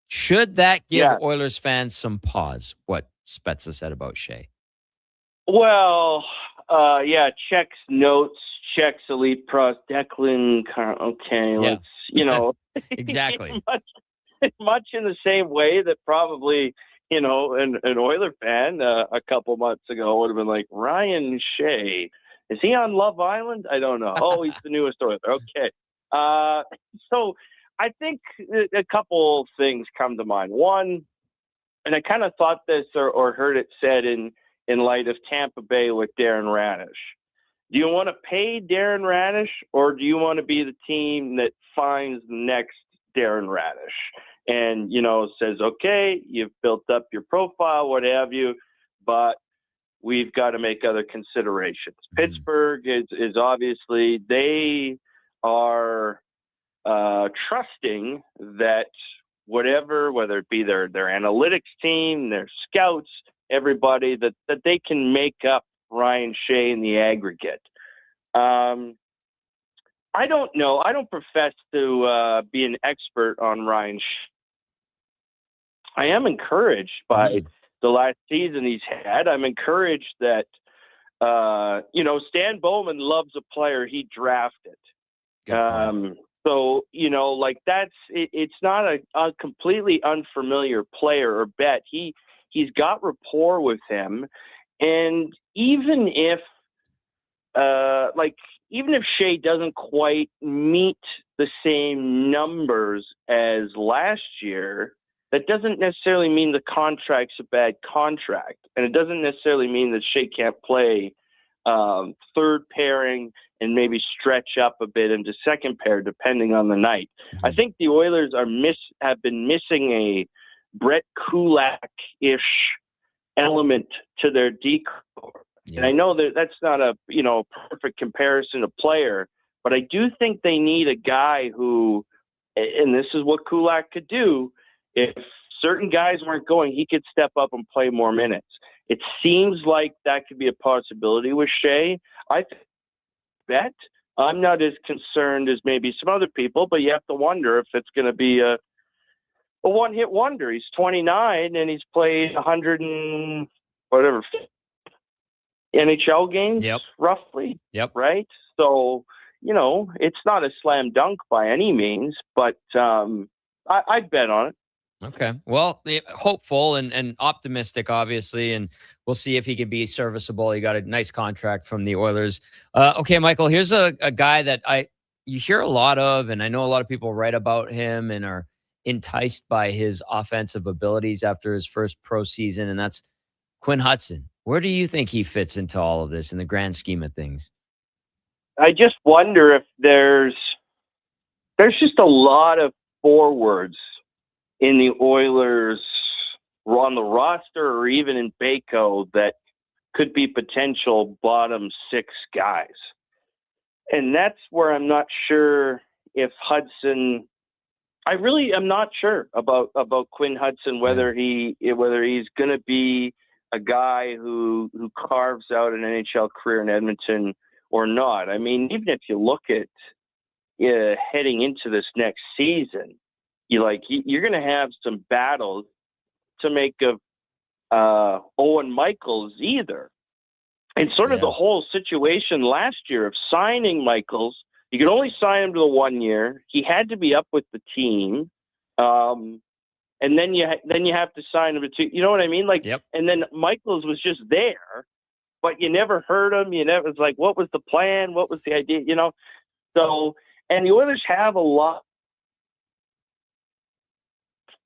Should that give Oilers fans some pause, what Spezza said about Shea? Well, checks notes, checks elite pros, Declan. Okay, let's exactly. much in the same way that probably an Oiler fan a couple months ago would have been like, Ryan Shea, is he on Love Island? I don't know. Oh, he's the newest Oiler. Okay, so I think a couple things come to mind. One, and I kind of thought this or heard it said in light of Tampa Bay with Darren Ranish. Do you want to pay Darren Ranish, or do you want to be the team that finds the next Darren Ranish and, says, okay, you've built up your profile, what have you, but we've got to make other considerations. Pittsburgh is obviously, they are trusting that whether it be their analytics team, their scouts, everybody, that they can make up Ryan Shea in the aggregate. I don't know. I don't profess to be an expert on Ryan Shea. I am encouraged by the last season he's had. I'm encouraged that, Stan Bowman loves a player he drafted. So, it's not a completely unfamiliar player or bet. He's got rapport with him. And even if Shea doesn't quite meet the same numbers as last year, that doesn't necessarily mean the contract's a bad contract. And it doesn't necessarily mean that Shea can't play third pairing and maybe stretch up a bit into second pair depending on the night. I think the Oilers have been missing a Brett Kulak-ish element to their decor. And I know that that's not a perfect comparison of player, but I do think they need a guy who, and this is what Kulak could do, if certain guys weren't going, he could step up and play more minutes. It seems like that could be a possibility with Shea. I think bet. I'm not as concerned as maybe some other people, but you have to wonder if it's going to be a one-hit wonder. He's 29 and he's played 100 and whatever NHL games, roughly. Yep. Right. So, it's not a slam dunk by any means, but I'd bet on it. Okay. Well, hopeful and optimistic, obviously, and we'll see if he can be serviceable. He got a nice contract from the Oilers. Okay, Michael, here's a guy that you hear a lot of, and I know a lot of people write about him and are enticed by his offensive abilities after his first pro season, and that's Quinn Hudson. Where do you think he fits into all of this in the grand scheme of things? I just wonder if there's just a lot of forwards in the Oilers on the roster or even in Baco that could be potential bottom six guys. And that's where I'm not sure if Hudson, I really am not sure about Quinn Hudson, whether he's going to be a guy who carves out an NHL career in Edmonton or not. I mean, even if you look at heading into this next season, you're going to have some battles to make of Owen Michaels either. And sort of the whole situation last year of signing Michaels, you could only sign him to the 1 year. He had to be up with the team. And then you have to sign him to 2. You know what I mean? And then Michaels was just there, but you never heard him. It's like, what was the plan? What was the idea? So, and the Oilers have a lot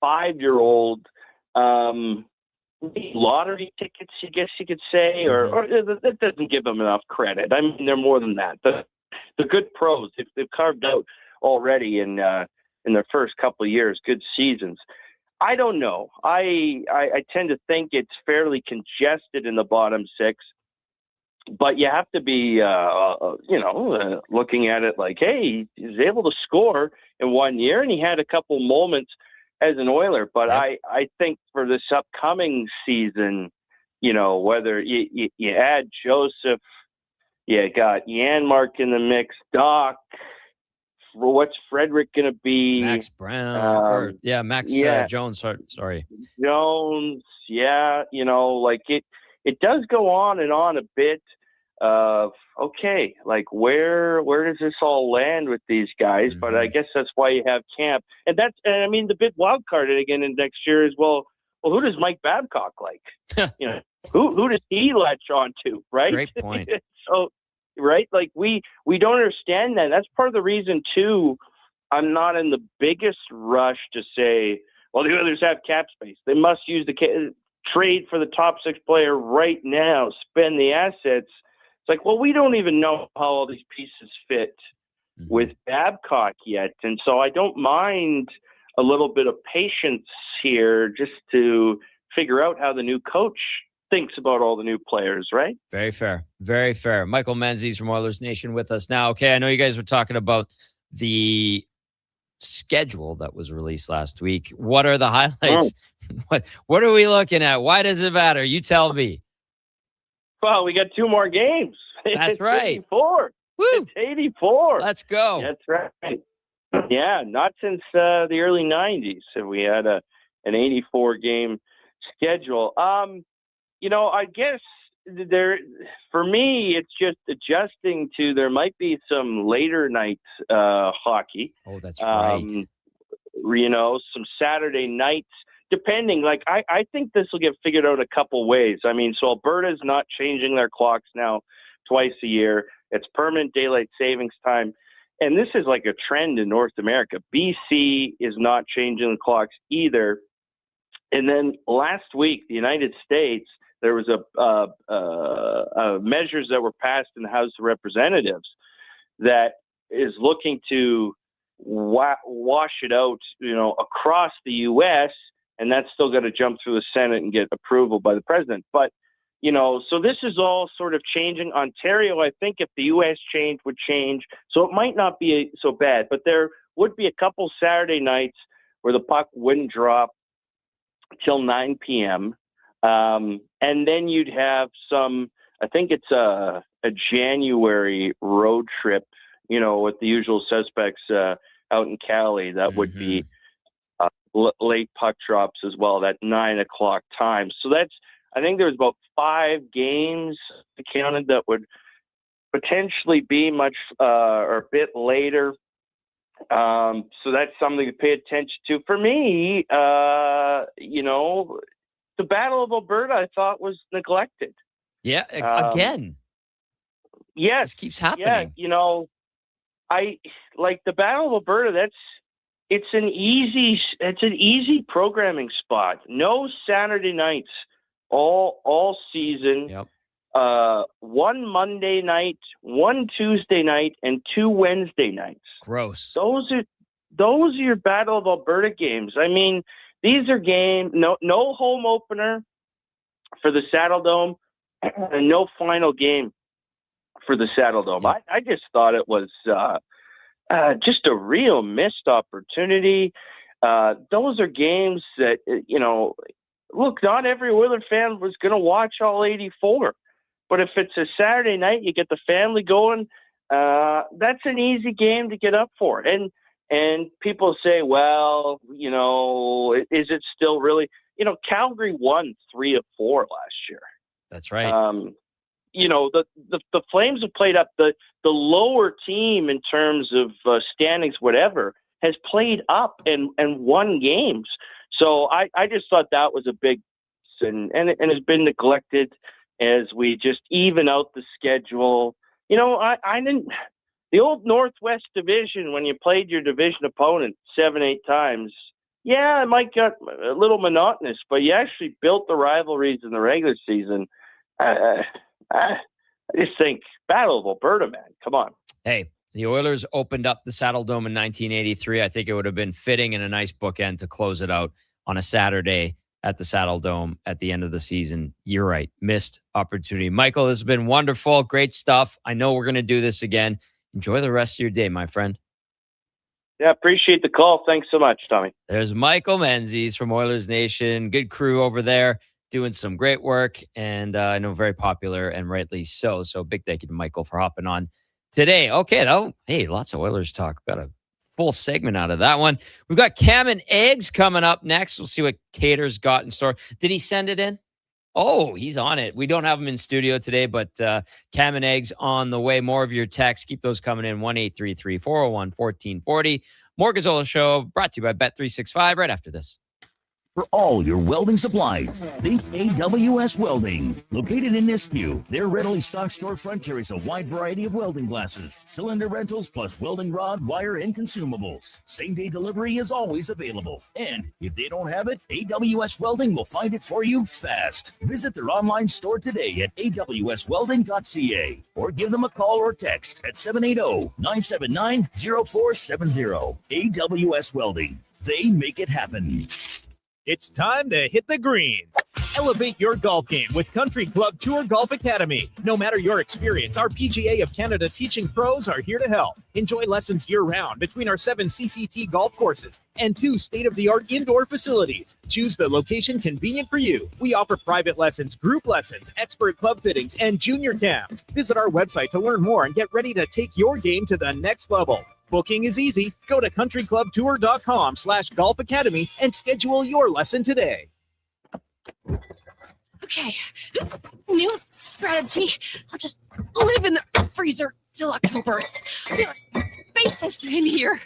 5-year-old lottery tickets, I guess you could say, or that doesn't give them enough credit. I mean, they're more than that. The good pros, they've carved out already in their first couple of years, good seasons. I don't know. I tend to think it's fairly congested in the bottom six, but you have to be, looking at it like, hey, he's able to score in 1 year, and he had a couple moments as an Oiler. But I think for this upcoming season, whether you add Joseph, you got Janmark in the mix, Doc, what's Frederick going to be? Max Brown. Max Jones. Sorry. Jones. Yeah. It does go on and on a bit of, okay, where does this all land with these guys? But I guess that's why you have camp. And the big wild card again in next year is, well, who does Mike Babcock like? Who does he latch on to, right? Great point. So, right? We don't understand that. That's part of the reason, too, I'm not in the biggest rush to say, well, the Oilers have cap space. They must use the trade for the top six player right now, spend the assets. It's like, well, we don't even know how all these pieces fit with Babcock yet. And so I don't mind a little bit of patience here just to figure out how the new coach thinks about all the new players, right? Very fair. Very fair. Michael Menzies from Oilers Nation with us now. Okay, I know you guys were talking about the schedule that was released last week. What are the highlights? What are we looking at? Why does it matter? You tell me. Well, we got 2 more games. That's right. 84. Woo! It's 84. Let's go. That's right. Yeah, not since the early 90s have we had an 84-game schedule. I guess for me, it's just adjusting to, there might be some later night hockey. Oh, that's right. Some Saturday nights, depending. I think this will get figured out a couple ways. I mean, so Alberta's not changing their clocks now twice a year. It's permanent daylight savings time. And this is like a trend in North America. BC is not changing the clocks either. And then last week, the United States, there was measures that were passed in the House of Representatives that is looking to wash it out, across the U.S., and that's still got to jump through the Senate and get approval by the president. But, so this is all sort of changing. Ontario, I think if the U.S. change would change, so it might not be so bad, but there would be a couple Saturday nights where the puck wouldn't drop till 9 p.m., and then you'd have some, I think it's a a January road trip, with the usual suspects out in Cali, that would be late puck drops as well, that 9:00 time. So I think there's about 5 games counted that would potentially be much or a bit later. So that's something to pay attention to. For me, the Battle of Alberta, I thought, was neglected. Yeah, again. Yes. This keeps happening. Yeah, I like the Battle of Alberta. It's an easy programming spot. No Saturday nights all season. Yep. 1 Monday night, 1 Tuesday night, and 2 Wednesday nights. Gross. Those are your Battle of Alberta games. I mean, these are games. No home opener for the Saddle Dome, and no final game for the Saddle Dome. Yep. I just thought it was just a real missed opportunity. Those are games that look, not every Oiler fan was going to watch all 84. But if it's a Saturday night, you get the family going, that's an easy game to get up for. And people say, well, is it still really? Calgary won 3 of 4 last year. That's right. The Flames have played up. The lower team in terms of standings, whatever, has played up and won games. So I just thought that was a big and has been neglected as we just even out the schedule. I didn't. The old Northwest Division, when you played your division opponent 7-8 times, yeah, it might get a little monotonous, but you actually built the rivalries in the regular season. I just think Battle of Alberta, man. Come on. Hey, the Oilers opened up the Saddle Dome in 1983. I think it would have been fitting and a nice bookend to close it out on a Saturday at the Saddle Dome at the end of the season. You're right. Missed opportunity. Michael, this has been wonderful. Great stuff. I know we're going to do this again. Enjoy the rest of your day, my friend. Yeah, appreciate the call. Thanks so much, Tommy. There's Michael Menzies from Oilers Nation. Good crew over there doing some great work, and I know very popular, and rightly so. So big thank you to Michael for hopping on today. Okay, though. Hey, lots of Oilers talk. Got a full segment out of that one. We've got Cam and Eggs coming up next. We'll see what Tater's got in store. Did he send it in? Oh, he's on it. We don't have him in studio today, but Cam and Eggs on the way. More of your texts. Keep those coming in. 1-833-401-1440. More Gazzola Show brought to you by Bet365 right after this. For all your welding supplies, think AWS Welding. Located in Nisku, their readily stocked storefront carries a wide variety of welding glasses, cylinder rentals, plus welding rod, wire, and consumables. Same-day delivery is always available. And if they don't have it, AWS Welding will find it for you fast. Visit their online store today at awswelding.ca or give them a call or text at 780-979-0470. AWS Welding. They make it happen. It's time to hit the green. Elevate your golf game with Country Club Tour Golf Academy. No matter your experience, our PGA of Canada teaching pros are here to help. Enjoy lessons year-round between our 7 CCT golf courses and 2 state-of-the-art indoor facilities. Choose the location convenient for you. We offer private lessons, group lessons, expert club fittings, and junior cams. Visit our website to learn more and get ready to take your game to the next level. Booking is easy. Go to countryclubtour.com/golf academy and schedule your lesson today. Okay, new strategy. I'll just live in the freezer till October. It's spacious in here.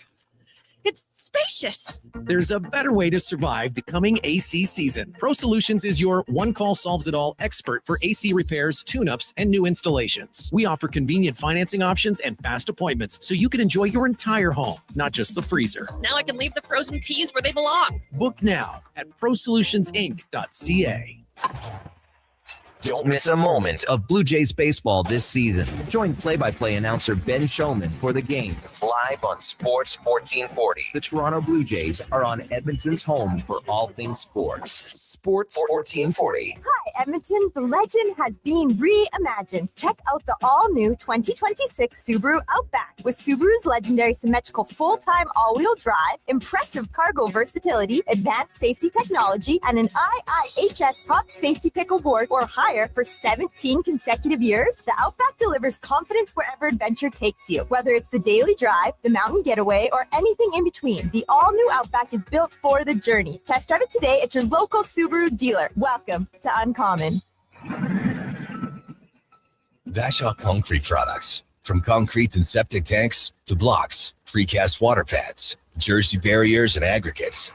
It's spacious. There's a better way to survive the coming AC season. Pro Solutions is your one-call solves-it-all expert for AC repairs, tune-ups, and new installations. We offer convenient financing options and fast appointments so you can enjoy your entire home, not just the freezer. Now I can leave the frozen peas where they belong. Book now at prosolutionsinc.ca. Don't miss a moment of Blue Jays baseball this season. Join play-by-play announcer Ben Shulman for the games live on Sports 1440. The Toronto Blue Jays are on Edmonton's home for all things sports. Sports 1440. Hi, Edmonton. The legend has been reimagined. Check out the all-new 2026 Subaru Outback. With Subaru's legendary symmetrical full-time all-wheel drive, impressive cargo versatility, advanced safety technology, and an IIHS top safety pick award or high fire for 17 consecutive years, the Outback delivers confidence wherever adventure takes you. Whether it's the daily drive, the mountain getaway, or anything in between, the all-new Outback is built for the journey. Test drive it today at your local Subaru dealer. Welcome to Uncommon. Bashaw Concrete Products. From concrete and septic tanks to blocks, precast water pads, Jersey barriers and aggregates.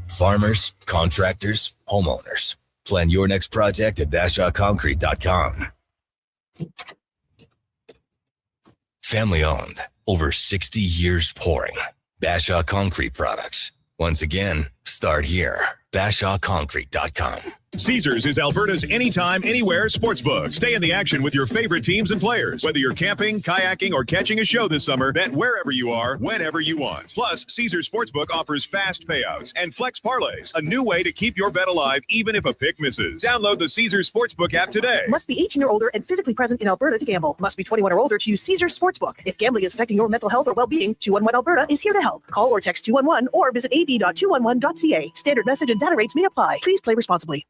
Farmers, contractors, homeowners. Plan your next project at BashawConcrete.com. Family owned. Over 60 years pouring. Bashaw Concrete Products. Once again, start here. BashawConcrete.com. Caesars is Alberta's anytime, anywhere sportsbook. Stay in the action with your favorite teams and players. Whether you're camping, kayaking, or catching a show this summer, bet wherever you are, whenever you want. Plus, Caesars Sportsbook offers fast payouts and flex parlays, a new way to keep your bet alive even if a pick misses. Download the Caesars Sportsbook app today. Must be 18 or older and physically present in Alberta to gamble. Must be 21 or older to use Caesars Sportsbook. If gambling is affecting your mental health or well-being, 211 Alberta is here to help. Call or text 211 or visit ab.211.ca. Standard message and data rates may apply. Please play responsibly.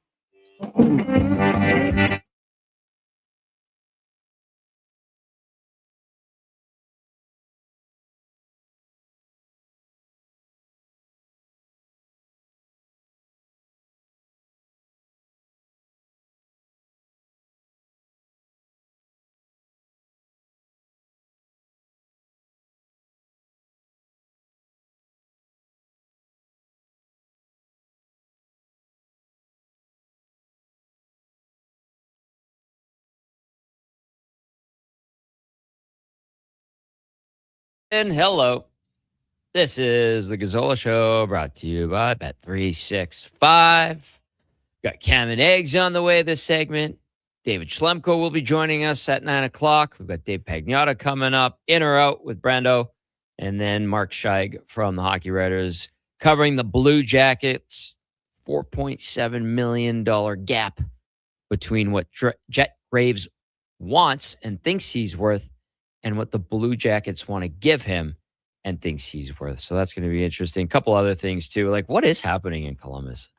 And hello. This is the Gazzola Show, brought to you by Bet365. Got Cam and Eggs on the way this segment. David Schlemko will be joining us at 9 o'clock. We've got Dave Pagnotta coming up, in or out with Brando. And then Mark Scheig from the Hockey Writers covering the Blue Jackets' $4.7 million gap between what Jet Graves wants and thinks he's worth and what the Blue Jackets want to give him and thinks he's worth. So that's going to be interesting. A couple other things, too. Like, what is happening in Columbus?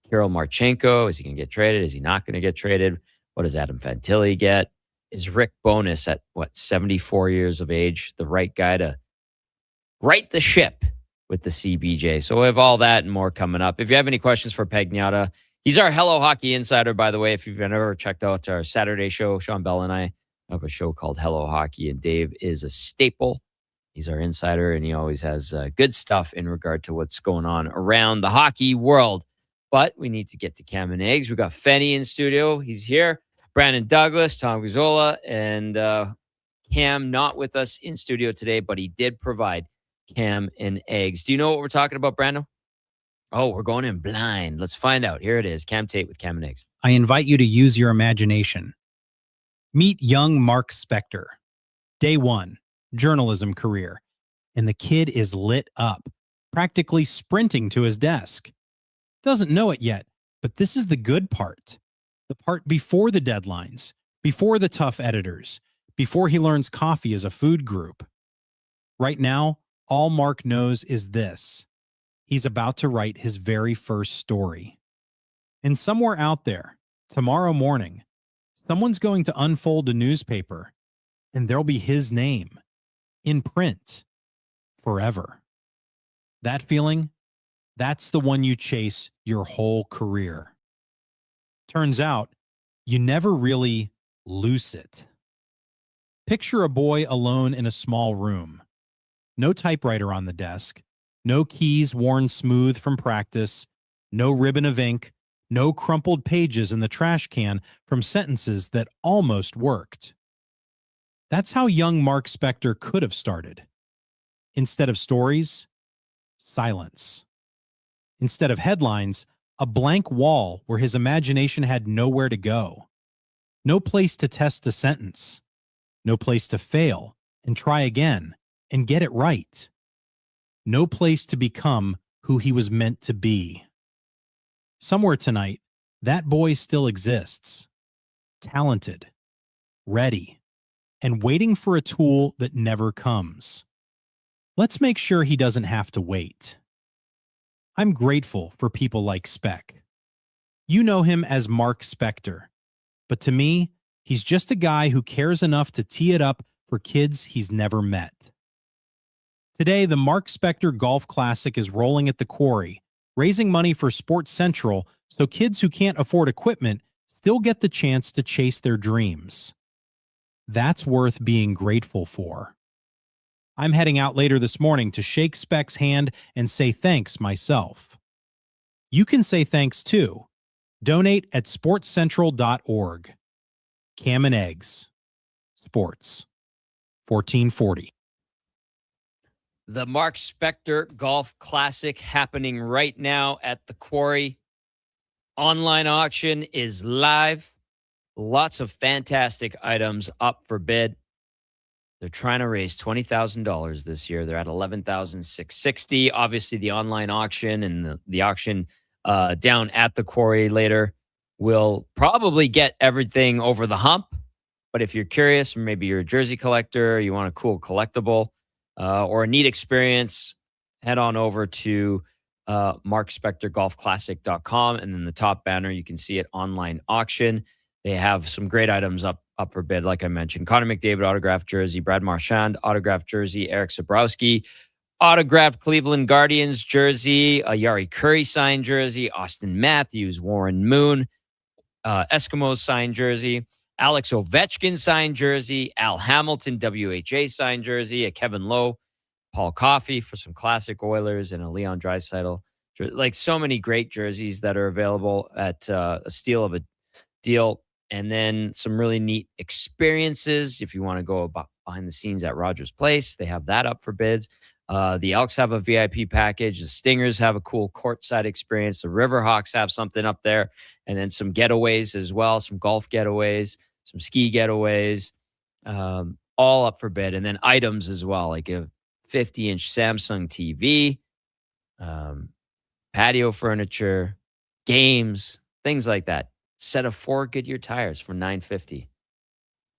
Kirill Marchenko, is he going to get traded? Is he not going to get traded? What does Adam Fantilli get? Is Rick Bowness at, 74 years of age, the right guy to right the ship with the CBJ? So we have all that and more coming up. If you have any questions for Pagnotta, he's our Hello Hockey Insider, by the way. If you've never checked out our Saturday show, Sean Bell and I have a show called Hello Hockey, and Dave is a staple. He's our insider, and he always has good stuff in regard to what's going on around the hockey world. But we need to get to Cam and Eggs. We got Fenny in studio. He's here. Brandon Douglas, Tom Gazzola, and Cam not with us in studio today, but he did provide Cam and Eggs. Do you know what we're talking about, Brando? Oh, we're going in blind. Let's find out. Here it is. Cam Tate with Cam and Eggs. I invite you to use your imagination. Meet young Mark Spector. Day one, journalism career. And the kid is lit up, practically sprinting to his desk. Doesn't know it yet, but this is the good part. The part before the deadlines, before the tough editors, before he learns coffee is a food group. Right now, all Mark knows is this. He's about to write his very first story. And somewhere out there, tomorrow morning, someone's going to unfold a newspaper, and there'll be his name in print forever. That feeling, that's the one you chase your whole career. Turns out, you never really lose it. Picture a boy alone in a small room. No typewriter on the desk, no keys worn smooth from practice, no ribbon of ink, no crumpled pages in the trash can from sentences that almost worked. That's how young Mark Spector could have started. Instead of stories, silence. Instead of headlines, a blank wall where his imagination had nowhere to go. No place to test a sentence. No place to fail and try again and get it right. No place to become who he was meant to be. Somewhere tonight, that boy still exists. Talented, ready, and waiting for a tool that never comes. Let's make sure he doesn't have to wait. I'm grateful for people like Speck. You know him as Mark Spector, but to me, he's just a guy who cares enough to tee it up for kids he's never met. Today, the Mark Spector Golf Classic is rolling at the Quarry, raising money for Sports Central so kids who can't afford equipment still get the chance to chase their dreams. That's worth being grateful for. I'm heading out later this morning to shake Spec's hand and say thanks myself. You can say thanks too. Donate at sportscentral.org. Cam and Eggs. Sports. 1440. The Mark Spector Golf Classic happening right now at the Quarry. Online auction is live. Lots of fantastic items up for bid. They're trying to raise $20,000 this year. They're at $11,660. Obviously, the online auction and the auction down at the Quarry later will probably get everything over the hump. But if you're curious, or maybe you're a jersey collector, you want a cool collectible or a neat experience, head on over to markspectorgolfclassic.com. And then the top banner, you can see it online auction. They have some great items up for bid, like I mentioned. Connor McDavid autographed jersey, Brad Marchand autographed jersey, Eric Sabrowski autographed Cleveland Guardians jersey, a Yari Curry signed jersey, Austin Matthews, Warren Moon, Eskimos signed jersey, Alex Ovechkin signed jersey, Al Hamilton WHA signed jersey, a Kevin Lowe, Paul Coffey for some classic Oilers, and a Leon Draisaitl. Like so many great jerseys that are available at a steal of a deal. And then some really neat experiences. If you want to go behind the scenes at Rogers Place, they have that up for bids. The Elks have a VIP package. The Stingers have a cool courtside experience. The Riverhawks have something up there. And then some getaways as well, some golf getaways, some ski getaways, all up for bid. And then items as well, like a 50-inch Samsung TV, patio furniture, games, things like that. Set of 4 Goodyear tires for $950.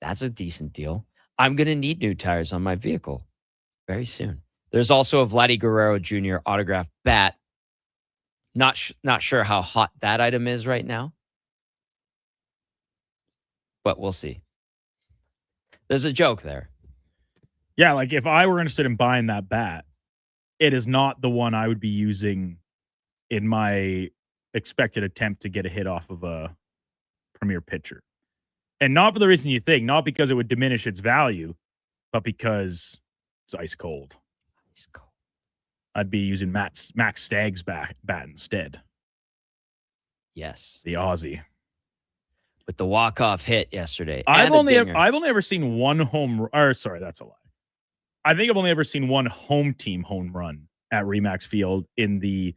That's a decent deal. I'm going to need new tires on my vehicle very soon. There's also a Vladdy Guerrero Jr. autographed bat. Not sure how hot that item is right now, but we'll see. There's a joke there. Yeah, like if I were interested in buying that bat, it is not the one I would be using in my expected attempt to get a hit off of a premier pitcher. And not for the reason you think, not because it would diminish its value, but because it's ice cold. Ice cold. I'd be using Max Stagg's bat instead. Yes. The Aussie. With the walk-off hit yesterday. I've only ever seen one that's a lie. I think I've only ever seen one home team home run at Remax Field in the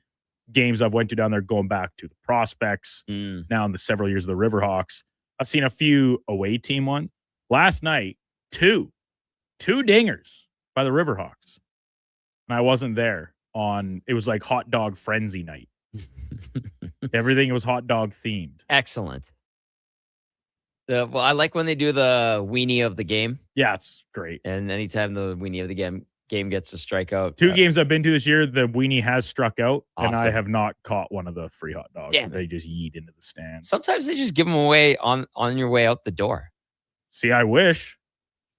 games I've went to down there, going back to the Prospects, now in the several years of the Riverhawks. I've seen a few away team ones. Last night, two dingers by the Riverhawks. And I wasn't there it was like hot dog frenzy night. Everything was hot dog themed. Excellent. Well, I like when they do the weenie of the game. Yeah, it's great. And anytime the weenie of the game gets a strikeout. 2 games I've been to this year, the weenie has struck out, Awesome. and I have not caught one of the free hot dogs. Damn They just yeet into the stands. Sometimes they just give them away on your way out the door. See, I wish.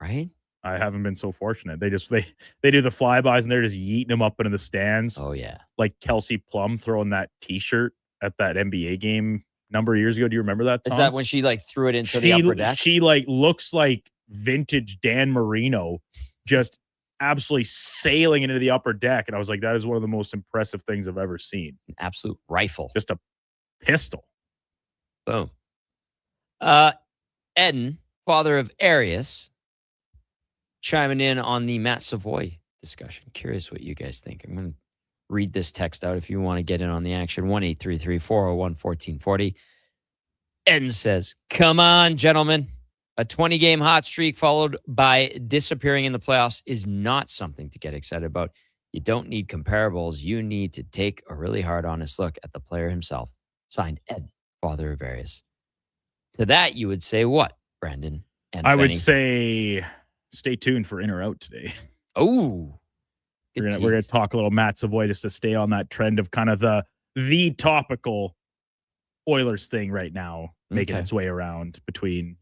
Right? I haven't been so fortunate. They do the flybys, and they're just yeeting them up into the stands. Oh, yeah. Like Kelsey Plum throwing that T-shirt at that NBA game a number of years ago. Do you remember that, Tom? Is that when she threw it into the upper deck? She looks like vintage Dan Marino, just absolutely sailing into the upper deck. And I was like, that is one of the most impressive things I've ever seen. An absolute rifle. Just a pistol. Boom. Eden, father of Arius, chiming in on the Matt Savoy discussion. Curious what you guys think. I'm going to read this text out if you want to get in on the action. 1-833-401-1440. Eden says, come on, gentlemen. A 20-game hot streak followed by disappearing in the playoffs is not something to get excited about. You don't need comparables. You need to take a really hard, honest look at the player himself. Signed, Ed, father of Arius. To that, you would say what, Brandon? And I Fenny? would say stay tuned for In or Out today. Oh, we're gonna talk a little Matt Savoy just to stay on that trend of kind of the topical Oilers thing right now, making its way around between,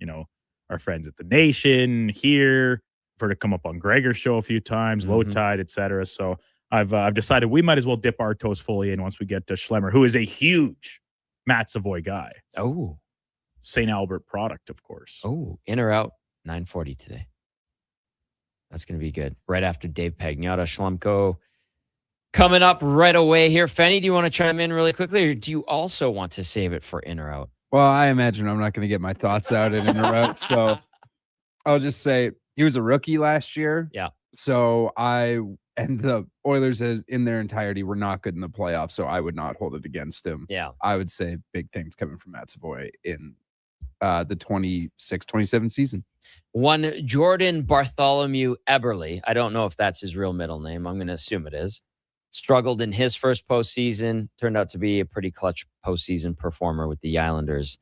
our friends at the Nation here. I've heard it come up on Gregor's show a few times, Low Tide, etc. So I've decided we might as well dip our toes fully in once we get to Schlemmer, who is a huge Matt Savoy guy. Oh. St. Albert product, of course. Oh, in or out, 9:40 today. That's going to be good. Right after Dave Pagnotta, Schlemko coming up right away here. Fenny, do you want to chime in really quickly, or do you also want to save it for in or out? Well, I imagine I'm not going to get my thoughts out in a row, so I'll just say he was a rookie last year. Yeah. So and the Oilers in their entirety were not good in the playoffs, so I would not hold it against him. Yeah. I would say big things coming from Matt Savoy in the 26-27 season. One Jordan Bartholomew Eberle. I don't know if that's his real middle name. I'm going to assume it is. Struggled in his first postseason. Turned out to be a pretty clutch postseason performer with the Islanders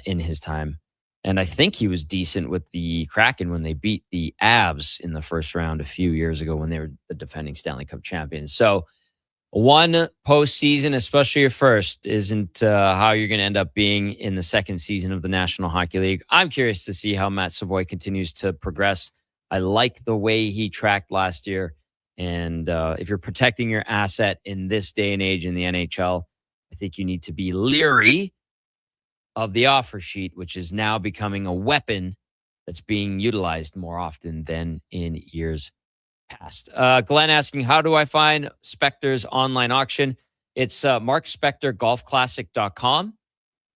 in his time. And I think he was decent with the Kraken when they beat the Avs in the first round a few years ago when they were the defending Stanley Cup champions. So one postseason, especially your first, isn't how you're going to end up being in the second season of the National Hockey League. I'm curious to see how Matt Savoy continues to progress. I like the way he tracked last year. And if you're protecting your asset in this day and age in the NHL, I think you need to be leery of the offer sheet, which is now becoming a weapon that's being utilized more often than in years past. Glenn asking, how do I find Spector's online auction? It's markspectorgolfclassic.com.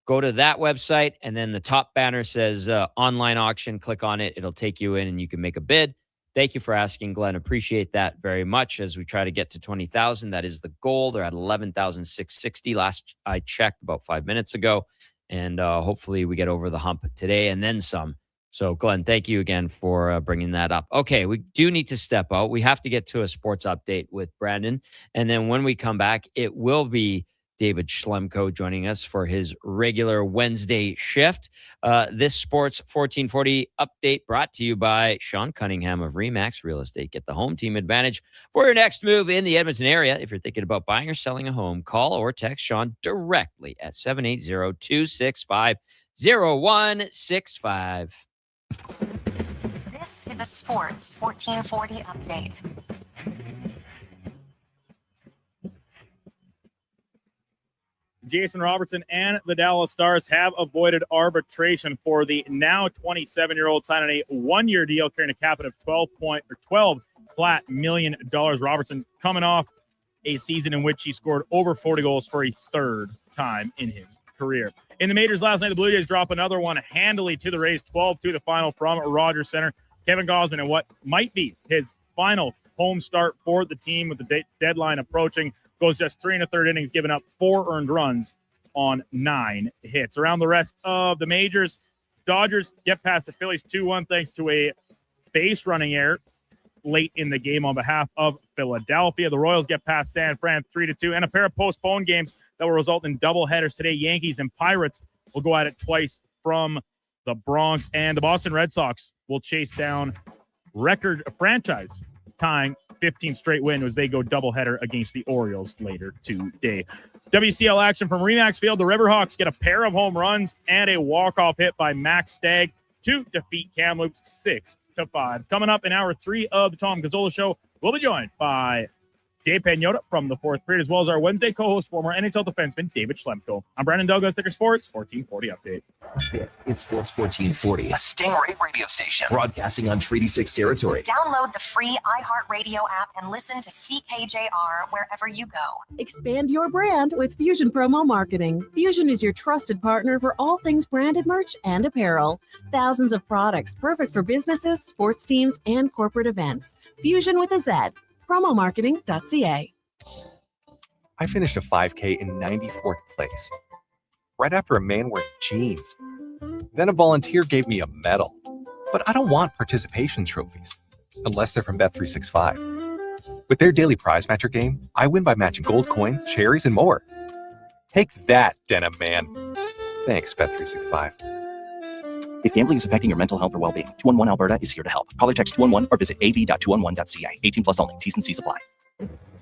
Go to that website, and then the top banner says online auction. Click on it. It'll take you in, and you can make a bid. Thank you for asking, Glenn. Appreciate that very much as we try to get to 20,000. That is the goal. They're at 11,660 last I checked about 5 minutes ago. And hopefully we get over the hump today and then some. So, Glenn, thank you again for bringing that up. Okay, we do need to step out. We have to get to a sports update with Brandon. And then when we come back, it will be David Schlemko joining us for his regular Wednesday shift. This Sports 1440 update brought to you by Sean Cunningham of RE/MAX Real Estate. Get the home team advantage for your next move in the Edmonton area. If you're thinking about buying or selling a home, call or text Sean directly at 780-265-0165. This is a Sports 1440 update. Jason Robertson and the Dallas Stars have avoided arbitration for the now 27-year-old signing a one-year deal carrying a cap of $12 flat million. Robertson coming off a season in which he scored over 40 goals for a third time in his career. In the majors last night, the Blue Jays drop another one handily to the Rays, 12-2 the final from Rogers Center. Kevin Gausman in what might be his final home start for the team with the deadline approaching. Goes just 3 1/3 innings, giving up 4 earned runs on 9 hits. Around the rest of the majors, Dodgers get past the Phillies 2-1 thanks to a base running error late in the game on behalf of Philadelphia. The Royals get past San Fran 3-2, and a pair of postponed games that will result in doubleheaders today. Yankees and Pirates will go at it twice from the Bronx, and the Boston Red Sox will chase down record franchise tying 15 straight win as they go doubleheader against the Orioles later today. WCL action from RE/MAX Field. The Riverhawks get a pair of home runs and a walk-off hit by Max Stagg to defeat Kamloops 6-5. Coming up in hour 3 of the Tom Gazzola Show, we'll be joined by Dave Pagnotta from the fourth period, as well as our Wednesday co-host, former NHL defenseman David Schlemko. I'm Brandon Douglas, Ticker Sports 1440 update. This is Sports 1440, A Stingray radio station. broadcasting on Treaty 6 territory. Download the free iHeartRadio app and listen to CKJR wherever you go. Expand your brand with Fusion Promo Marketing. Fusion is your trusted partner for all things branded merch and apparel. Thousands of products perfect for businesses, sports teams, and corporate events. Fusion with a Z. Promomarketing.ca. I finished a 5K in 94th place, right after a man wearing jeans. Then a volunteer gave me a medal. But I don't want participation trophies, unless they're from Bet365. With their daily prize matcher game, I win by matching gold coins, cherries, and more. Take that, Denim Man. Thanks, Bet365. If gambling is affecting your mental health or well-being, 211 Alberta is here to help. Call or text 211 or visit ab.211.ca. 18 plus only. T's and C's apply.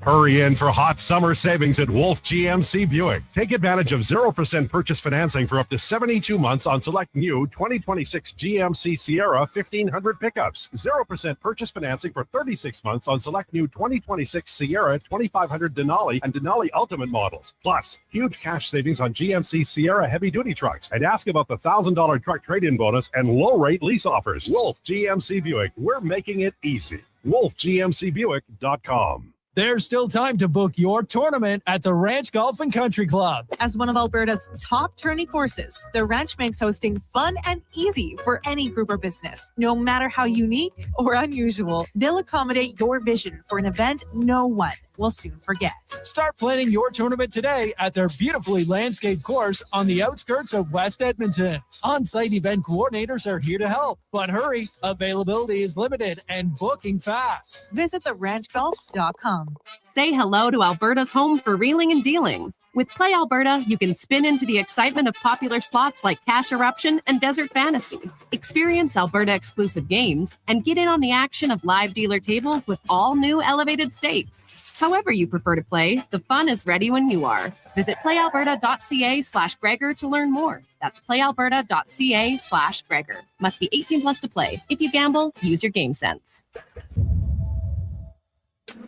Hurry in for hot summer savings at Wolf GMC Buick. Take advantage of 0% purchase financing for up to 72 months on select new 2026 GMC Sierra 1500 pickups. 0% purchase financing for 36 months on select new 2026 Sierra 2500 Denali and Denali Ultimate models. Plus, huge cash savings on GMC Sierra heavy-duty trucks. And ask about the $1,000 truck trade-in bonus and low-rate lease offers. Wolf GMC Buick. We're making it easy. WolfGMCBuick.com. There's still time to book your tournament at the Ranch Golf and Country Club. As one of Alberta's top tourney courses, the Ranch makes hosting fun and easy for any group or business. No matter how unique or unusual, they'll accommodate your vision for an event no one will soon forget. Start planning your tournament today at their beautifully landscaped course on the outskirts of West Edmonton. On-site event coordinators are here to help, but hurry, availability is limited and booking fast. Visit theranchgolf.com. Say hello to Alberta's home for reeling and dealing. With Play Alberta, you can spin into the excitement of popular slots like Cash Eruption and Desert Fantasy. Experience Alberta exclusive games and get in on the action of live dealer tables with all new elevated stakes. However you prefer to play, the fun is ready when you are. Visit playalberta.ca/Gregor to learn more. That's playalberta.ca/Gregor. Must be 18 plus to play. If you gamble, use your game sense.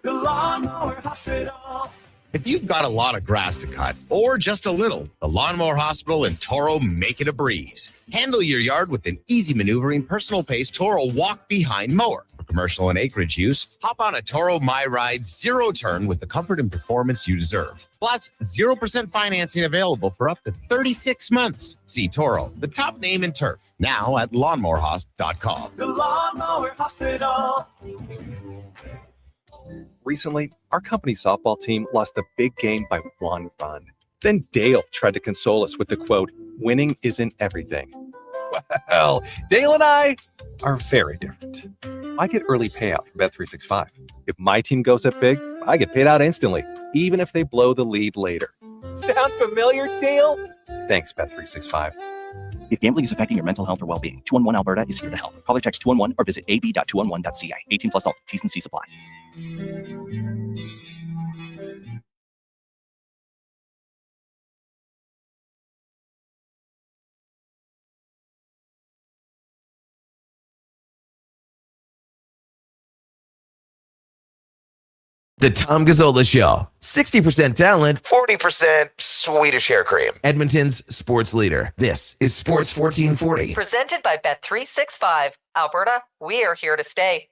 The Lawnmower Hospital. If you've got a lot of grass to cut, or just a little, the Lawnmower Hospital in Toro make it a breeze. Handle your yard with an easy maneuvering personal pace Toro walk-behind mower. For commercial and acreage use, hop on a Toro My Ride zero turn with the comfort and performance you deserve. Plus, 0% financing available for up to 36 months. See Toro, the top name in turf, now at lawnmowerhosp.com. The Lawnmower Hospital. Recently, our company softball team lost a big game by 1 run. Then Dale tried to console us with the quote, "Winning isn't everything." Well, Dale and I are very different. I get early payout from Bet365. If my team goes up big, I get paid out instantly, even if they blow the lead later. Sound familiar, Dale? Thanks, Bet365. If gambling is affecting your mental health or well-being, 211 Alberta is here to help. Call or text 211 or visit ab.211.ca. 18 plus only. T's and C's apply. The Tom Gazzola Show. 60% talent, 40% Swedish hair cream. Edmonton's sports leader. This is Sports 1440. Presented by Bet365. Alberta, we are here to stay.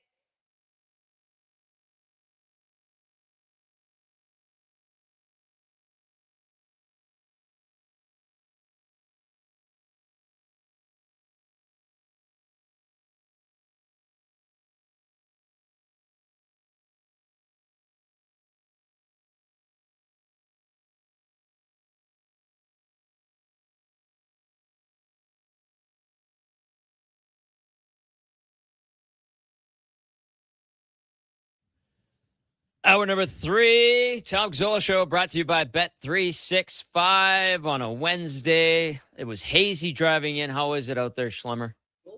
Hour number 3, Tom Gazzola Show, brought to you by Bet365 on a Wednesday. It was hazy driving in. How is it out there, Schlummer?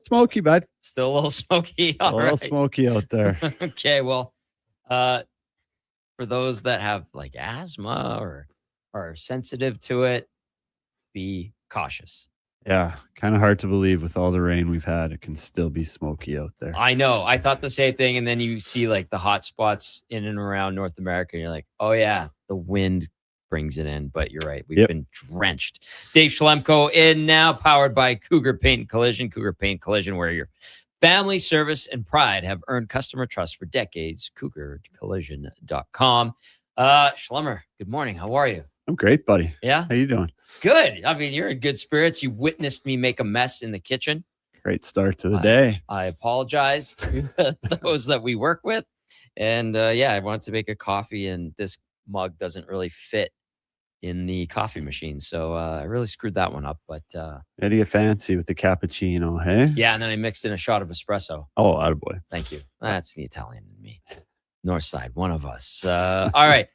Smoky, bud. Still a little smoky. A little smoky out there. Okay, well, for those that have like asthma or are sensitive to it, be cautious. Yeah, kind of hard to believe with all the rain we've had. It can still be smoky out there. I know. I thought the same thing. And then you see like the hot spots in and around North America. And you're like, oh, yeah, the wind brings it in. But you're right. We've been drenched. Dave Schlemko in now, powered by Cougar Paint and Collision. Cougar Paint and Collision, where your family, service, and pride have earned customer trust for decades. CougarCollision.com. Schlemmer, good morning. How are you? I'm great, buddy. Yeah? How you doing? Good. I mean, you're in good spirits. You witnessed me make a mess in the kitchen. Great start to the day. I apologize to those that we work with. And I wanted to make a coffee, and this mug doesn't really fit in the coffee machine. So I really screwed that one up. But How do you fancy with the cappuccino, hey? yeah, and then I mixed in a shot of espresso. Oh, attaboy. Thank you. That's the Italian in me. North side, one of us. All right.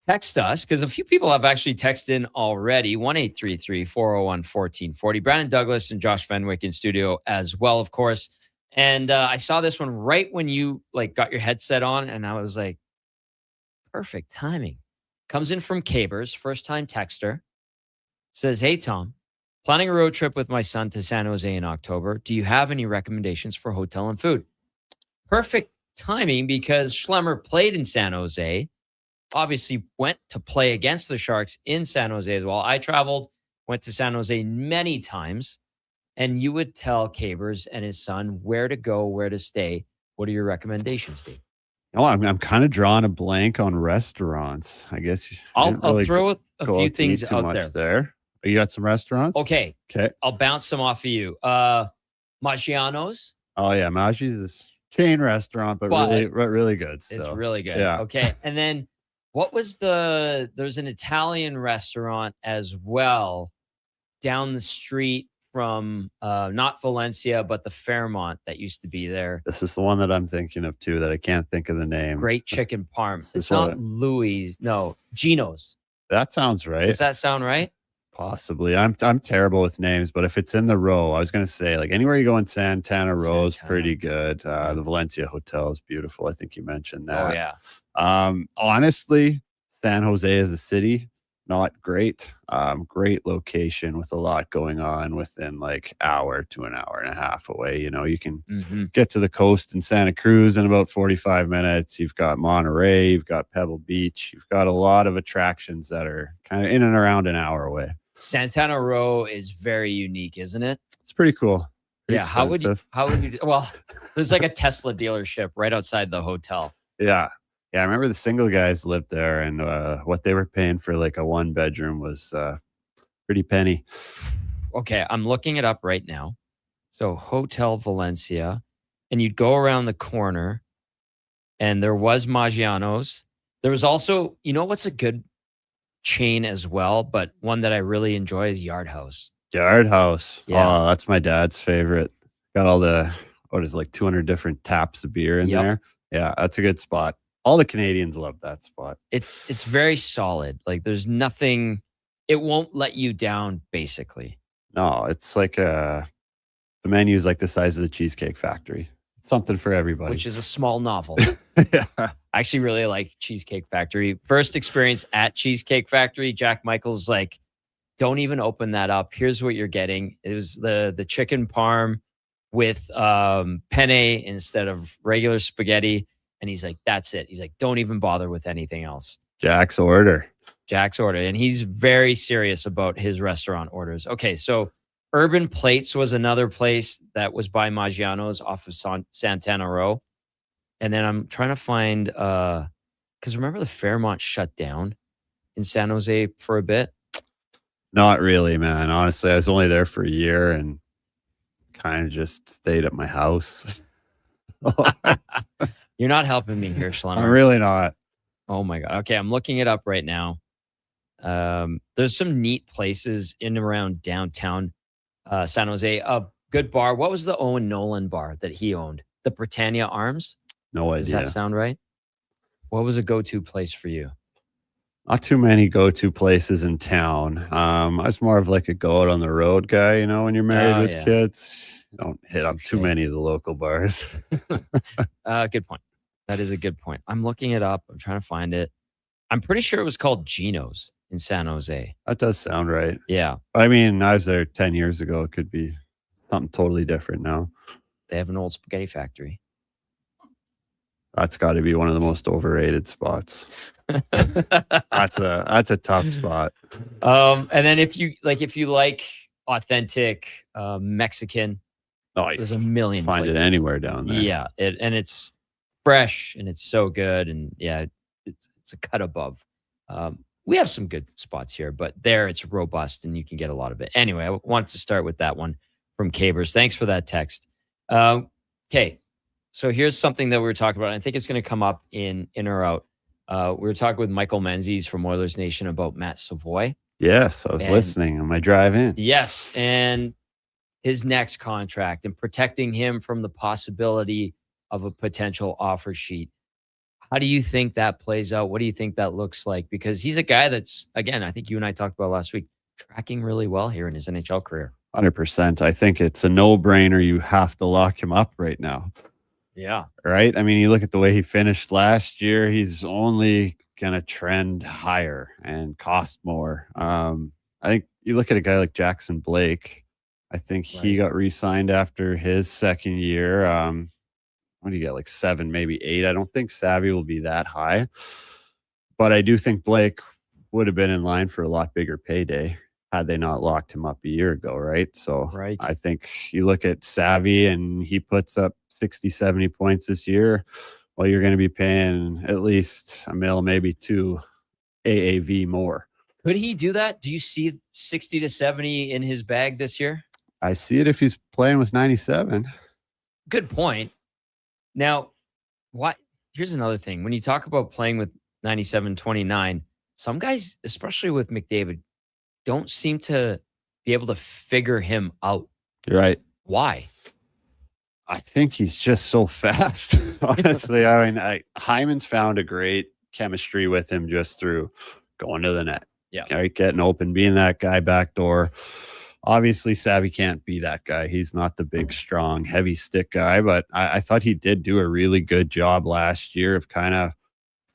Text us, because a few people have actually texted in already. 1-833-401-1440. Brandon Douglas and Josh Fenwick in studio as well, of course. And I saw this one right when you like got your headset on, and I was like, Perfect timing. Comes in from Cabers, first time texter. Says, hey, Tom, planning a road trip with my son to San Jose in October. Do you have any recommendations for hotel and food? Perfect timing because Schlemmer played in San Jose, obviously went to play against the Sharks in San Jose as well. I traveled, went to San Jose many times, and you would tell Cabers and his son where to go, where to stay. What are your recommendations, Dave? Oh, I'm kind of drawing a blank on restaurants. I guess I'll throw a few things out there. You got some restaurants? Okay. Okay. I'll bounce some off of you. Maggiano's. Oh yeah, Maggi's is a chain restaurant, but really good still. It's really good. Yeah. Okay. And then what was there's an Italian restaurant as well down the street from not Valencia, but the Fairmont that used to be there. This is the one that I'm thinking of too, that I can't think of the name. Great chicken parm. It's not Louis. No, Gino's. That sounds right. Does that sound right? Possibly. I'm terrible with names, but if it's in the row, I was going to say like anywhere you go in Santana Row is pretty good. The Valencia Hotel is beautiful. I think you mentioned that. Oh yeah. Honestly, San Jose as a city, not great. Great location with a lot going on within like hour to an hour and a half away. You know, you can get to the coast in Santa Cruz in about 45 minutes. You've got Monterey, you've got Pebble Beach, you've got a lot of attractions that are kind of in and around an hour away. Santana Row is very unique, isn't it? It's pretty cool. Pretty yeah. How would you, well, there's like a Tesla dealership right outside the hotel. Yeah. Yeah, I remember the single guys lived there, and what they were paying for like a 1-bedroom was pretty penny. Okay, I'm looking it up right now. So Hotel Valencia, and you'd go around the corner, and there was Maggiano's. There was also, you know what's a good chain as well, but one that I really enjoy is Yard House. Yard House. Yeah. Oh, that's my dad's favorite. Got all the, what is it, like 200 different taps of beer in there. Yeah, that's a good spot. All the Canadians love that spot. It's very solid. Like there's nothing, it won't let you down basically. No, it's like the menu is like the size of the Cheesecake Factory. It's something for everybody. Which is a small novel. Yeah. I actually really like Cheesecake Factory. First experience at Cheesecake Factory, Jack Michael's like, don't even open that up. Here's what you're getting. It was the chicken parm with penne instead of regular spaghetti. And he's like, that's it. He's like, don't even bother with anything else. Jack's order. And he's very serious about his restaurant orders. Okay, so Urban Plates was another place that was by Maggiano's off of Santana Row. And then I'm trying to find, because remember the Fairmont shut down in San Jose for a bit? Not really, man. Honestly, I was only there for a year and kind of just stayed at my house. You're not helping me here, Schlemmer. I'm really not. Oh my God. Okay, I'm looking it up right now. There's some neat places in and around downtown San Jose. A good bar. What was the Owen Nolan bar that he owned? The Britannia Arms? No idea. Does that sound right? What was a go-to place for you? Not too many go-to places in town. I was more of like a go out on the road guy, you know, when you're married with kids. You don't hit up too many of the local bars. Good point. That is a good point. I'm looking it up. I'm trying to find it. I'm pretty sure it was called Gino's in San Jose. That does sound right. Yeah. I mean, I was there 10 years ago. It could be something totally different now. They have an old spaghetti factory. That's got to be one of the most overrated spots. That's a tough spot. And then if you like authentic Mexican, there's a million. Find places. it anywhere down there. Yeah, and it's fresh and it's so good, and yeah, it's a cut above. We have some good spots here, but there it's robust and you can get a lot of it. Anyway, I wanted to start with that one from Cabers. Thanks for that text. Okay. So here's something that we were talking about. I think it's going to come up in or out. We were talking with Michael Menzies from Oilers Nation about Matt Savoy. Yes, I was listening on my drive in. Yes, and his next contract and protecting him from the possibility of a potential offer sheet. How do you think that plays out? What do you think that looks like? Because he's a guy that's, again, I think you and I talked about last week, tracking really well here in his NHL career. 100%. I think it's a no-brainer. You have to lock him up right now. Yeah. Right? I mean, you look at the way he finished last year. He's only going to trend higher and cost more. I think you look at a guy like Jackson Blake. I think he got re-signed after his second year. What do you get? Like 7, maybe 8. I don't think Savvy will be that high, but I do think Blake would have been in line for a lot bigger payday had they not locked him up a year ago, right? So I think you look at Savvy and he puts up 60, 70 points this year. Well, you're going to be paying at least $1 million, maybe 2 AAV more. Could he do that? Do you see 60 to 70 in his bag this year? I see it if he's playing with 97. Good point. Now, here's another thing. When you talk about playing with 97, 29, some guys, especially with McDavid, don't seem to be able to figure him out. You're right. Why? I think he's just so fast. Honestly, I mean, Hyman's found a great chemistry with him just through going to the net. Yeah. Right, getting open, being that guy back door. Obviously, Savvy can't be that guy. He's not the big, strong, heavy stick guy, but I thought he did do a really good job last year of kind of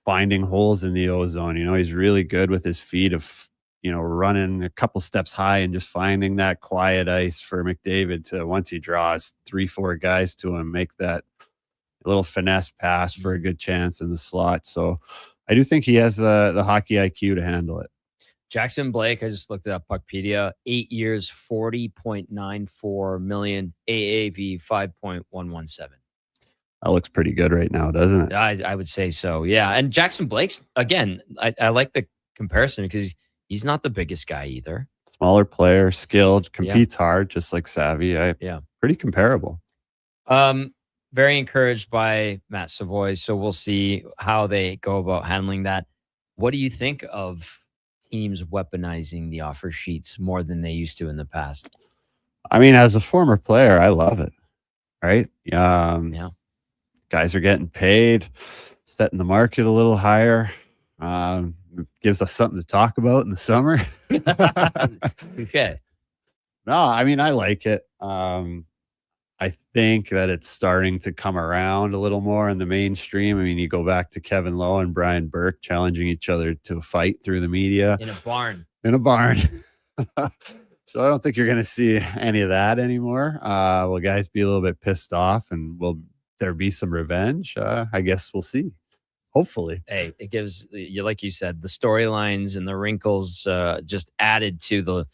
finding holes in the ozone. You know, he's really good with his feet of, you know, running a couple steps high and just finding that quiet ice for McDavid to, once he draws 3-4 guys to him, make that little finesse pass for a good chance in the slot. So I do think he has the hockey IQ to handle it. Jackson Blake, I just looked it up, Puckpedia, 8 years, $40.94 million, AAV 5.117. That looks pretty good right now, doesn't it? I would say so, yeah. And Jackson Blake's, again, I like the comparison because he's not the biggest guy either. Smaller player, skilled, competes hard, just like Savvy. Pretty comparable. Very encouraged by Matt Savoy, so we'll see how they go about handling that. What do you think of teams weaponizing the offer sheets more than they used to in the past? I mean, as a former player, I love it. Right? Yeah. Guys are getting paid, setting the market a little higher. Gives us something to talk about in the summer. Okay. No, I mean, I like it. I think that it's starting to come around a little more in the mainstream. I mean, you go back to Kevin Lowe and Brian Burke challenging each other to a fight through the media. In a barn. So I don't think you're going to see any of that anymore. Will guys be a little bit pissed off, and will there be some revenge? I guess we'll see. Hopefully. Hey, it gives you, like you said, the storylines and the wrinkles just added to the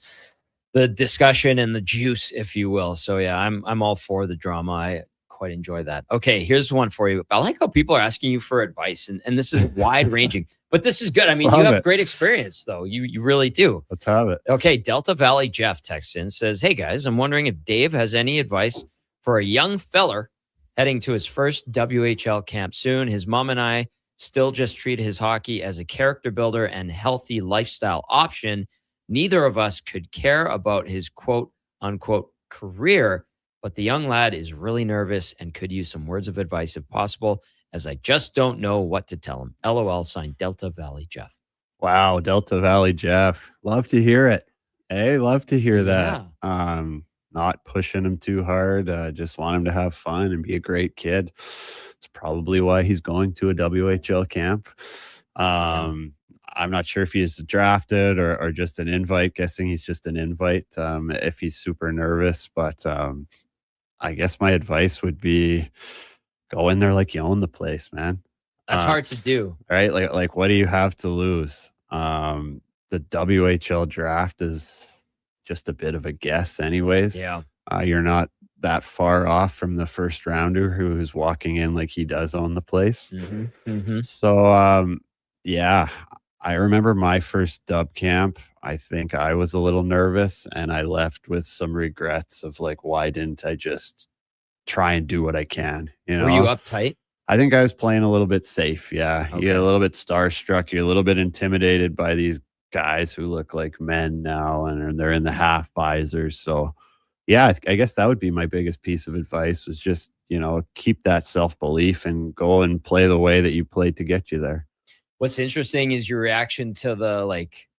discussion and the juice, if you will. So yeah, I'm all for the drama. I quite enjoy that. Okay, here's one for you. I like how people are asking you for advice, and this is wide ranging, but this is good. I mean, you have great experience though. You really do. Let's have it. Okay, Delta Valley Jeff texts in, says, "Hey guys, I'm wondering if Dave has any advice for a young feller heading to his first WHL camp soon. His mom and I still just treat his hockey as a character builder and healthy lifestyle option. Neither of us could care about his quote unquote career, but the young lad is really nervous and could use some words of advice if possible, as I just don't know what to tell him. LOL, signed Delta Valley Jeff." Wow, Delta Valley Jeff. Love to hear it. Hey, love to hear that. Not pushing him too hard. Just want him to have fun and be a great kid. It's probably why he's going to a WHL camp. I'm not sure if he's drafted or just an invite. Guessing he's just an invite if he's super nervous. But I guess my advice would be go in there like you own the place, man. That's hard to do. Right? Like what do you have to lose? The WHL draft is just a bit of a guess anyways. Yeah. You're not that far off from the first rounder who's walking in like he does own the place. So, yeah, I remember my first dub camp. I think I was a little nervous and I left with some regrets of like, why didn't I just try and do what I can? You know, were you uptight? I think I was playing a little bit safe. Yeah. Okay. You get a little bit starstruck. You're a little bit intimidated by these guys who look like men now and they're in the half visors. So yeah, I guess that would be my biggest piece of advice was just, you know, keep that self-belief and go and play the way that you played to get you there. What's interesting is your reaction to the like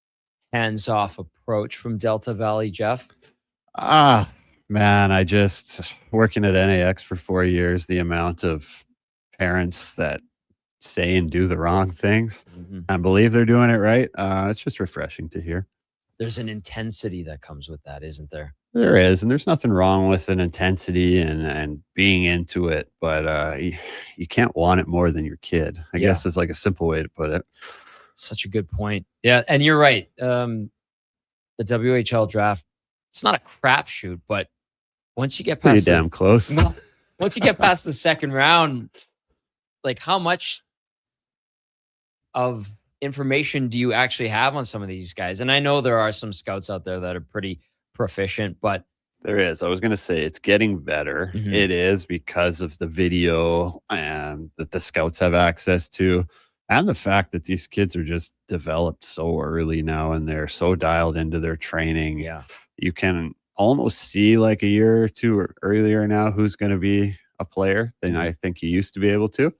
hands-off approach from Delta Valley Jeff. Man, I just working at NAX for 4 years, the amount of parents that say and do the wrong things Mm-hmm. and believe they're doing it right. It's just refreshing to hear. There's an intensity that comes with that, isn't there? There is, and there's nothing wrong with an intensity and being into it, but you can't want it more than your kid. I guess is like a simple way to put it. Such a good point. Yeah, and you're right. The WHL draft, it's not a crapshoot, but once you get Pretty past damn close. Well, once you get past the second round, like how much of information do you actually have on some of these guys? And I know there are some scouts out there that are pretty proficient, but There is. I was going to say it's getting better. Mhm. It is because of the video and that the scouts have access to, and the fact that these kids are just developed so early now and they're so dialed into their training. Yeah. You can almost see like a year or two earlier now who's going to be a player than I think you used to be able to.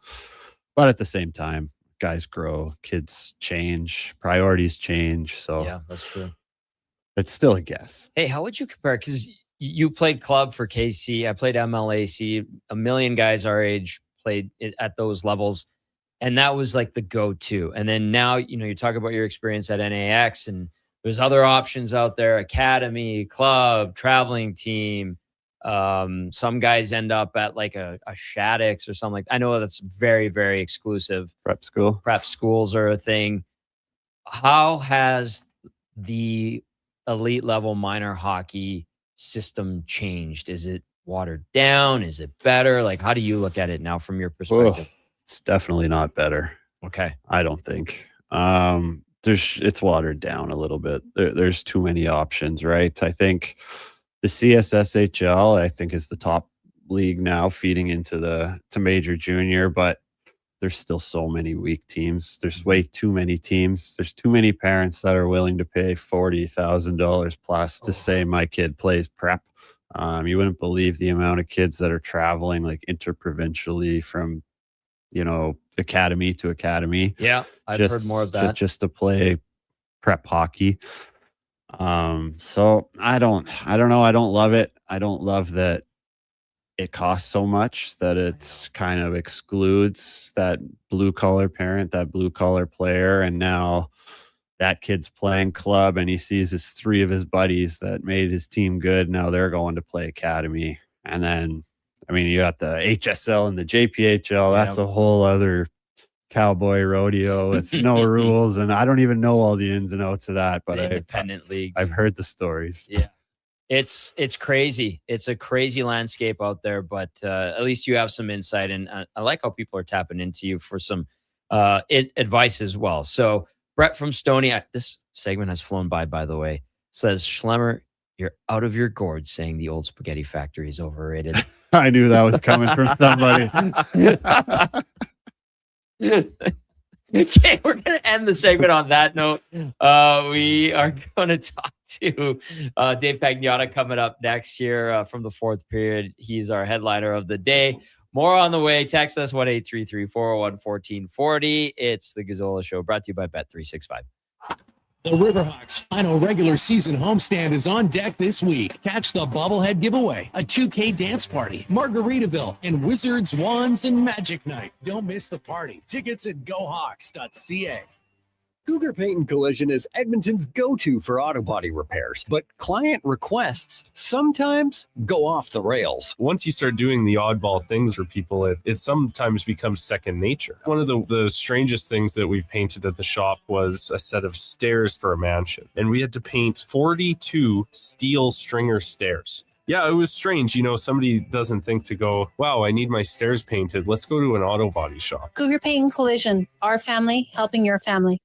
But at the same time, guys grow, kids change, priorities change. So yeah, that's true. it's still a guess. Hey, how would you compare? Because you played club for KC. I played MLAC. A million guys our age played at those levels. And that was like the go-to. And then now, you talk about your experience at NAX and there's other options out there, academy, club, traveling team. Some guys end up at like a Shaddix or something like that. I know that's very, very exclusive. Prep school. Prep schools are a thing. How has the elite level minor hockey system changed? Is it watered down? Is it better? Like, how do you look at it now from your perspective? It's definitely not better. Okay. I don't think. It's watered down a little bit. There's too many options, right? I think the CSSHL, I think, is the top league now, feeding into to major junior, but there's still so many weak teams. There's way too many teams. There's too many parents that are willing to pay $40,000 plus to say my kid plays prep. You wouldn't believe the amount of kids that are traveling like interprovincially from, academy to academy. Yeah, I've heard more of that. Just to play prep hockey. So I don't know. I don't love it. I don't love that it costs so much that it kind of excludes that blue collar parent, that blue collar player. And now that kid's playing club and he sees his 3 of his buddies that made his team good. Now they're going to play academy. And then, you got the HSL and the JPHL. That's a whole other cowboy rodeo with no rules. And I don't even know all the ins and outs of that, but independent leagues. I've heard the stories. Yeah. It's crazy. It's a crazy landscape out there, but at least you have some insight. And I like how people are tapping into you for some advice as well. So Brett from Stony, this segment has flown by the way, says, Schlemmer, you're out of your gourd saying the old spaghetti factory is overrated. I knew that was coming from somebody. Okay, we're going to end the segment on that note. We are going to talk to Dave Pagnotta coming up next year from the fourth period. He's our headliner of the day. More on the way. Text us 1-833-401-1440. It's the Gazzola Show, brought to you by Bet365. The Riverhawks' final regular season homestand is on deck this week. Catch the bobblehead giveaway, a 2K dance party, Margaritaville, and Wizards, Wands, and Magic Night. Don't miss the party. Tickets at GoHawks.ca. Cougar Paint and Collision is Edmonton's go-to for auto body repairs, but client requests sometimes go off the rails. Once you start doing the oddball things for people, it sometimes becomes second nature. One of the strangest things that we painted at the shop was a set of stairs for a mansion, and we had to paint 42 steel stringer stairs. Yeah, it was strange. Somebody doesn't think to go, wow, I need my stairs painted. Let's go to an auto body shop. Cougar Paint and Collision, our family helping your family.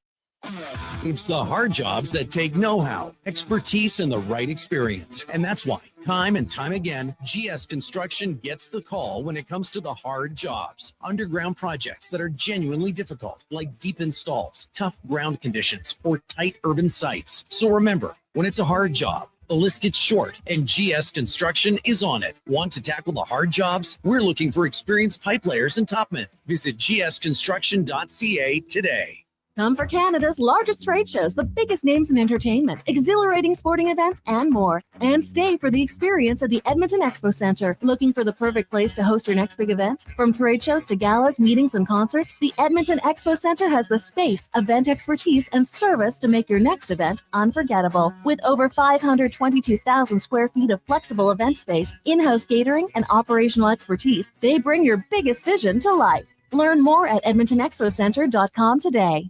It's the hard jobs that take know-how, expertise, and the right experience. And that's why, time and time again, GS Construction gets the call when it comes to the hard jobs. Underground projects that are genuinely difficult, like deep installs, tough ground conditions, or tight urban sites. So remember, when it's a hard job, the list gets short, and GS Construction is on it. Want to tackle the hard jobs? We're looking for experienced pipe layers and topmen. Visit gsconstruction.ca today. Come for Canada's largest trade shows, the biggest names in entertainment, exhilarating sporting events, and more. And stay for the experience at the Edmonton Expo Centre. Looking for the perfect place to host your next big event? From trade shows to galas, meetings, and concerts, the Edmonton Expo Centre has the space, event expertise, and service to make your next event unforgettable. With over 522,000 square feet of flexible event space, in-house catering, and operational expertise, they bring your biggest vision to life. Learn more at edmontonexpocentre.com today.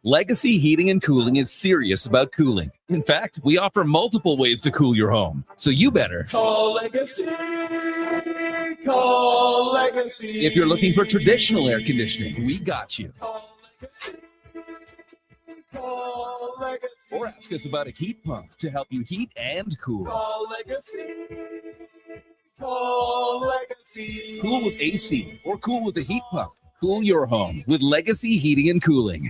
Legacy Heating and Cooling is serious about cooling. In fact, we offer multiple ways to cool your home. So you better call Legacy. Call Legacy. If you're looking for traditional air conditioning, we got you. Call Legacy. Call Legacy. Or ask us about a heat pump to help you heat and cool. Call Legacy. Call Legacy. Cool with AC or cool with a heat pump. Cool your home with Legacy Heating and Cooling.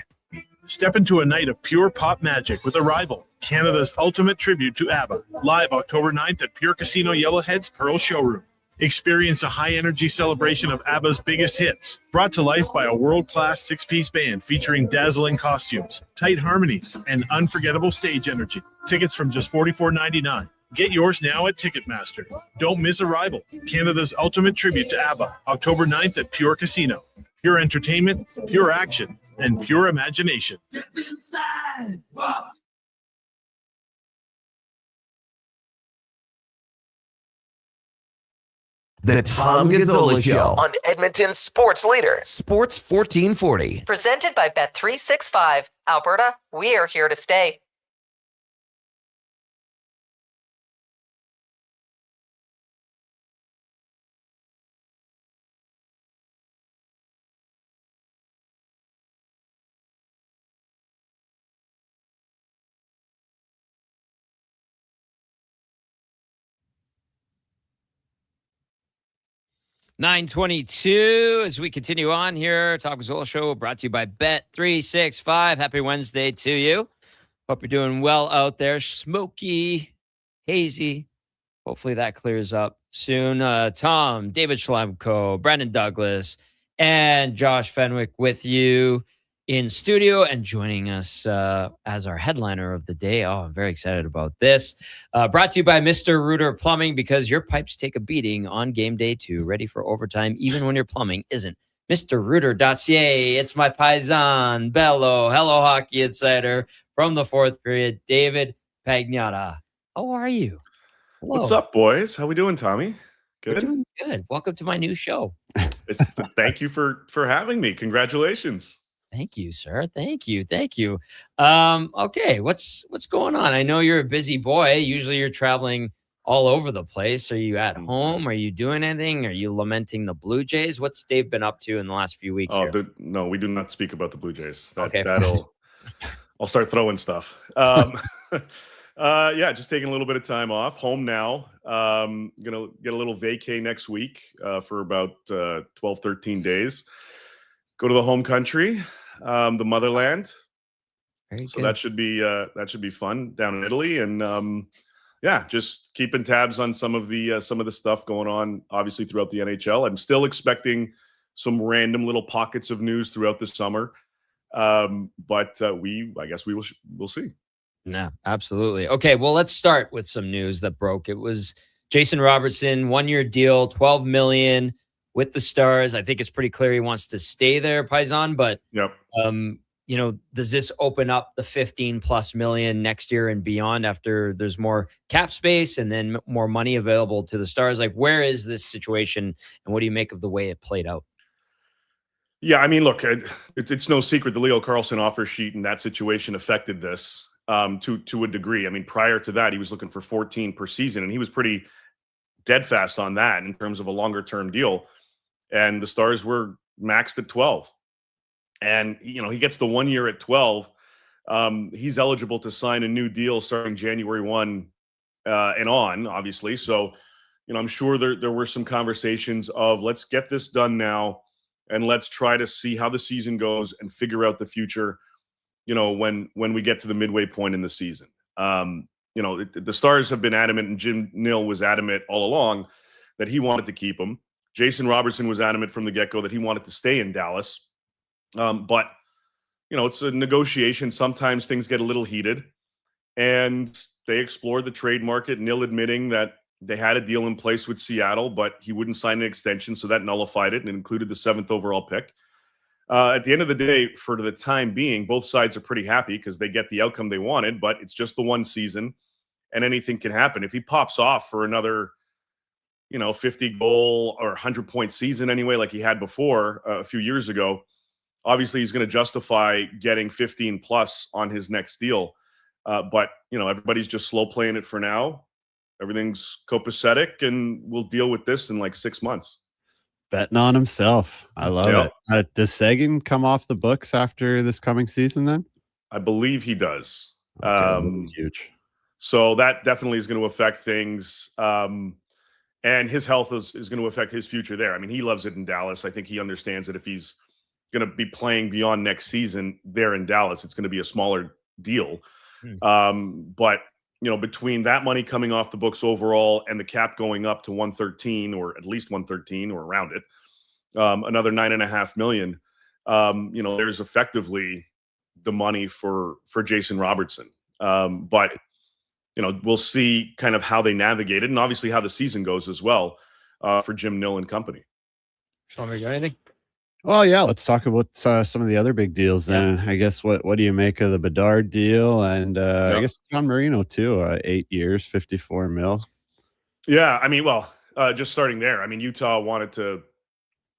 Step into a night of pure pop magic with Arrival, Canada's ultimate tribute to ABBA, live October 9th at Pure Casino Yellowhead's Pearl Showroom. Experience a high-energy celebration of ABBA's biggest hits, brought to life by a world-class six-piece band featuring dazzling costumes, tight harmonies, and unforgettable stage energy. Tickets from just $44.99. Get yours now at Ticketmaster. Don't miss Arrival, Canada's ultimate tribute to ABBA, October 9th at Pure Casino. Pure entertainment, pure action, and pure imagination. The Tom Gazzola Show on Edmonton's sports leader, Sports 1440. Presented by Bet365. Alberta, we are here to stay. $9:22 as we continue on here. Tom Gazzola Show brought to you by Bet365. Happy Wednesday to you. Hope you're doing well out there. Smoky, hazy. Hopefully that clears up soon. Tom, David Schlemko, Brandon Douglas, and Josh Fenwick with you in studio and joining us as our headliner of the day. Oh, I'm very excited about this. Brought to you by Mr. Rooter Plumbing, because your pipes take a beating on game day too. Ready for overtime, even when your plumbing isn't. MrRooter.ca. It's my paisan, Bello, Hello Hockey Insider from the fourth period, David Pagnotta. How are you? Hello. What's up, boys? How we doing, Tommy? Good? We're doing good. Welcome to my new show. Thank you for having me. Congratulations. Thank you, sir. Thank you. Okay, what's going on? I know you're a busy boy. Usually you're traveling all over the place. Are you at home? Are you doing anything? Are you lamenting the Blue Jays? What's Dave been up to in the last few weeks here? No, we do not speak about the Blue Jays. Okay. I'll start throwing stuff. Yeah, just taking a little bit of time off. Home now. Gonna get a little vacay next week for about 12, 13 days. Go to the home country, the motherland. Very so good. that should be fun down in Italy, and yeah, just keeping tabs on some of the stuff going on, obviously throughout the NHL. I'm still expecting some random little pockets of news throughout the summer, but I guess we'll see. No, absolutely. Okay, well, let's start with some news that broke. It was Jason Robertson, 1-year deal, $12 million with the Stars. I think it's pretty clear he wants to stay there, Paisan, but yep. Does this open up the 15+ million next year and beyond after there's more cap space and then more money available to the Stars? Like, where is this situation and what do you make of the way it played out? Yeah, I mean, look, it's no secret the Leo Carlson offer sheet in that situation affected this to a degree. I mean, prior to that, he was looking for 14 per season, and he was pretty dead fast on that in terms of a longer term deal. And the Stars were maxed at 12. And, he gets the 1 year at 12. He's eligible to sign a new deal starting January 1 and on, obviously. So, I'm sure there were some conversations of let's get this done now and let's try to see how the season goes and figure out the future, when we get to the midway point in the season. The Stars have been adamant, and Jim Nill was adamant all along that he wanted to keep him. Jason Robertson was adamant from the get-go that he wanted to stay in Dallas. But it's a negotiation. Sometimes things get a little heated, and they explored the trade market, Nil admitting that they had a deal in place with Seattle, but he wouldn't sign an extension, so that nullified it and included the 7th overall pick. At the end of the day, for the time being, both sides are pretty happy because they get the outcome they wanted, but it's just the one season, and anything can happen. If he pops off for another 50 goal or 100-point season anyway, like he had before a few years ago, obviously he's going to justify getting 15 plus on his next deal. But everybody's just slow playing it for now. Everything's copacetic, and we'll deal with this in like 6 months. Betting on himself. I love Yep. it. Does Sagan come off the books after this coming season then? I believe he does. Huge. So that definitely is going to affect things. And his health is going to affect his future there. I mean, he loves it in Dallas. I think he understands that if he's going to be playing beyond next season there in Dallas, it's going to be a smaller deal. But, between that money coming off the books overall and the cap going up to 113 or at least 113 or around it, another $9.5 million, there's effectively the money for Jason Robertson. But we'll see kind of how they navigate it, and obviously how the season goes as well for Jim Nill and company. Schlemmer, you got anything? Well, yeah, let's talk about some of the other big deals then. I guess what do you make of the Bedard deal? And I guess John Marino too, 8 years, 54 mil. Yeah, I mean, well, just starting there. I mean, Utah wanted to,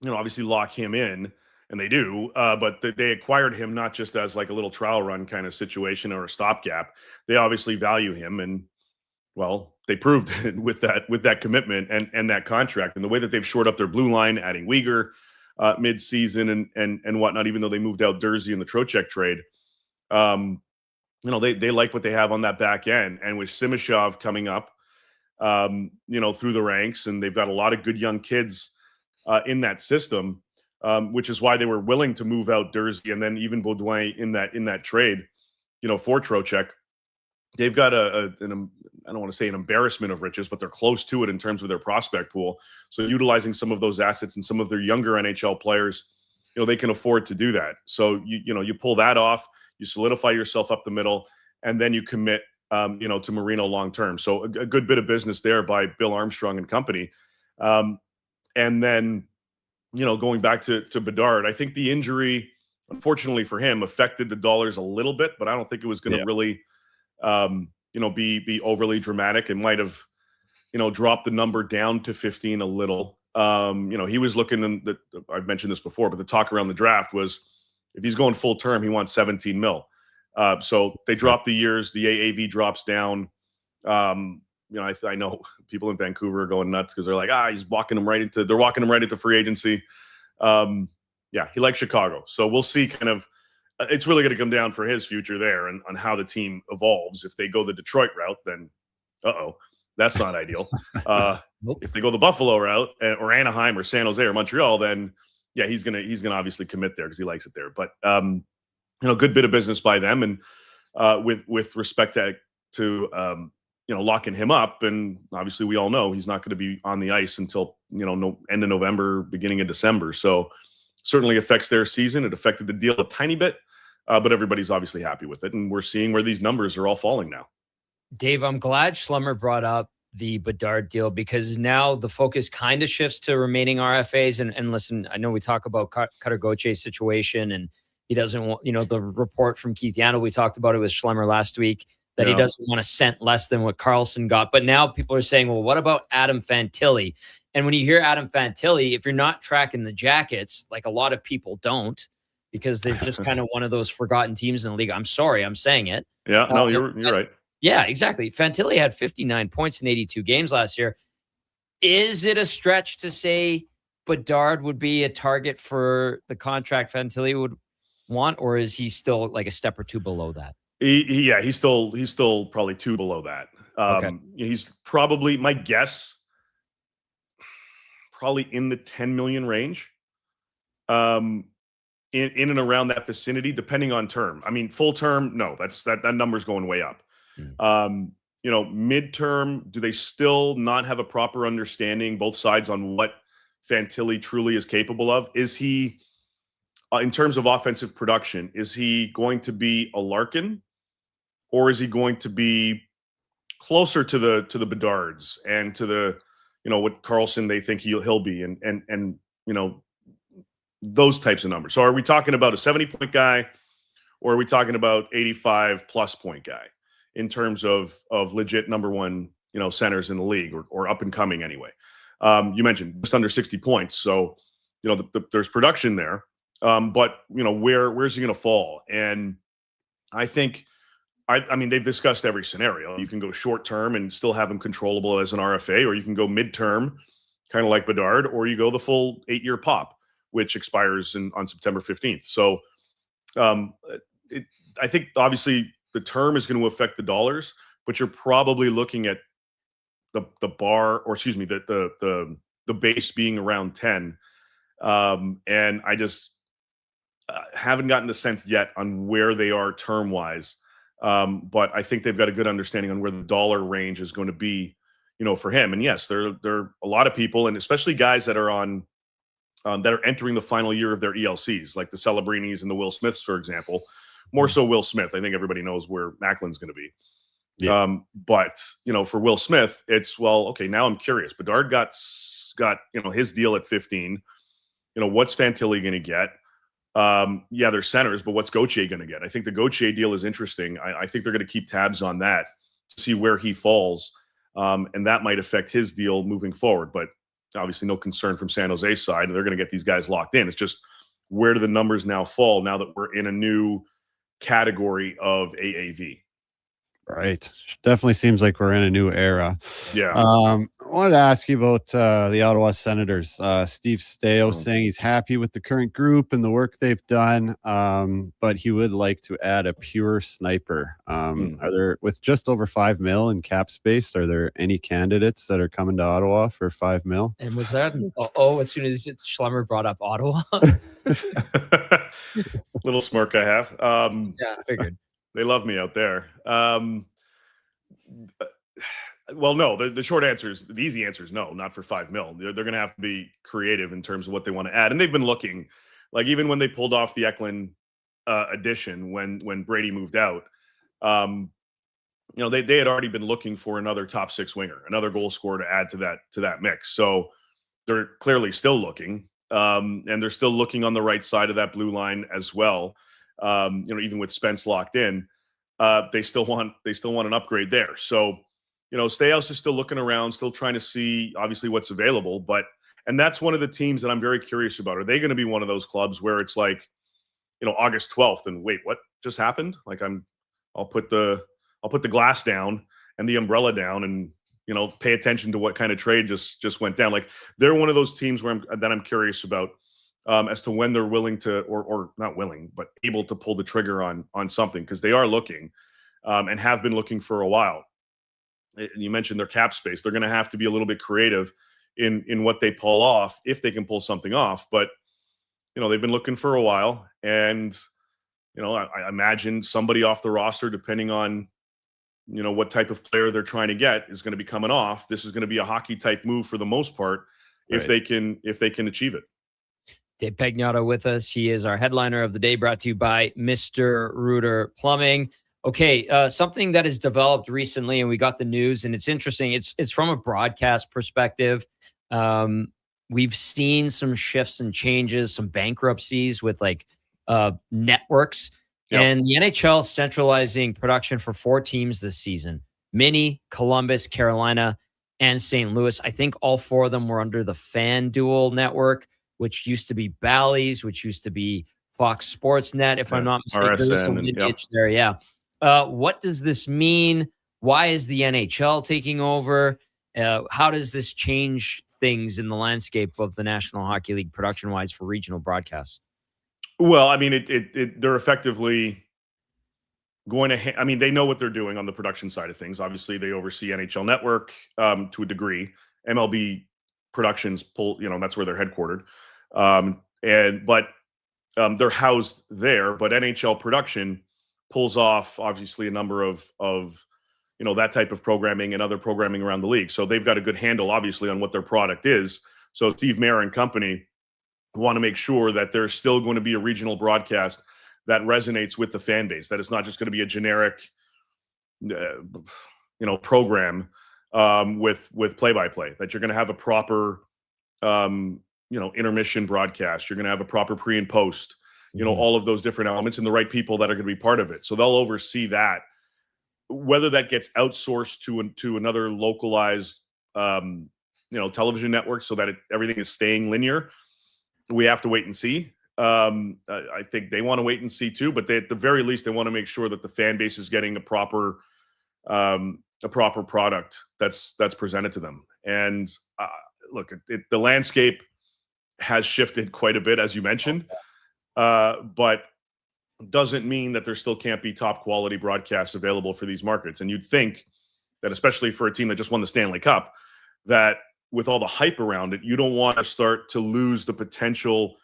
obviously lock him in, and they do, but they acquired him not just as like a little trial run kind of situation or a stopgap. They obviously value him, and well, they proved it with that commitment and that contract, and the way that they've shored up their blue line, adding Uyghur mid-season and whatnot, even though they moved out Dursey in the Trocheck trade. They like what they have on that back end, and with Simashov coming up, through the ranks, and they've got a lot of good young kids in that system, which is why they were willing to move out Dursey and then even Baudouin in that trade, for Trocheck. They've got I don't want to say an embarrassment of riches, but they're close to it in terms of their prospect pool. So utilizing some of those assets and some of their younger NHL players, they can afford to do that. So you pull that off, you solidify yourself up the middle, and then you commit to Marino long term. So a good bit of business there by Bill Armstrong and company. And then going back to Bedard, I think the injury, unfortunately for him, affected the dollars a little bit, but I don't think it was going to really be overly dramatic. It might have, dropped the number down to 15 a little. He was looking I've mentioned this before, but the talk around the draft was if he's going full term, he wants 17 mil. So they dropped the years, the AAV drops down. I know people in Vancouver are going nuts because they're like, they're walking him right into free agency. He likes Chicago. So we'll see kind of, it's really going to come down for his future there and on how the team evolves. If they go the Detroit route, then that's not ideal. If they go the Buffalo route or Anaheim or San Jose or Montreal, then he's gonna obviously commit there because he likes it there. But good bit of business by them, and with respect to locking him up, and obviously we all know he's not going to be on the ice until end of November, beginning of December. So certainly affects their season. It affected the deal a tiny bit, but everybody's obviously happy with it, and we're seeing where these numbers are all falling now. Dave, I'm glad Schlemmer brought up the Bedard deal because now the focus kind of shifts to remaining RFAs. And listen, I know we talk about Cutter Gauthier's situation, and he doesn't want, the report from Keith Yandel, we talked about it with Schlemmer last week, that he doesn't want a cent less than what Karlsson got. But now people are saying, well, what about Adam Fantilli? And when you hear Adam Fantilli, if you're not tracking the Jackets, like a lot of people don't, because they're just kind of one of those forgotten teams in the league. I'm sorry, I'm saying it. Yeah, no, you're right. Yeah, exactly. Fantilli had 59 points in 82 games last year. Is it a stretch to say Bedard would be a target for the contract Fantilli would want, or is he still like a step or two below that? He's still probably two below that. Okay. He's probably, my guess, probably in the 10 million range. In and around that vicinity, depending on term. I mean, full term, no, that number's going way up. Midterm, do they still not have a proper understanding, both sides, on what Fantilli truly is capable of? Is he in terms of offensive production, is he going to be a Larkin, or is he going to be closer to the Bedards and to the, what Carlson they think he'll be, and those types of numbers. So are we talking about a 70-point guy, or are we talking about 85+ point guy in terms of legit number one, centers in the league, or up and coming anyway? You mentioned just under 60 points, so there's production there. But where's he going to fall? And I think, I mean, they've discussed every scenario. You can go short term and still have him controllable as an RFA, or you can go midterm, kind of like Bedard, or you go the full 8-year pop, which expires on September 15th. So I think obviously the term is going to affect the dollars, but you're probably looking at the bar, or excuse me, the base being around 10. And I just haven't gotten the sense yet on where they are term wise. But I think they've got a good understanding on where the dollar range is going to be, for him. And yes, there are a lot of people, and especially guys that are on that are entering the final year of their ELCs, like the Celebrinis and the Will Smiths, for example. More so Will Smith. I think everybody knows where Macklin's going to be. Yeah. But for Will Smith, it's, well, okay, now I'm curious. Bedard got his deal at 15. What's Fantilli going to get? Yeah, they're centers, but what's Gauthier going to get? I think the Gauthier deal is interesting. I think they're going to keep tabs on that to see where he falls. And that might affect his deal moving forward. But obviously no concern from San Jose's side. They're going to get these guys locked in. It's just, where do the numbers now fall now that we're in a new category of AAV? Right. Definitely seems like we're in a new era. Yeah. I wanted to ask you about the Ottawa Senators. Steve Steo saying he's happy with the current group and the work they've done, but he would like to add a pure sniper. Are there, with just over $5 million in cap space, are there any candidates that are coming to Ottawa for $5 million? And was that as soon as Schlemmer brought up Ottawa? Little smirk I have. Yeah, I figured. They love me out there. Well, no, the short answer is, the easy answer is no, not for $5 million. They're going to have to be creative in terms of what they want to add. And they've been looking, like, even when they pulled off the Eklund addition, when Brady moved out, they had already been looking for another top 6 winger, another goal scorer to add to that mix. So they're clearly still looking, and they're still looking on the right side of that blue line as well. Even with Spence locked in, they still want an upgrade there. So, Stayhouse is still looking around, still trying to see obviously what's available. And that's one of the teams that I'm very curious about. Are they going to be one of those clubs where it's like, August 12th, and wait, what just happened? Like, I'll put the glass down and the umbrella down, and pay attention to what kind of trade just went down. Like, they're one of those teams where I'm curious about. As to when they're willing to, or not willing, but able to pull the trigger on something, because they are looking, and have been looking for a while. You mentioned their cap space. They're going to have to be a little bit creative in what they pull off, if they can pull something off. But they've been looking for a while, and I imagine somebody off the roster, depending on what type of player they're trying to get, is going to be coming off. This is going to be a hockey type move for the most part, if they can achieve it. Dave Pagnotta with us. He is our headliner of the day, brought to you by Mr. Reuter Plumbing. Okay, something that has developed recently, and we got the news, and it's interesting. It's from a broadcast perspective. We've seen some shifts and changes, some bankruptcies with networks, and the NHL centralizing production for 4 teams this season: Mini, Columbus, Carolina, and St. Louis. I think all 4 of them were under the FanDuel network, which used to be Bally's, which used to be Fox Sports Net, if I'm not mistaken. There's some lineage there, yeah. What does this mean? Why is the NHL taking over? How does this change things in the landscape of the National Hockey League production-wise for regional broadcasts? Well, I mean, they're effectively going to. They know what they're doing on the production side of things. Obviously, they oversee NHL Network to a degree. MLB Productions pull, that's where they're headquartered. But they're housed there. But NHL Production pulls off obviously a number of that type of programming and other programming around the league. So they've got a good handle, obviously, on what their product is. So Steve Mayer and company want to make sure that there's still going to be a regional broadcast that resonates with the fan base, that it's not just going to be a generic, program with play-by-play, that you're going to have a proper, intermission broadcast. You're going to have a proper pre and post, all of those different elements and the right people that are going to be part of it. So they'll oversee that. Whether that gets outsourced to another localized, television network so that everything is staying linear, we have to wait and see. I think they want to wait and see too, but at the very least, they want to make sure that the fan base is getting a proper product that's presented to them. And look, the landscape has shifted quite a bit, as you mentioned, but doesn't mean that there still can't be top quality broadcasts available for these markets. And you'd think that, especially for a team that just won the Stanley Cup, that with all the hype around it, you don't want to start to lose the potential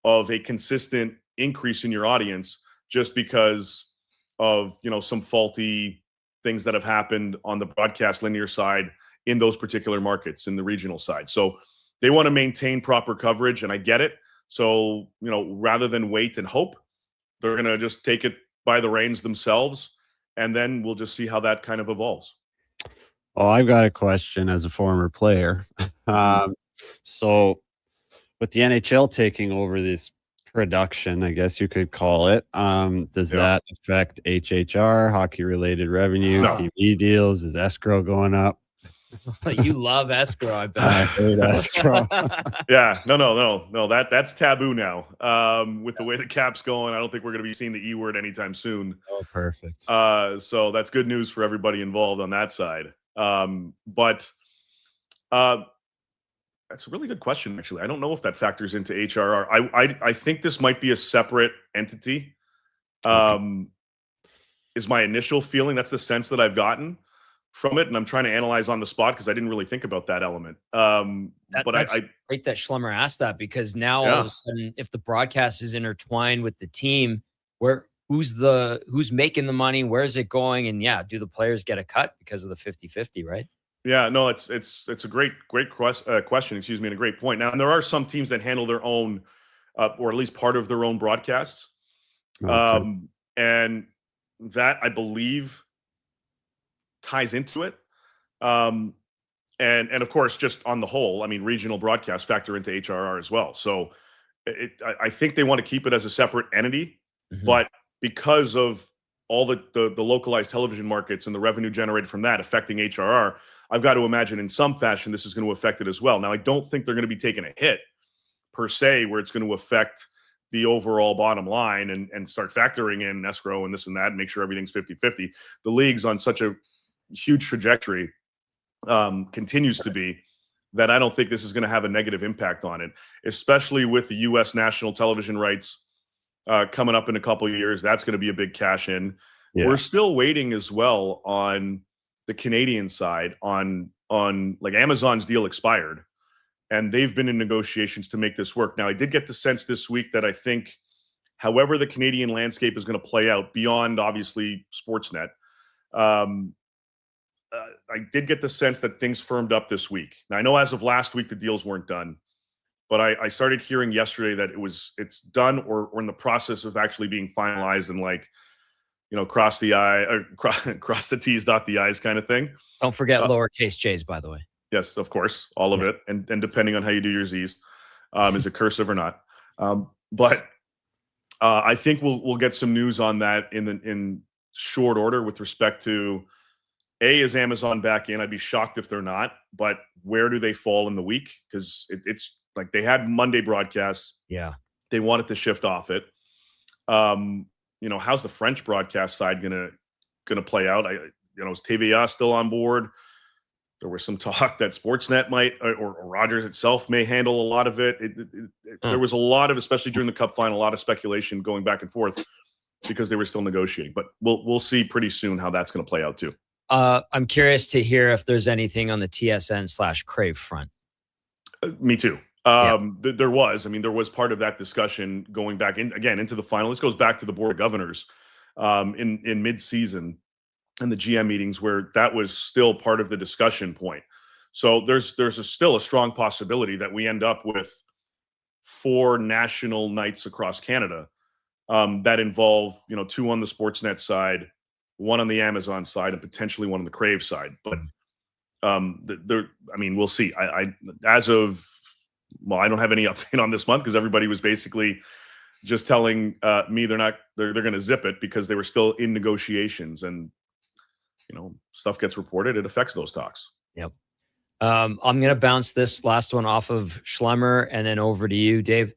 of a consistent increase in your audience just because of, some faulty things that have happened on the broadcast linear side in those particular markets, in the regional side. So they want to maintain proper coverage, and I get it. So, rather than wait and hope, they're going to just take it by the reins themselves, and then we'll just see how that kind of evolves. Well, I've got a question as a former player. So with the NHL taking over this production, I guess you could call it, does that affect HHR, hockey-related revenue, No. TV deals? Is escrow going up? You love escrow, I bet. I hate escrow. Yeah, no. That's taboo now. With the way the cap's going, I don't think we're going to be seeing the E word anytime soon. Oh, perfect. So that's good news for everybody involved on that side. But that's a really good question, actually. I don't know if that factors into HRR. I think this might be a separate entity. Is my initial feeling. That's the sense that I've gotten from it, and I'm trying to analyze on the spot because I didn't really think about that element. That's great that Schlemmer asked that, because now all of a sudden, if the broadcast is intertwined with the team, who's making the money, where's it going, and do the players get a cut because of the 50-50, right? Yeah, no, it's a great question, excuse me, and a great point. Now, and there are some teams that handle their own, or at least part of their own broadcasts, and that, I believe, ties into it. And of course, just on the whole, I mean, regional broadcasts factor into HRR as well. So I think they want to keep it as a separate entity, but because of all the localized television markets and the revenue generated from that affecting HRR, I've got to imagine in some fashion this is going to affect it as well. Now, I don't think they're going to be taking a hit per se, where it's going to affect the overall bottom line and start factoring in escrow and this and that and make sure everything's 50-50. The league's on such a huge trajectory, continues to be, that I don't think this is going to have a negative impact on it, especially with the U.S. national television rights coming up in a couple of years. That's going to be a big cash in. Yeah. We're still waiting as well on the Canadian side on like Amazon's deal expired, and they've been in negotiations to make this work. Now, I did get the sense this week that I think, however the Canadian landscape is going to play out beyond obviously Sportsnet, I did get the sense that things firmed up this week. Now, I know as of last week, the deals weren't done, but I started hearing yesterday that it's done or in the process of actually being finalized and cross the I or cross the T's, dot the I's kind of thing. Don't forget lowercase j's, by the way. Yes, of course, all of it, and depending on how you do your Z's, is it cursive or not? But I think we'll get some news on that in short order with respect to, is Amazon back in? I'd be shocked if they're not, but where do they fall in the week? Because it's like they had Monday broadcasts. Yeah. They wanted to shift off it. How's the French broadcast side gonna play out? Is TVA still on board? There was some talk that Sportsnet might, or Rogers itself may handle a lot of it. There was a lot of, especially during the Cup final, a lot of speculation going back and forth because they were still negotiating. But we'll see pretty soon how that's going to play out too. I'm curious to hear if there's anything on the TSN/Crave front. Me too. There was part of that discussion going back into the final. This goes back to the Board of Governors in mid-season and the GM meetings, where that was still part of the discussion point. So there's still a strong possibility that we end up with 4 national nights across Canada that involve, 2 on the Sportsnet side, 1 on the Amazon side, and potentially 1 on the Crave side. But we'll see. I don't have any update on this month because everybody was basically just telling me they're going to zip it because they were still in negotiations, and stuff gets reported, it affects those talks. Yep. I'm going to bounce this last one off of Schlemmer and then over to you, Dave.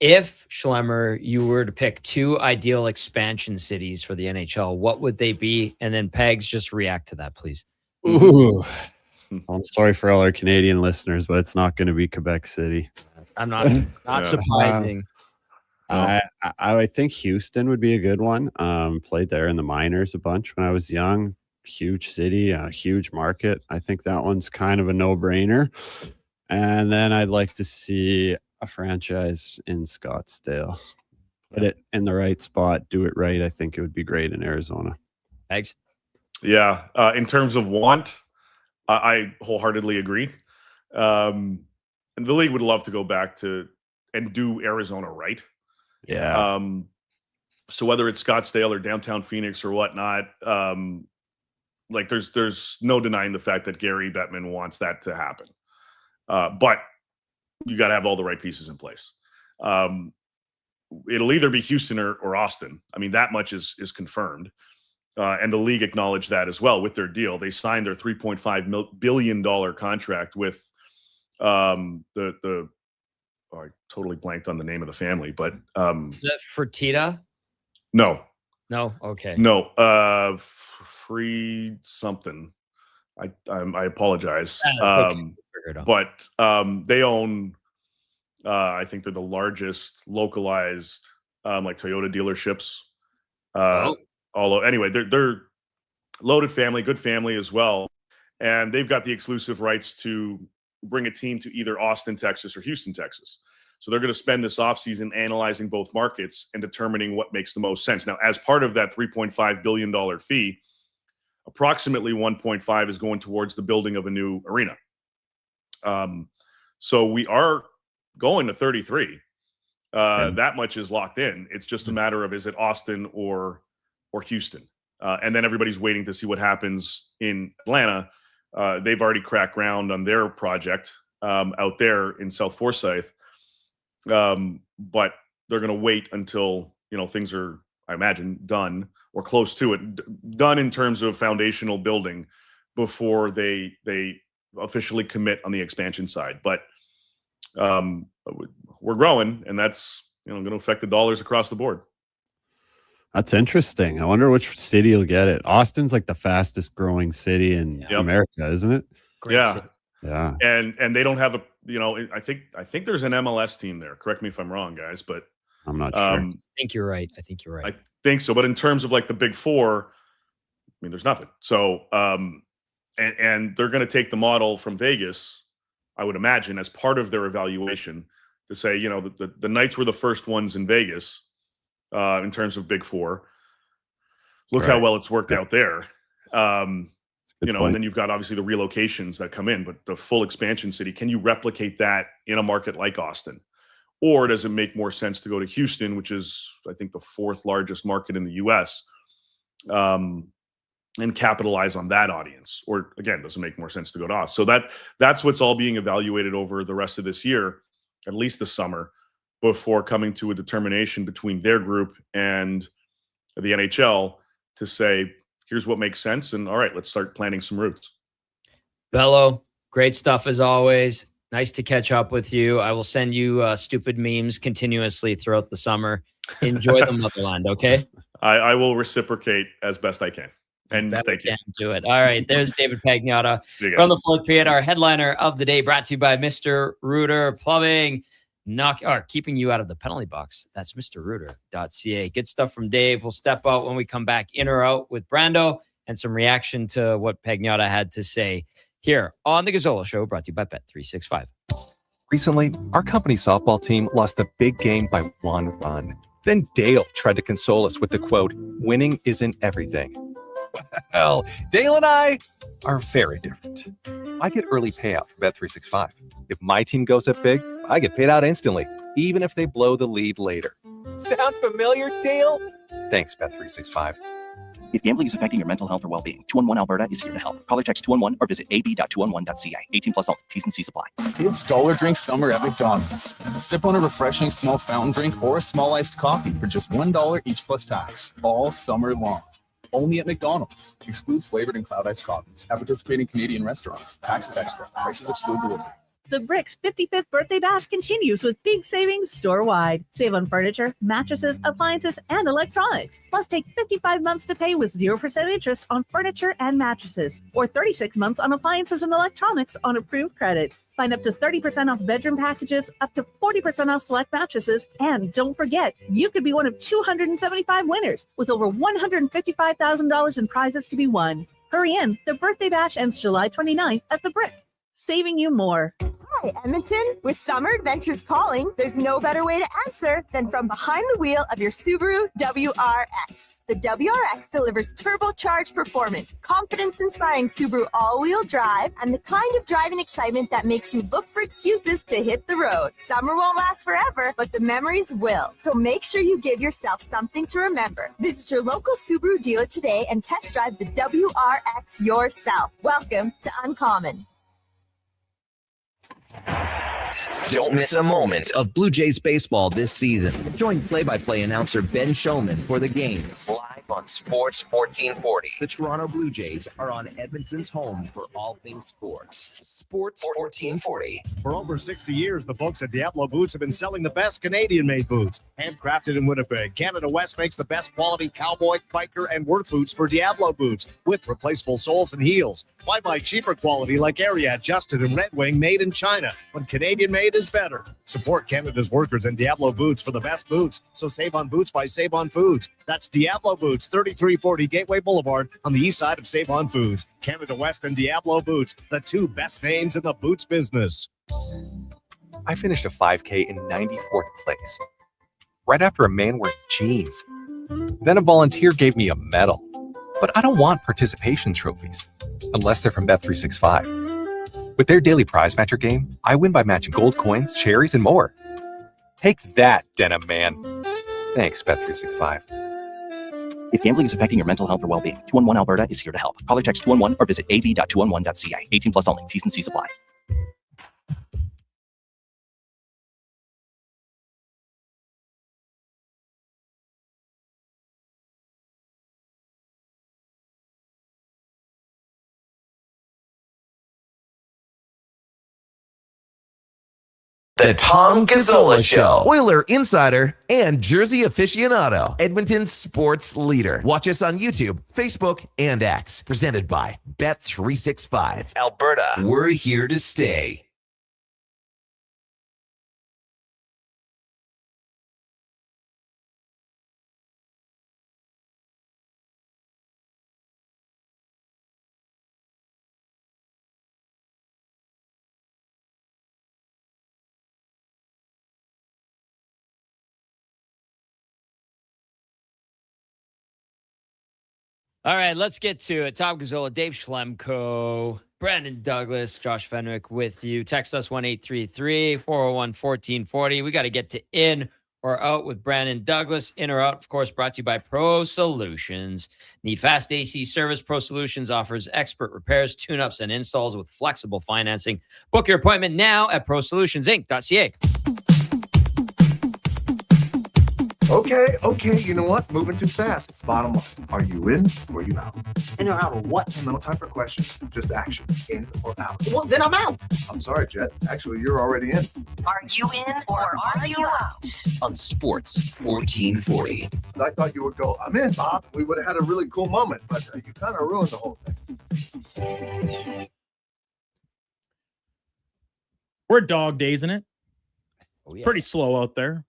If, Schlemmer, you were to pick 2 ideal expansion cities for the NHL, what would they be? And then Pegs, just react to that, please. Ooh. I'm sorry for all our Canadian listeners, but it's not going to be Quebec City. I'm not surprising. I think Houston would be a good one. Played there in the minors a bunch when I was young. Huge city, a huge market. I think that one's kind of a no-brainer. And then I'd like to see a franchise in Scottsdale. Put it in the right spot, do it right. I think it would be great in Arizona. Thanks. Yeah. In terms of want, I wholeheartedly agree. And the league would love to go back to and do Arizona right. Yeah. So whether it's Scottsdale or downtown Phoenix or whatnot, there's no denying the fact that Gary Bettman wants that to happen. But you got to have all the right pieces in place. It'll either be Houston or Austin. I mean, that much is confirmed. And the league acknowledged that as well with their deal. They signed their $3.5 billion contract with I totally blanked on the name of the family, but is that Fertitta? No. Okay. No. Free something. I apologize. Okay. But they own. I think they're the largest localized Toyota dealerships. Anyway, they're loaded family, good family as well, and they've got the exclusive rights to bring a team to either Austin, Texas, or Houston, Texas. So they're going to spend this offseason analyzing both markets and determining what makes the most sense. Now, as part of that $3.5 billion fee, approximately 1.5 is going towards the building of a new arena. So we are going to 33. That much is locked in. It's just a matter of, is it Austin or Houston? And then everybody's waiting to see what happens in Atlanta. They've already cracked ground on their project out there in South Forsyth. But they're going to wait until, things are, I imagine, done or close to it, done in terms of foundational building before they officially commit on the expansion side. But we're growing, and that's going to affect the dollars across the board. That's interesting. I wonder which city will get it. Austin's like the fastest growing city in America, isn't it? Great. Yeah. And they don't have a, I think there's an MLS team there. Correct me if I'm wrong, guys, but I'm not sure. I think you're right. I think so. But in terms of the big 4, there's nothing. So, and they're going to take the model from Vegas, I would imagine, as part of their evaluation to say, the Knights were the first ones in Vegas in terms of big 4. Look how well it's worked out there. And then you've got obviously the relocations that come in, but the full expansion city, can you replicate that in a market like Austin? Or does it make more sense to go to Houston, which is, I think, the 4th largest market in the U.S., and capitalize on that audience? Or again, does it make more sense to go to Austin? So that's what's all being evaluated over the rest of this year, at least this summer, before coming to a determination between their group and the NHL to say, here's what makes sense. And all right, let's start planning some routes. Bello, great stuff as always. Nice to catch up with you. I will send you stupid memes continuously throughout the summer. Enjoy the motherland, okay? I will reciprocate as best I can. And thank you. Do it. All right. There's David Pagnotta from the fourth period, our headliner of the day, brought to you by Mr. Rooter Plumbing. Keeping you out of the penalty box. That's mrrooter.ca. Good stuff from Dave. We'll step out when we come back, in or out with Brando, and some reaction to what Pagnotta had to say here on the Gazzola Show, brought to you by Bet365. Recently, our company softball team lost the big game by 1 run. Then Dale tried to console us with the quote, "Winning isn't everything." Well, Dale and I are very different. I get early payout from Bet365. If my team goes up big, I get paid out instantly. even if they blow the lead later. Sound familiar, Dale? Thanks, Bet365. If gambling is affecting your mental health or well-being, 211 Alberta is here to help. Call or text 211 or visit ab.211.ca. 18 plus only. T's and C's apply. It's dollar drink summer at McDonald's. Sip on a refreshing small fountain drink or a small iced coffee for just $1 each plus tax, all summer long. Only at McDonald's. Excludes flavored and cloud iced coffees. At participating Canadian restaurants. Taxes extra. Prices exclude delivery. The Brick's 55th birthday bash continues with big savings store-wide. Save on furniture, mattresses, appliances, and electronics. Plus, take 55 months to pay with 0% interest on furniture and mattresses, or 36 months on appliances and electronics on approved credit. Find up to 30% off bedroom packages, up to 40% off select mattresses, and don't forget, you could be one of 275 winners with over $155,000 in prizes to be won. Hurry in. The birthday bash ends July 29th at The Brick. Saving you more. Hi, Edmonton. With summer adventures calling, there's no better way to answer than from behind the wheel of your Subaru WRX. The WRX delivers turbocharged performance, confidence-inspiring Subaru all-wheel drive, and the kind of driving excitement that makes you look for excuses to hit the road. Summer won't last forever, but the memories will. So make sure you give yourself something to remember. Visit your local Subaru dealer today and test drive the WRX yourself. Welcome to Uncommon. Don't miss a moment of Blue Jays baseball this season. Join play-by-play announcer Ben Showman for the games live on Sports 1440. The Toronto Blue Jays are on Edmonton's home for all things sports. Sports 1440. For over 60 years, the folks at Diablo Boots have been selling the best Canadian-made boots. Handcrafted in Winnipeg, Canada West makes the best quality cowboy, biker, and work boots for Diablo Boots with replaceable soles and heels. Why buy cheaper quality like Area, Justin, and Red Wing made in China when Canadian-made is better? Support Canada's workers and Diablo Boots for the best boots. So save on boots by Save On Foods. That's Diablo Boots, 3340 Gateway Boulevard on the east side of Save On Foods. Canada West and Diablo Boots, the two best names in the boots business. I finished a 5K in 94th place, right after a man wearing jeans. Then a volunteer gave me a medal. But I don't want participation trophies, unless they're from Bet365. With their daily prize matcher game, I win by matching gold coins, cherries, and more. Take that, Denim Man. Thanks, Bet365. If gambling is affecting your mental health or well-being, 211 Alberta is here to help. Call or text 211 or visit ab.211.ca. 18 plus only. T's and C's apply. The Tom Gazzola Show. Oiler insider and Jersey aficionado. Edmonton's sports leader. Watch us on YouTube, Facebook, and X. Presented by Bet365. Alberta, we're here to stay. All right, let's get to it. Tom Gazzola, Dave Schlemko, Brandon Douglas, Josh Fenwick with you. Text us 1-833-401-1440. We got to get to in or out with Brandon Douglas. In or out, of course, brought to you by Pro Solutions. Need fast AC service? Pro Solutions offers expert repairs, tune-ups, and installs with flexible financing. Book your appointment now at prosolutionsinc.ca. Okay, you know what? Moving too fast. Bottom line, are you in or are you out? In or out of what? No time for questions, just action. In or out? Well, then I'm out. I'm sorry, Jet. Actually, you're already in. Are you in or are you out? On Sports 1440. I thought you would go, I'm in, Bob. We would have had a really cool moment, but you kind of ruined the whole thing. We're dog days in it. Oh, yeah. Pretty slow out there.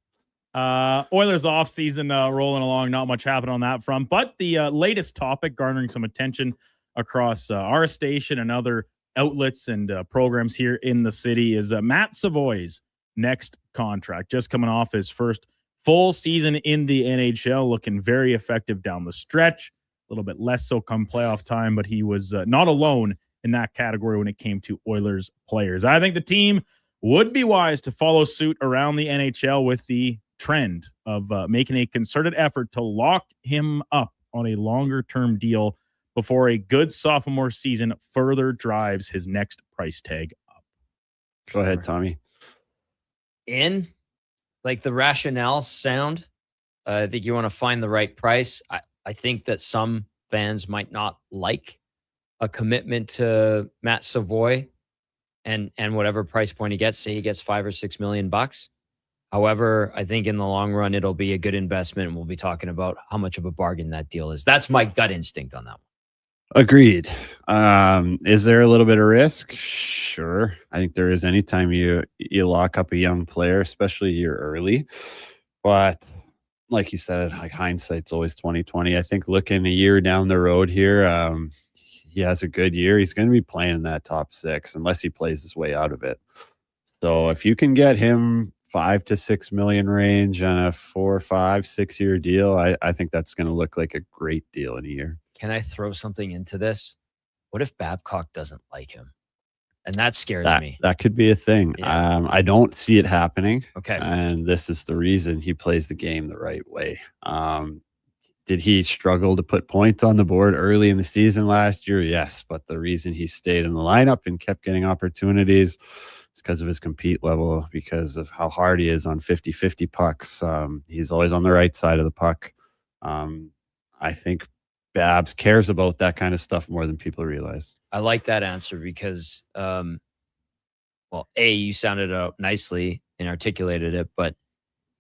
Oilers off season rolling along, not much happened on that front, but the latest topic garnering some attention across our station and other outlets and programs here in the city is Matt Savoy's next contract, just coming off his first full season in the NHL, looking very effective down the stretch, a little bit less so come playoff time, but he was not alone in that category when it came to Oilers players. I think the team would be wise to follow suit around the NHL with the trend of making a concerted effort to lock him up on a longer-term deal before a good sophomore season further drives his next price tag up. Go ahead, Tommy. Like the rationales sound. I think you want to find the right price. I think that some fans might not like a commitment to Matt Savoy and whatever price point he gets. Say he gets $5 or $6 million bucks. However, I think in the long run, it'll be a good investment. And we'll be talking about how much of a bargain that deal is. That's my gut instinct on that one. Agreed. Is there a little bit of risk? Sure. I think there is anytime you lock up a young player, especially a year early. But like you said, like hindsight's always 20/20. I think looking a year down the road here, he has a good year. He's going to be playing in that top 6 unless he plays his way out of it. So if you can get him $5 to $6 million range on a 4, 5, 6 year deal, I think that's going to look like a great deal in a year. Can I throw something into this? What if Babcock doesn't like him? And that scares me. That could be a thing. Yeah. I don't see it happening. Okay. And this is the reason he plays the game the right way. Did he struggle to put points on the board early in the season last year? Yes. But the reason he stayed in the lineup and kept getting opportunities is because of his compete level, because of how hard he is on 50-50 pucks. He's always on the right side of the puck. I think Babs cares about that kind of stuff more than people realize. I like that answer because, well, you sounded it out nicely and articulated it, but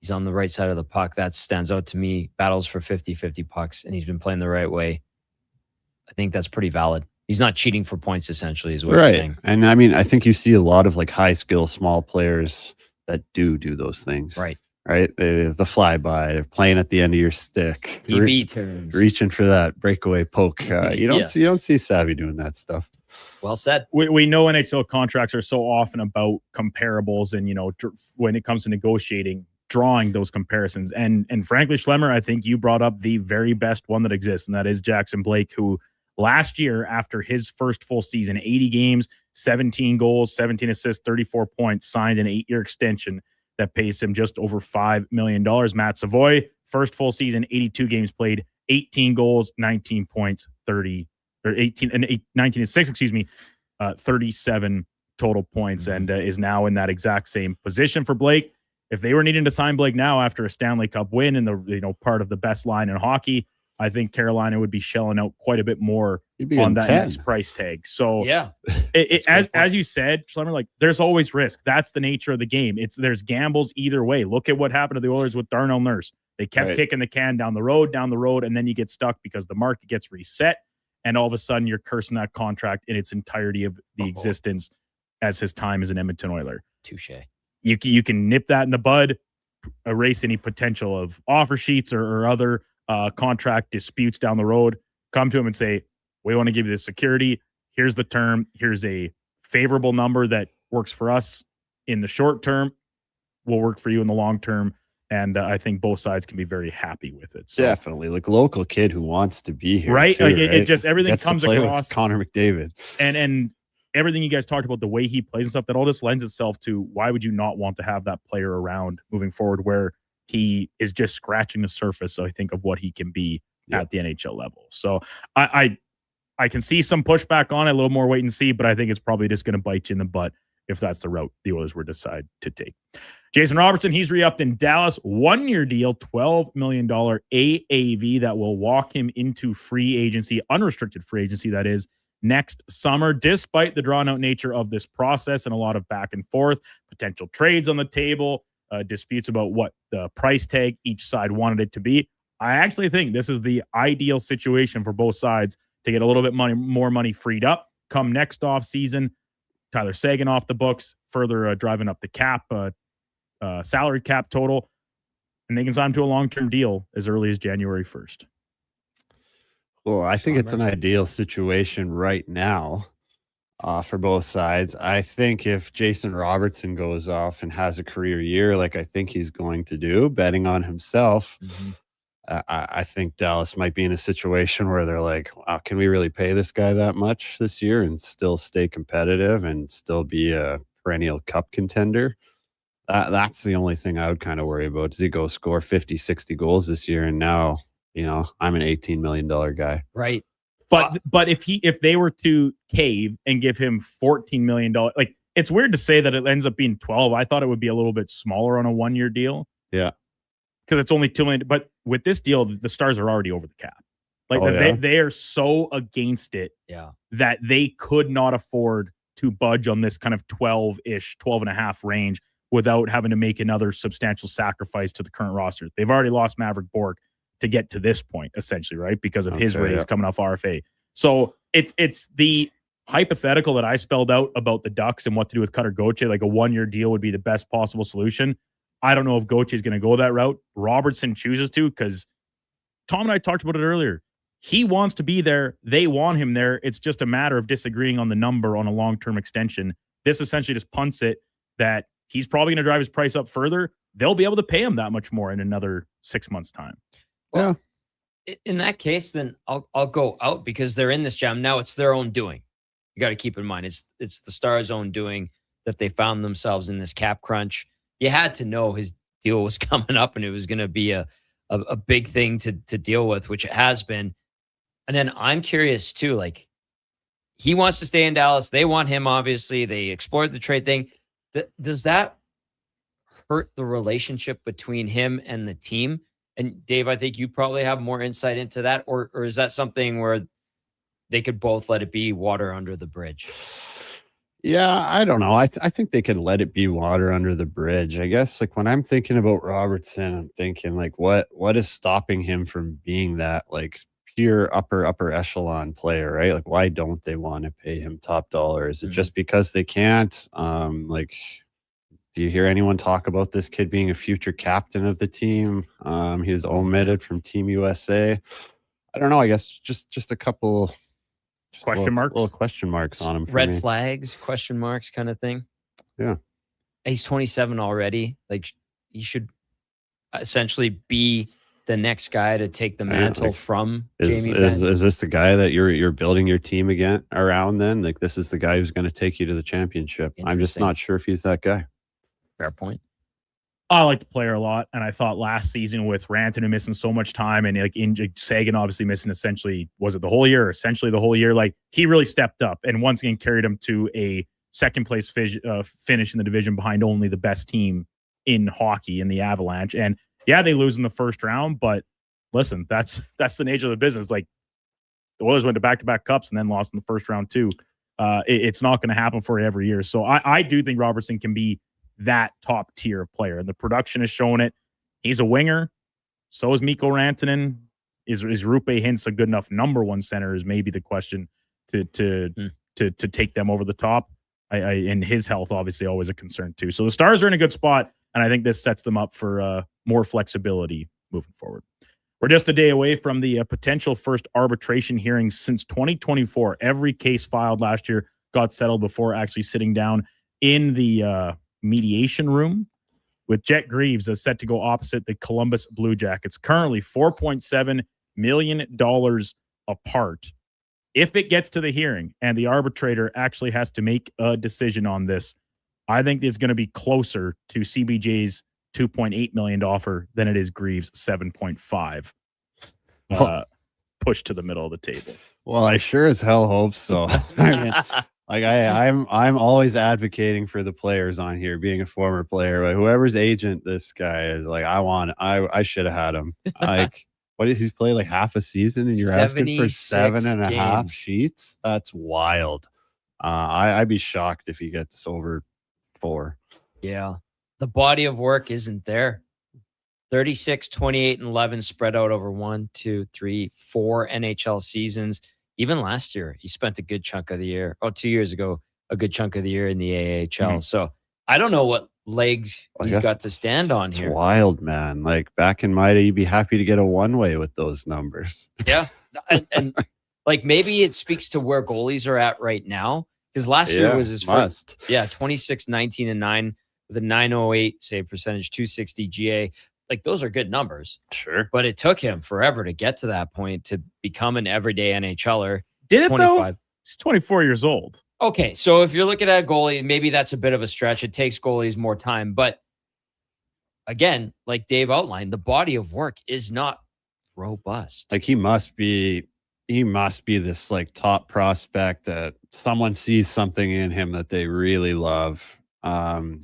he's on the right side of the puck. That stands out to me. Battles for 50-50 pucks, and he's been playing the right way. I think that's pretty valid. He's not cheating for points, essentially, is what you're saying. And I mean, I think you see a lot of like high skill, small players that do those things. Right. The flyby, playing at the end of your stick, TV turns, reaching for that breakaway poke. You don't see Savvy doing that stuff. Well said. We know NHL contracts are so often about comparables, and when it comes to negotiating, drawing those comparisons. And frankly, Schlemmer, I think you brought up the very best one that exists, and that is Jackson Blake, who last year, after his first full season, 80 games, 17 goals, 17 assists, 34 points, signed an 8-year extension that pays him just over $5 million. Matt Savoy, first full season, 82 games played, 18 goals, 19 points, 19 and 6, 37 total points, and is now in that exact same position for Blake. If they were needing to sign Blake now after a Stanley Cup win and the part of the best line in hockey, I think Carolina would be shelling out quite a bit more on that 10. next price tag. So yeah, as you said, Schlemmer, like there's always risk. That's the nature of the game. There's gambles either way. Look at what happened to the Oilers with Darnell Nurse. They kept kicking the can down the road, and then you get stuck because the market gets reset, and all of a sudden you're cursing that contract in its entirety of the existence as his time as an Edmonton Oiler. Touche. You can nip that in the bud, erase any potential of offer sheets or other contract disputes down the road. Come to him and say, we want to give you this security. Here's the term. Here's a favorable number that works for us in the short term, will work for you in the long term. And I think both sides can be very happy with it. So, definitely, like local kid who wants to be here, right? Too, like right? It just everything Gets comes to play across. with Connor McDavid, and everything you guys talked about, the way he plays and stuff, that all just lends itself to why would you not want to have that player around moving forward, where he is just scratching the surface, I think, of what he can be at the NHL level. So I can see some pushback on it, a little more wait and see, but I think it's probably just going to bite you in the butt if that's the route the Oilers were decide to take. Jason Robertson, he's re-upped in Dallas, 1-year deal, $12 million AAV that will walk him into free agency, unrestricted free agency, that is, next summer. Despite the drawn-out nature of this process and a lot of back and forth, potential trades on the table, disputes about what the price tag each side wanted it to be, I actually think this is the ideal situation for both sides to get a little bit more money freed up come next off season. Tyler Seguin off the books, further driving up the cap, salary cap total, and they can sign him to a long-term deal as early as January 1st. Well, I think it's an ideal situation right now for both sides. I think if Jason Robertson goes off and has a career year, like I think he's going to do, betting on himself, I think Dallas might be in a situation where they're like, wow, can we really pay this guy that much this year and still stay competitive and still be a perennial cup contender. That's the only thing I would kind of worry about. Does he go score 50, 60 goals this year? And now, I'm an $18 million guy. Right. But if they were to cave and give him $14 million, like, it's weird to say that it ends up being 12. I thought it would be a little bit smaller on a 1-year deal. Yeah. Because it's only $2 million. But with this deal, the Stars are already over the cap. Like they are so against it that they could not afford to budge on this kind of 12-ish, 12.5 range without having to make another substantial sacrifice to the current roster. They've already lost Maverick Bork to get to this point, essentially, right? Because of his raise coming off RFA. So it's the hypothetical that I spelled out about the Ducks and what to do with Cutter Gauthier. Like, a 1-year deal would be the best possible solution. I don't know if Gauthier is going to go that route. Robertson chooses to, because Tom and I talked about it earlier. He wants to be there. They want him there. It's just a matter of disagreeing on the number on a long-term extension. This essentially just punts it that he's probably going to drive his price up further. They'll be able to pay him that much more in another 6 months' time. Well, in that case, then I'll go out, because they're in this jam. Now it's their own doing. You got to keep in mind, it's the Stars' own doing that they found themselves in this cap crunch. You had to know his deal was coming up and it was going to be a big thing to deal with, which it has been. And then I'm curious too, like, he wants to stay in Dallas. They want him, obviously. They explored the trade thing. Does that hurt the relationship between him and the team? And Dave, I think you probably have more insight into that, or is that something where they could both let it be water under the bridge? Yeah, I don't know. I think they can let it be water under the bridge. I guess, like, when I'm thinking about Robertson, I'm thinking, like, what is stopping him from being that, like, pure upper echelon player, right? Like, why don't they want to pay him top dollar? Is it just because they can't? Like, do you hear anyone talk about this kid being a future captain of the team? He was omitted from Team USA. I don't know. I guess just a couple little question marks on him. Red flags, question marks, kind of thing. Yeah. He's 27 already. Like, he should essentially be the next guy to take the mantle from Jamie Benn. Is this the guy that you're building your team around then? Like, this is the guy who's going to take you to the championship. I'm just not sure if he's that guy. Fair point. I like the player a lot, and I thought last season with Rantanen missing so much time and like Sagan obviously missing essentially, was it the whole year or essentially the whole year? Like, he really stepped up and once again carried him to a second place finish in the division behind only the best team in hockey in the Avalanche. And yeah, they lose in the first round, but listen, that's the nature of the business. Like, the Oilers went to back-to-back cups and then lost in the first round too. It's not going to happen for you every year. So I do think Robertson can be that top tier of player, and the production has shown it. He's a winger. So is Mikko Rantanen. Is Rupe Hintz a good enough number one center? Is maybe the question to take them over the top. And his health obviously always a concern too. So the Stars are in a good spot, and I think this sets them up for more flexibility moving forward. We're just a day away from the potential first arbitration hearing since 2024. Every case filed last year got settled before actually sitting down in the mediation room, with Jet Greaves as set to go opposite the Columbus Blue Jackets. Currently $4.7 million apart. If it gets to the hearing and the arbitrator actually has to make a decision on this, I think it's going to be closer to CBJ's $2.8 million offer than it is Greaves' $7.5. Pushed to the middle of the table. Well, I sure as hell hope so. I'm always advocating for the players on here, being a former player, but whoever's agent this guy is, like, I should have had him. Like, what did he play, like half a season, and you're asking for 7.5 sheets? That's wild. I'd be shocked if he gets over 4. Yeah. The body of work isn't there. 36, 28, and 11 spread out over 1, 2, 3, 4 NHL seasons. Even last year, he spent a good chunk of the year. 2 years ago, a good chunk of the year in the AHL. Mm-hmm. So I don't know what legs he's got to stand on here. It's wild, man. Like, back in my day, you'd be happy to get a one-way with those numbers. Yeah. and like, maybe it speaks to where goalies are at right now. Because last year was his first. 26, 19, and 9 with a 908 save percentage, 260 GA. Like, those are good numbers. Sure. But it took him forever to get to that point to become an everyday NHLer. Did it, though? He's 24 years old. Okay, so if you're looking at a goalie, maybe that's a bit of a stretch. It takes goalies more time. But again, like Dave outlined, the body of work is not robust. Like he must be this like top prospect that someone sees something in him that they really love.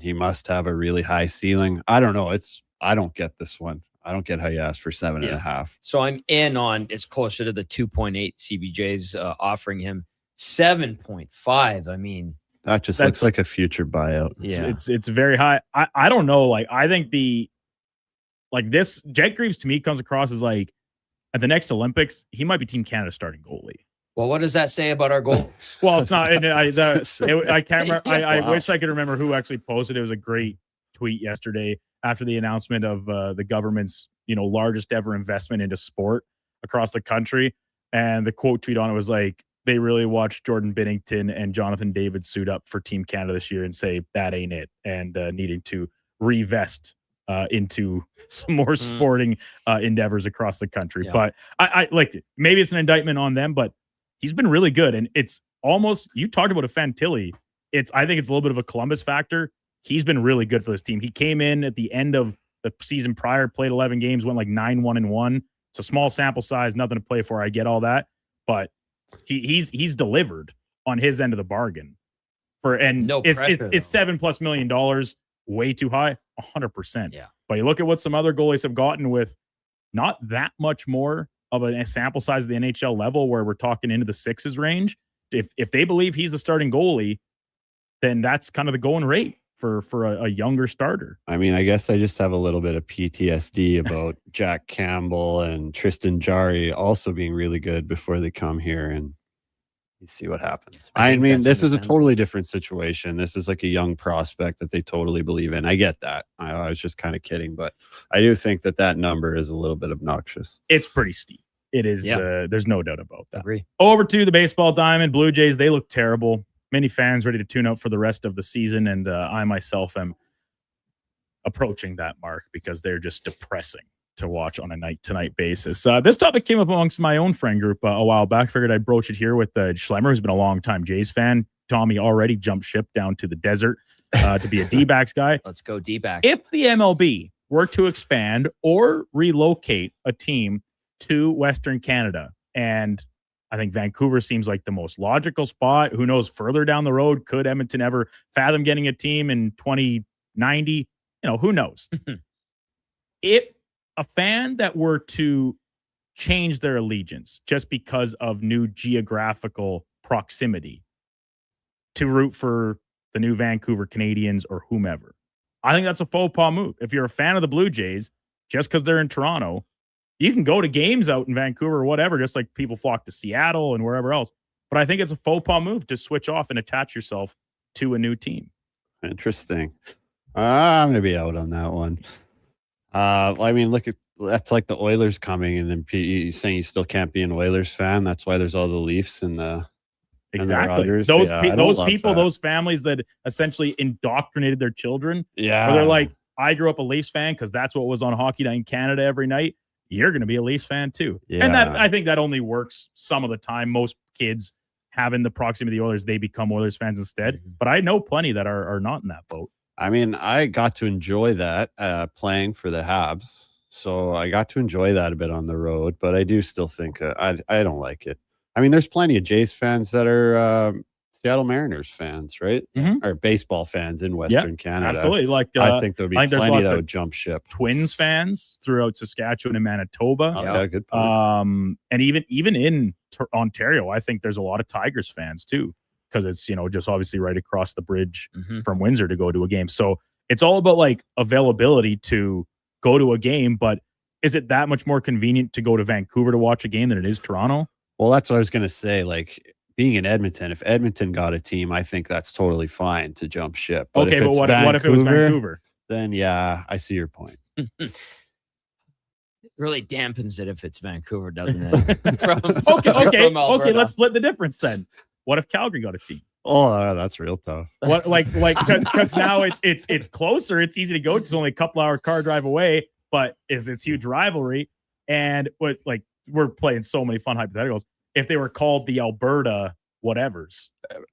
He must have a really high ceiling. I don't know. I don't get this one. I don't get how you ask for 7.5. So I'm in on it's closer to the 2.8 CBJ's offering him 7.5. I mean, that just looks like a future buyout. Yeah. It's very high. I don't know. Like, I think this Jake Greaves to me comes across as like at the next Olympics, he might be Team Canada starting goalie. Well, what does that say about our goals? Well, it's not. I can't remember. I wish I could remember who actually posted. It was a great tweet yesterday after the announcement of the government's largest ever investment into sport across the country, and the quote tweet on it was like, they really watched Jordan Binnington and Jonathan David suit up for Team Canada this year and say that ain't it, and needing to revest into some more sporting endeavors across the country. Yeah. But I liked it. Maybe it's an indictment on them, but he's been really good. And it's almost, you talked about a Fantilli. I think it's a little bit of a Columbus factor. He's been really good for this team. He came in at the end of the season prior, played 11 games, went like 9-1-1. It's a small sample size, nothing to play for. I get all that, but he's delivered on his end of the bargain. No pressure, it's $7+ million, way too high, 100%. Yeah. But you look at what some other goalies have gotten with not that much more of a sample size of the NHL level, where we're talking into the 6s range. If they believe he's a starting goalie, then that's kind of the going rate for a younger starter. I mean, I guess I just have a little bit of PTSD about Jack Campbell and Tristan Jarry also being really good before they come here, and you see what happens. I mean, this is a totally different situation. This is like a young prospect that they totally believe in. I get that. I was just kind of kidding, but I do think that number is a little bit obnoxious. It's pretty steep. It is. Yeah. There's no doubt about that. Agree. Over to the baseball diamond, Blue Jays. They look terrible. Many fans ready to tune out for the rest of the season, and I myself am approaching that mark because they're just depressing to watch on a night-to-night basis. This topic came up amongst my own friend group a while back. Figured I'd broach it here with Schlemmer, who's been a long-time Jays fan. Tommy already jumped ship down to the desert to be a D-backs guy. Let's go D-backs. If the MLB were to expand or relocate a team to Western Canada, and I think Vancouver seems like the most logical spot. Who knows, further down the road, could Edmonton ever fathom getting a team in 2090? Who knows? If a fan that were to change their allegiance just because of new geographical proximity to root for the new Vancouver Canadians or whomever, I think that's a faux pas move. If you're a fan of the Blue Jays, just because they're in Toronto, you can go to games out in Vancouver or whatever, just like people flock to Seattle and wherever else. But I think it's a faux pas move to switch off and attach yourself to a new team. Interesting. I'm going to be out on that one. I mean, that's like the Oilers coming, and then you saying you still can't be an Oilers fan. That's why there's all the Leafs and the Exactly. And those people, those families that essentially indoctrinated their children. Yeah. Where they're like, I grew up a Leafs fan because that's what was on Hockey Night in Canada every night. You're going to be a Leafs fan too. Yeah. And I think that only works some of the time. Most kids having the proximity of the Oilers, they become Oilers fans instead. Mm-hmm. But I know plenty that are not in that boat. I mean, I got to enjoy that playing for the Habs. So I got to enjoy that a bit on the road, but I do still think I don't like it. I mean, there's plenty of Jays fans that are Seattle Mariners fans, right? Mm-hmm. Or baseball fans in Western Canada. Absolutely. Like I think there'll be plenty that would jump ship. Twins fans throughout Saskatchewan and Manitoba. Oh, yeah, good point. And even in Ontario, I think there's a lot of Tigers fans too, because it's just obviously right across the bridge from Windsor to go to a game. So it's all about like availability to go to a game. But is it that much more convenient to go to Vancouver to watch a game than it is Toronto? Well, that's what I was going to say. Like, being in Edmonton, if Edmonton got a team, I think that's totally fine to jump ship. But okay, but what if it was Vancouver? Then, yeah, I see your point. It really dampens it if it's Vancouver, doesn't it? Okay. Let's split the difference then. What if Calgary got a team? Oh, that's real tough. What because now it's closer. It's easy to go. It's only a couple-hour car drive away, but is this huge rivalry? And we're playing so many fun hypotheticals. If they were called the Alberta whatevers.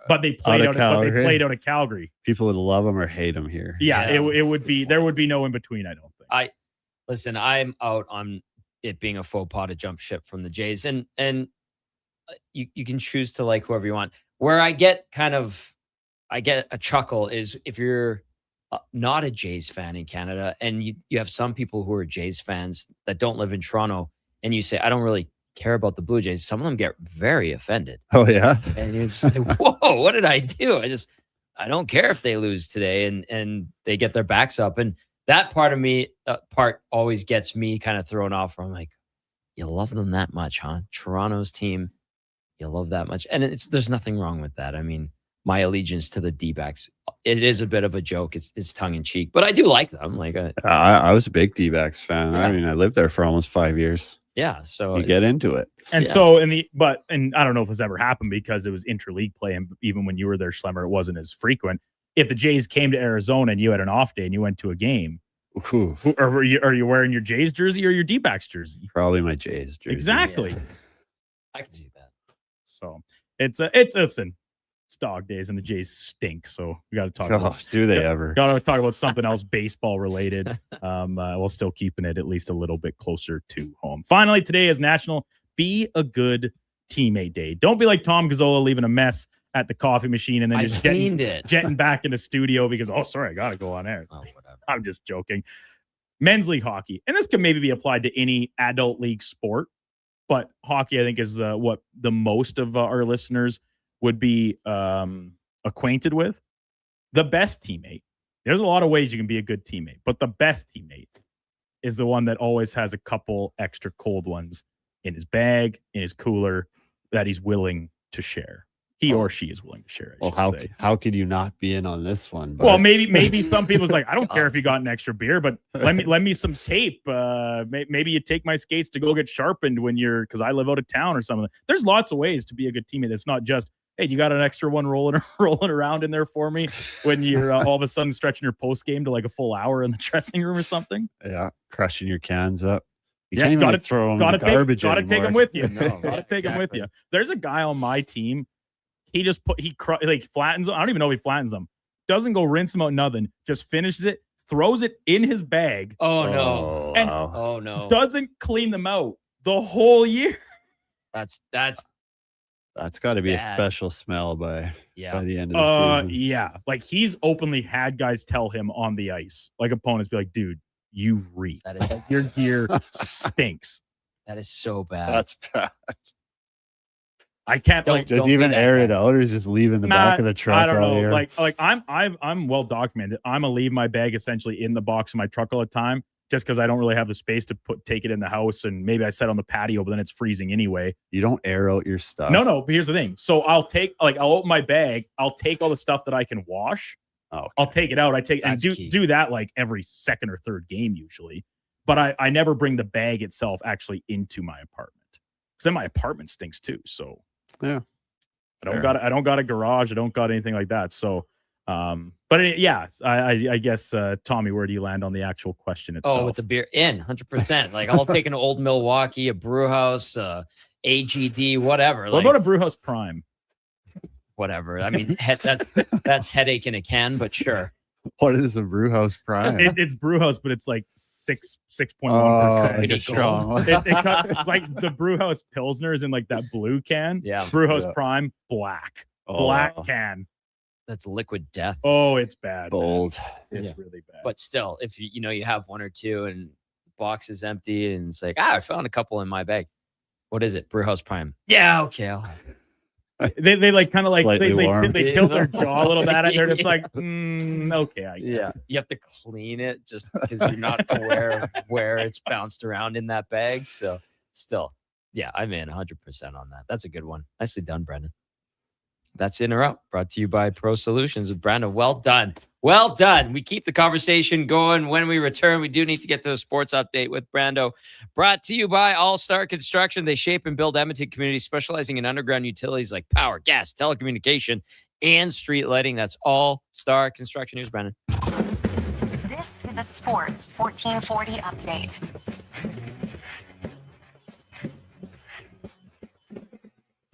But they played out of Calgary. People would love him or hate him here. Yeah, it would be there would be no in between, I don't think. Listen, I'm out on it being a faux pas to jump ship from the Jays, and you can choose to like whoever you want. Where I get a chuckle is if you're not a Jays fan in Canada, and you have some people who are Jays fans that don't live in Toronto, and you say, I don't really care about the Blue Jays. Some of them get very offended. Oh yeah, and you're just like, whoa, what did I do? I don't care if they lose today, and they get their backs up, and that part of me always gets me kind of thrown off. Where I'm like, you love them that much, huh? Toronto's team, you love that much, and there's nothing wrong with that. I mean, my allegiance to the D-backs, it is a bit of a joke. It's tongue in cheek, but I do like them. Like I was a big D-backs fan. Yeah. I mean, I lived there for almost 5 years. Yeah, so you get into it. And I don't know if this ever happened because it was interleague play, and even when you were there, Schlemmer, it wasn't as frequent. If the Jays came to Arizona and you had an off day and you went to a game, are you wearing your Jays jersey or your D-backs jersey? Probably my Jays jersey. Exactly. Yeah. I can see that. So it's dog days and the Jays stink. So we got to talk. Gosh, do they ever? Got to talk about something else baseball related. We're still keeping it at least a little bit closer to home. Finally, today is National Be a Good Teammate Day. Don't be like Tom Gazzola leaving a mess at the coffee machine and then just jetting back in the studio because, sorry, I got to go on air. Oh, whatever. I'm just joking. Men's league hockey. And this can maybe be applied to any adult league sport, but hockey, I think, is what the most of our listeners would be acquainted with. The best teammate. There's a lot of ways you can be a good teammate, but the best teammate is the one that always has a couple extra cold ones in his bag, in his cooler, that he's willing to share. He or she is willing to share. How could you not be in on this one? But... Well, maybe some people's like, I don't care if you got an extra beer, but lend me some tape. Maybe you take my skates to go get sharpened because I live out of town or something. There's lots of ways to be a good teammate. It's not just, hey, you got an extra one rolling around in there for me when you're all of a sudden stretching your post game to like a full hour in the dressing room or something. Yeah, crushing your cans up. You can't even throw them in the garbage anymore. Gotta take them with you. No, gotta take them with you. There's a guy on my team. He just flattens them. I don't even know if he flattens them. Doesn't go rinse them out, nothing. Just finishes it, throws it in his bag. Oh no! And oh no! Doesn't clean them out the whole year. That's got to be bad. A special smell by the end of the season. Yeah, like he's openly had guys tell him on the ice, like opponents be like, dude, you reek. Your gear stinks. That is so bad. That's bad. I can't don't even air it out, or is just leaving the back of the truck. I don't know. Here? Like I'm well documented. I'm gonna leave my bag essentially in the box of my truck all the time, just because I don't really have the space to take it in the house, and maybe I set on the patio, but then it's freezing anyway. You don't air out your stuff. No. But here's the thing. So I'll open my bag. I'll take all the stuff that I can wash. Oh, okay. I'll take it out. Do that like every second or third game usually, but I never bring the bag itself actually into my apartment because then my apartment stinks too. So. Yeah, I don't got a garage. I don't got anything like that. So, I guess, Tommy, where do you land on the actual question itself? Oh, with the beer 100%. Like I'll take an old Milwaukee, a brew house, AGD, whatever. What about a brew house prime? Whatever. I mean, that's headache in a can, but sure. What is a brew house prime? It's brew house, but it's like 6.1%. It's strong. Like the brew house Pilsner is in like that blue can. Yeah. Brew house prime, black can. That's liquid death. Oh, it's bad. Bold. It's really bad. But still, if you have one or two and the box is empty and it's like, I found a couple in my bag. What is it? Brew house prime. Yeah, okay. I'll have it. They like kind of like they tilt their Yeah. jaw a little bit at it. They're just like, okay, I guess. Yeah. You have to clean it just because you're not aware of where it's bounced around in that bag. So still, yeah, I'm in 100% on that. That's a good one. Nicely done, Brendan. That's In or Out, brought to you by Pro Solutions with Brandon. Well done. Well done. We keep the conversation going. When we return, we do need to get to a sports update with Brando. Brought to you by All Star Construction. They shape and build Edmonton communities, specializing in underground utilities like power, gas, telecommunication, and street lighting. That's All Star Construction. Here's Brandon. This is a Sports 1440 update.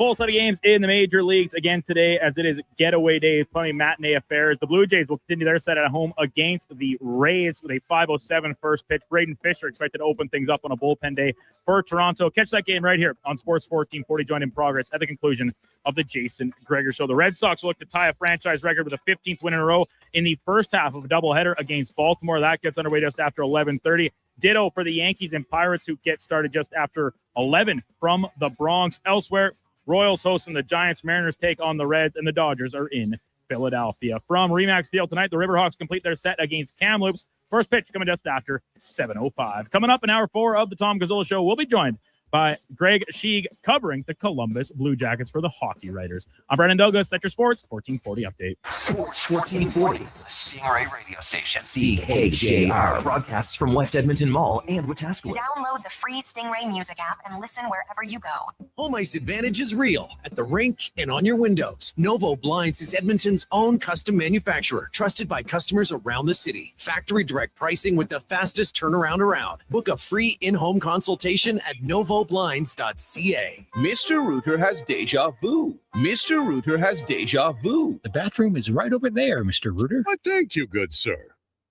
Full set of games in the major leagues again today, as it is getaway day, plenty matinee affairs. The Blue Jays will continue their set at home against the Rays with a 5:07 first pitch. Braden Fisher expected to open things up on a bullpen day for Toronto. Catch that game right here on Sports 1440, joined in progress at the conclusion of the Jason Gregor Show. The Red Sox will look to tie a franchise record with a 15th win in a row in the first half of a doubleheader against Baltimore. That gets underway just after 11:30. Ditto for the Yankees and Pirates, who get started just after 11 from the Bronx. Elsewhere, Royals hosting the Giants, Mariners take on the Reds, and the Dodgers are in Philadelphia. From Remax Field tonight, the Riverhawks complete their set against Kamloops. First pitch coming just after 7:05. Coming up in hour 4 of the Tom Gazzola Show, we'll be joined by Greg Sheeg covering the Columbus Blue Jackets for the Hockey Writers. I'm Brandon Douglas at your Sports 1440 update. Sports 1440, the Stingray radio station. CKJR broadcasts from West Edmonton Mall and Wetaskiwin. Download the free Stingray music app and listen wherever you go. Home ice advantage is real at the rink and on your windows. Novo Blinds is Edmonton's own custom manufacturer, trusted by customers around the city. Factory direct pricing with the fastest turnaround around. Book a free in-home consultation at novoblinds.ca. Mr. Rooter has deja vu. Mr. Rooter has deja vu. The bathroom is right over there, Mr. Rooter. Thank you, good sir.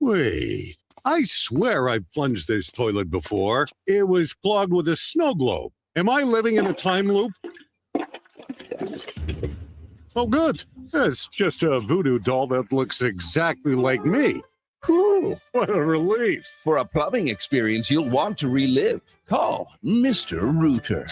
Wait, I swear I've plunged this toilet before. It was clogged with a snow globe. Am I living in a time loop? Oh, good. It's just a voodoo doll that looks exactly like me. Whew, what a relief. For a plumbing experience you'll want to relive, call Mr. Rooter.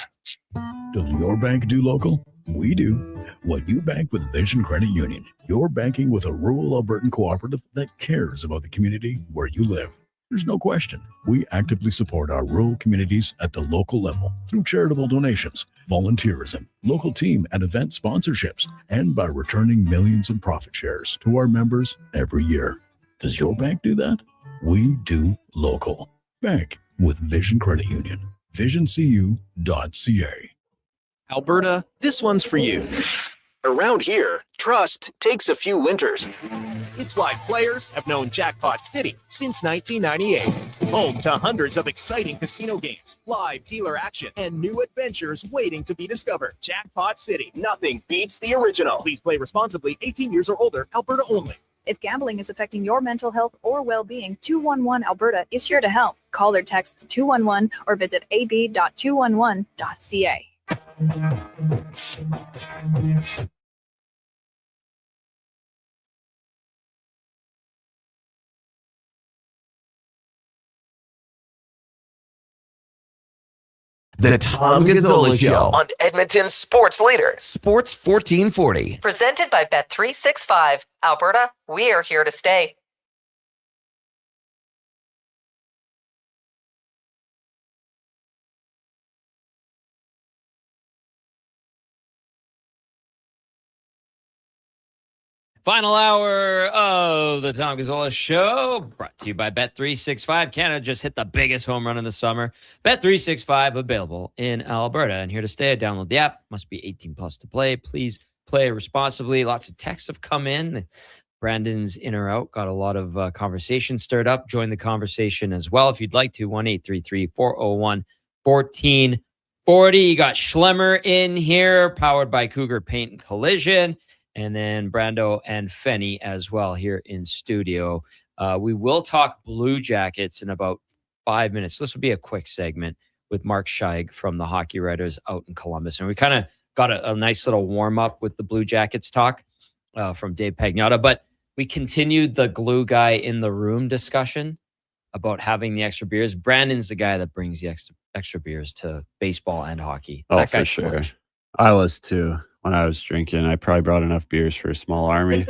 Does your bank do local? We do. When you bank with Vision Credit Union, you're banking with a rural Albertan cooperative that cares about the community where you live. There's no question. We actively support our rural communities at the local level through charitable donations, volunteerism, local team and event sponsorships, and by returning millions in profit shares to our members every year. Does your bank do that? We do local. Bank with Vision Credit Union. VisionCU.ca. Alberta, this one's for you. Around here, trust takes a few winters. It's why players have known Jackpot City since 1998. Home to hundreds of exciting casino games, live dealer action, and new adventures waiting to be discovered. Jackpot City, nothing beats the original. Please play responsibly, 18 years or older, Alberta only. If gambling is affecting your mental health or well-being, 211 Alberta is here to help. Call or text 211 or visit ab.211.ca. The Tom Gazzola Show on Edmonton's sports leader. Sports 1440. Presented by Bet365. Alberta, we are here to stay. Final hour of the Tom Gazzola Show, brought to you by Bet365. Canada just hit the biggest home run of the summer. Bet365 available in Alberta and here to stay. Download the app. Must be 18 plus to play. Please play responsibly. Lots of texts have come in. Brandon's in or out. Got a lot of conversation stirred up. Join the conversation as well if you'd like to. 1-833-401-1440. You got Schlemmer in here, powered by Cougar Paint and Collision. And then Brando and Fenny as well here in studio. We will talk Blue Jackets in about 5 minutes. This will be a quick segment with Mark Scheig from the Hockey Writers out in Columbus. And we kind of got a nice little warm-up with the Blue Jackets talk from Dave Pagnotta. But we continued the glue guy in the room discussion about having the extra beers. Brandon's the guy that brings the extra beers to baseball and hockey. Oh, that for sure. clutch. I was too. When I was drinking, I probably brought enough beers for a small army.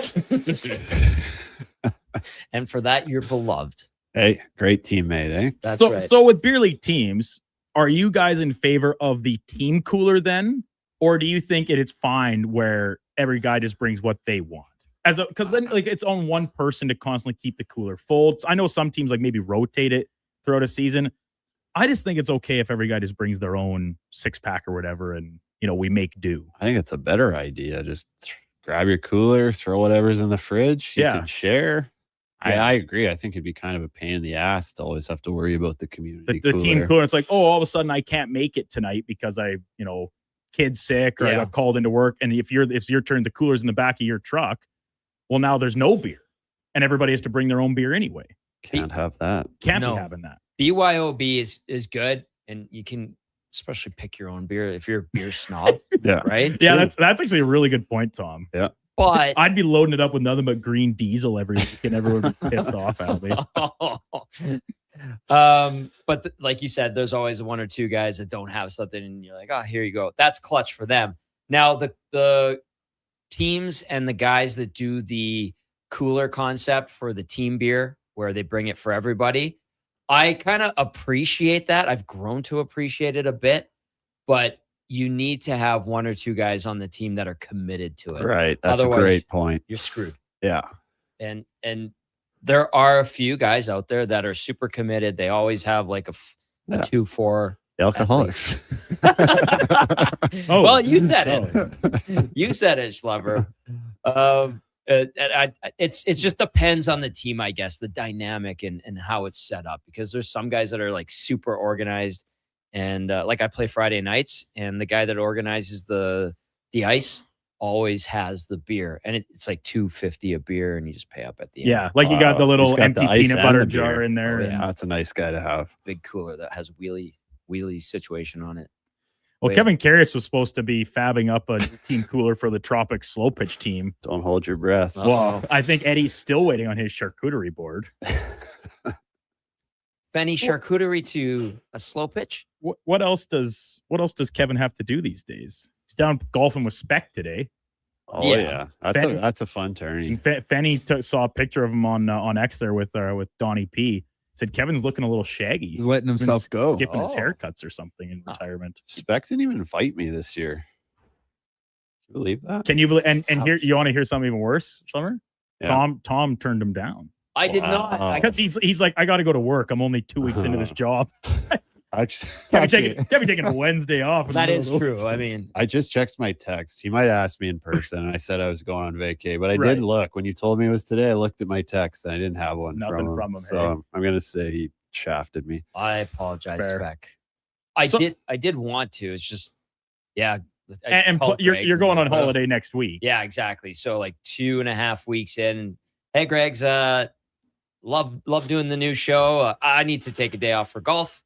And for that, you're beloved. Hey, great teammate, eh? That's so, right. So with beer league teams, are you guys in favor of the team cooler then? Or do you think it's fine where every guy just brings what they want? Because then like it's on one person to constantly keep the cooler full. I know some teams like maybe rotate it throughout a season. I just think it's okay if every guy just brings their own 6-pack or whatever and we make do. I think it's a better idea. Just grab your cooler, throw whatever's in the fridge. You can share. Yeah. I agree. I think it'd be kind of a pain in the ass to always have to worry about the community. The team cooler. It's like, oh, all of a sudden I can't make it tonight because I, kid's sick or I got called into work, and if it's your turn, the cooler's in the back of your truck. Well, now there's no beer, and everybody has to bring their own beer anyway. Can't have that. Can't be having that. BYOB is good, and you can especially pick your own beer if you're a beer snob. Yeah. Right? Yeah, that's actually a really good point, Tom. Yeah. But I'd be loading it up with nothing but green diesel every week, and everyone would be pissed off at me. But like you said, there's always one or two guys that don't have something, and you're like, oh, here you go. That's clutch for them. Now, the teams and the guys that do the cooler concept for the team beer, where they bring it for everybody, I kind of appreciate that. I've grown to appreciate it a bit, but you need to have one or two guys on the team that are committed to it. Right. That's Otherwise, a great point. You're screwed. Yeah. And there are a few guys out there that are super committed. They always have like a 2-4. The alcoholics. Well, you said it. You said it, Schlever. It just depends on the team, I guess, the dynamic and how it's set up, because there's some guys that are like super organized, and like I play Friday nights, and the guy that organizes the ice always has the beer, and it's like $2.50 a beer, and you just pay up at the end. Yeah, like you got the little empty peanut butter jar beer. in there. Yeah. That's a nice guy to have. Big cooler that has wheelie situation on it. Well, Kevin Karras was supposed to be fabbing up a team cooler for the Tropic Slow Pitch team. Don't hold your breath. Well, I think Eddie's still waiting on his charcuterie board. Benny charcuterie to a slow pitch. What else does Kevin have to do these days? He's down golfing with Speck today. Oh yeah, that's a fun tourney. Fenny saw a picture of him on X there with Donnie P. Said Kevin's looking a little shaggy. He's letting himself go. Skipping his haircuts or something in retirement. Speck didn't even invite me this year. Can you believe that? Can you believe? And here, you want to hear something even worse, Schlemmer? Yeah. Tom turned him down. I did not, because he's like, I got to go to work. I'm only 2 weeks into this job. Can't be taking a Wednesday off. That is true. I mean, I just checked my text. He might ask me in person, and I said I was going on vacay, but I Right. did look when you told me it was today. I looked at my text, and I didn't have one. Nothing from him, So I'm gonna say he shafted me. I apologize, Fair. Beck. I did want to. It's just, yeah. And you're going on holiday next week. Yeah, exactly. So like 2.5 weeks in. Hey, Greg's, love doing the new show. I need to take a day off for golf.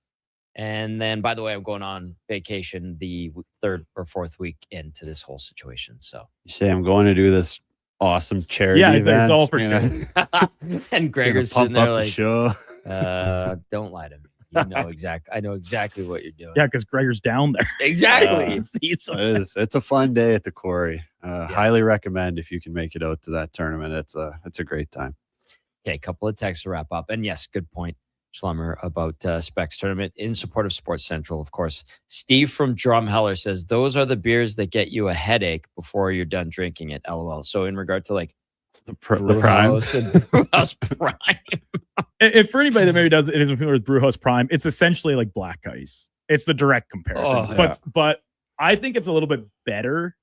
And then, by the way, I'm going on vacation the 3rd or 4th week into this whole situation. So You say I'm going to do this awesome charity event. there's all for you sure. and Gregor's pump sitting there up the like, show. don't lie to me. You know I know exactly what you're doing. Yeah, because Gregor's down there. Exactly. It's a fun day at the quarry. Highly recommend if you can make it out to that tournament. It's a great time. Okay, a couple of texts to wrap up. And yes, good point, Schlummer, about Specs tournament in support of Sports Central, of course. Steve from Drumheller says, those are the beers that get you a headache before you're done drinking it, LOL. So in regard to like the prime. Brewhouse and Brewhouse Prime. If for anybody that maybe isn't familiar with Brewhouse Prime, it's essentially like black ice. It's the direct comparison. But I think it's a little bit better.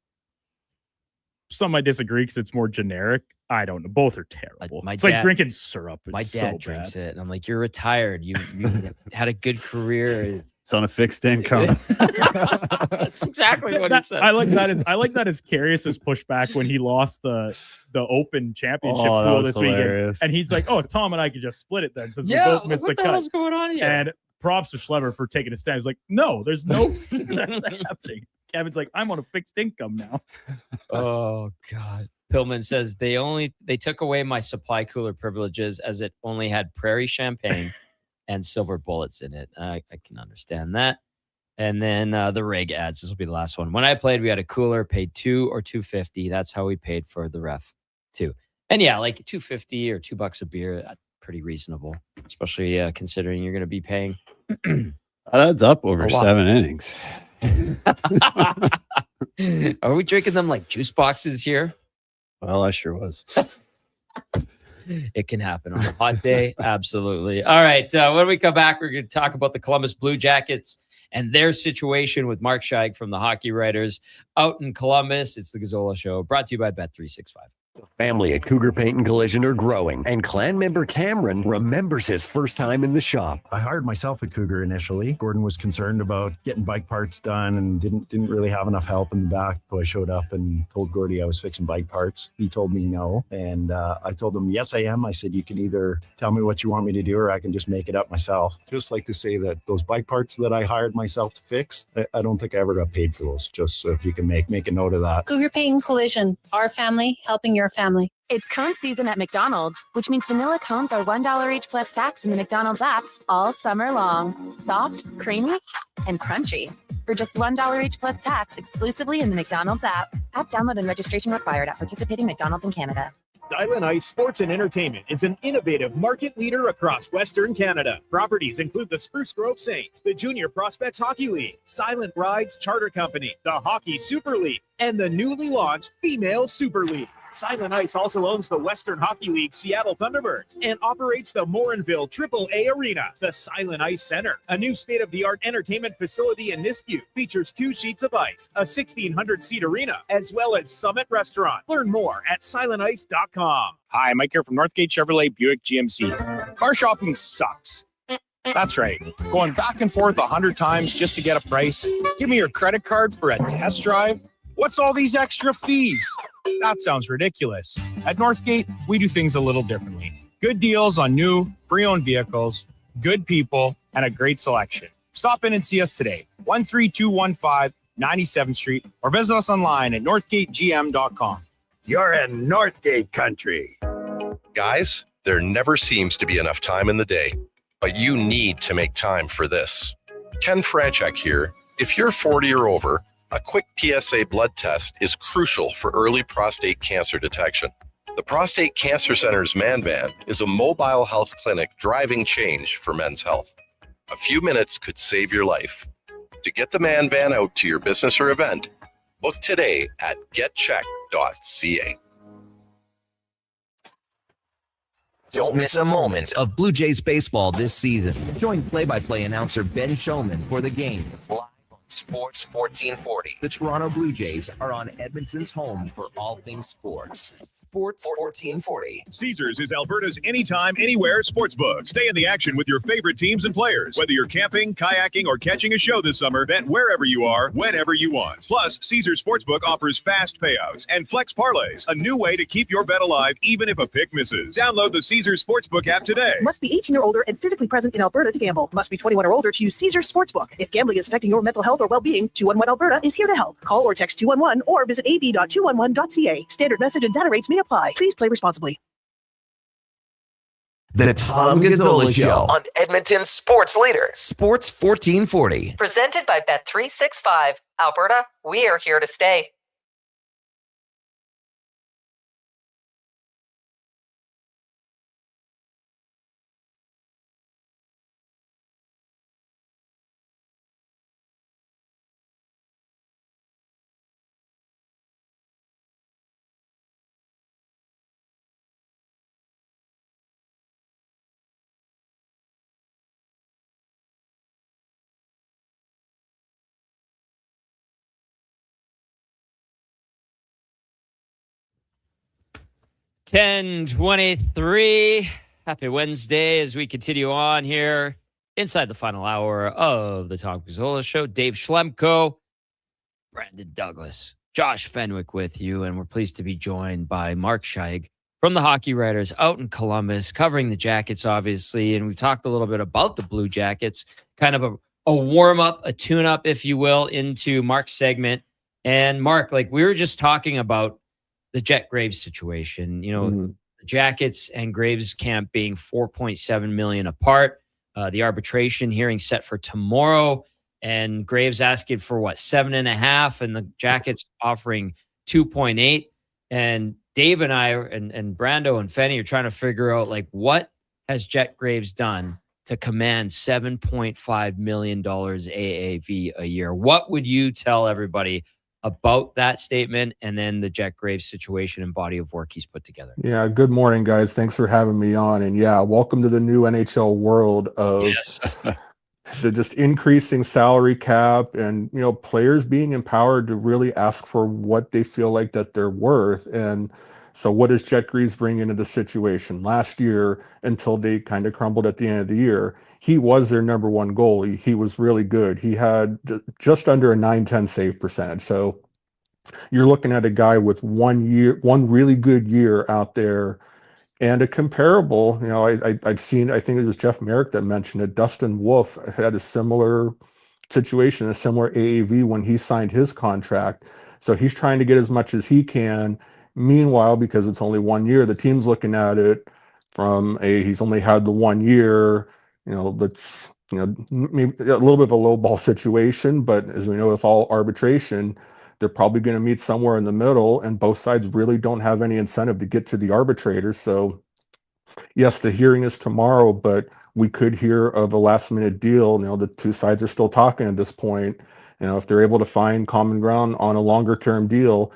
Some might disagree because it's more generic. I don't know. Both are terrible. It's like drinking syrup. It's my dad so drinks bad. it, and I'm like, you're retired. You had a good career. It's on a fixed income. That's exactly what he said. I like that as Karius's pushback when he lost the Open Championship pool this weekend, and he's like, "Oh, Tom and I could just split it then, since we both missed the cut." What the hell's going on here? And props to Schlever for taking a stand. He's like, "No, there's no that's happening." Kevin's like, "I'm on a fixed income now." Oh God. Pillman says they took away my supply cooler privileges as it only had Prairie Champagne and silver bullets in it. I can understand that. And then the rig ads. This will be the last one. When I played, we had a cooler, paid $2 or $2.50. That's how we paid for the ref too. And yeah, like $2.50 or $2 a beer, that's pretty reasonable, especially considering you're going to be paying. That adds up over 7 innings. Are we drinking them like juice boxes here? Well, I sure was. It can happen on a hot day. Absolutely. All right. When we come back, we're going to talk about the Columbus Blue Jackets and their situation with Mark Scheig from the Hockey Writers out in Columbus. It's the Gazzola Show, brought to you by Bet365. The family at Cougar Paint and Collision are growing, and clan member Cameron remembers his first time in the shop. I hired myself at Cougar initially. Gordon was concerned about getting bike parts done and didn't really have enough help in the back. So I showed up and told Gordy I was fixing bike parts. He told me no, and I told him, yes, I am. I said, you can either tell me what you want me to do or I can just make it up myself. Just like to say that those bike parts that I hired myself to fix, I don't think I ever got paid for those. Just so if you can make a note of that. Cougar Paint and Collision, our family helping your family. It's cone season at McDonald's, which means vanilla cones are $1 each plus tax in the McDonald's app all summer long. Soft, creamy, and crunchy. For just $1 each plus tax exclusively in the McDonald's app. App download and registration required at participating McDonald's in Canada. Silent Ice Sports and Entertainment is an innovative market leader across Western Canada. Properties include the Spruce Grove Saints, the Junior Prospects Hockey League, Silent Rides Charter Company, the Hockey Super League, and the newly launched Female Super League. Silent Ice also owns the Western Hockey League Seattle Thunderbirds and operates the Morinville AAA Arena. The Silent Ice Center, a new state-of-the-art entertainment facility in Nisku, features 2 sheets of ice, a 1,600-seat arena, as well as Summit Restaurant. Learn more at silentice.com. Hi, Mike here from Northgate Chevrolet Buick GMC. Car shopping sucks. That's right. Going back and forth 100 times just to get a price. Give me your credit card for a test drive. What's all these extra fees? That sounds ridiculous. At Northgate, we do things a little differently. Good deals on new, pre-owned vehicles, good people, and a great selection. Stop in and see us today, 13215 97th Street, or visit us online at northgategm.com. You're in Northgate country. Guys, there never seems to be enough time in the day, but you need to make time for this. Ken Franchek here. If you're 40 or over, a quick PSA blood test is crucial for early prostate cancer detection. The Prostate Cancer Center's Man Van is a mobile health clinic driving change for men's health. A few minutes could save your life. To get the Man Van out to your business or event, book today at getcheck.ca. Don't miss a moment of Blue Jays baseball this season. Join play-by-play announcer Ben Showman for the games live on Sports 1440. The Toronto Blue Jays are on Edmonton's home for all things sports. Sports 1440. Caesars is Alberta's anytime, anywhere sportsbook. Stay in the action with your favorite teams and players. Whether you're camping, kayaking, or catching a show this summer, bet wherever you are, whenever you want. Plus, Caesars Sportsbook offers fast payouts and flex parlays, a new way to keep your bet alive even if a pick misses. Download the Caesars Sportsbook app today. Must be 18 or older and physically present in Alberta to gamble. Must be 21 or older to use Caesars Sportsbook. If gambling is affecting your mental health or well-being, 211 Alberta is here to help. Call or text 211 or visit ab.211.ca. Standard message and data rates may apply. Please play responsibly. The Tom Gazzola Show on Edmonton's sports leader. Sports 1440. Presented by Bet365. Alberta, we are here to stay. $10:23. Happy Wednesday as we continue on here inside the final hour of the Tom Gazzola Show. Dave Schlemko, Brandon Douglas, Josh Fenwick with you, and we're pleased to be joined by Mark Scheig from the Hockey Writers out in Columbus, covering the Jackets, obviously, and we've talked a little bit about the Blue Jackets, kind of a warm-up, a tune-up, if you will, into Mark's segment. And Mark, like we were just talking about the Jet Graves situation, you know, the Jackets and Graves camp being $4.7 million apart. The arbitration hearing set for tomorrow, and Graves asking for what, 7.5, and the Jackets offering 2.8. And Dave and I and Brando and Fenny are trying to figure out like what has Jet Graves done to command $7.5 million AAV a year. What would you tell everybody about that statement and then the Jet Graves situation and body of work he's put together? Yeah, good morning, guys. Thanks for having me on. And yeah, welcome to the new NHL world of the just increasing salary cap and, you know, players being empowered to really ask for what they feel like that they're worth. And, So what does Jet Greaves bring into the situation? Last year, until they kind of crumbled at the end of the year, he was their number one goalie. He was really good. He had just under a 910 save percentage. So you're looking at a guy with 1 year, one really good year out there, and a comparable. I've seen, I think it was Jeff Merrick that mentioned it. Dustin Wolf had a similar situation, a similar AAV when he signed his contract. So he's trying to get as much as he can. Meanwhile, because it's only 1 year, the team's looking at it from he's only had the 1 year, let's, maybe a little bit of a low ball situation, but as we know, with all arbitration, they're probably going to meet somewhere in the middle, and both sides really don't have any incentive to get to the arbitrator. So yes, the hearing is tomorrow, but we could hear of a last minute deal. The two sides are still talking at this point. If they're able to find common ground on a longer term deal,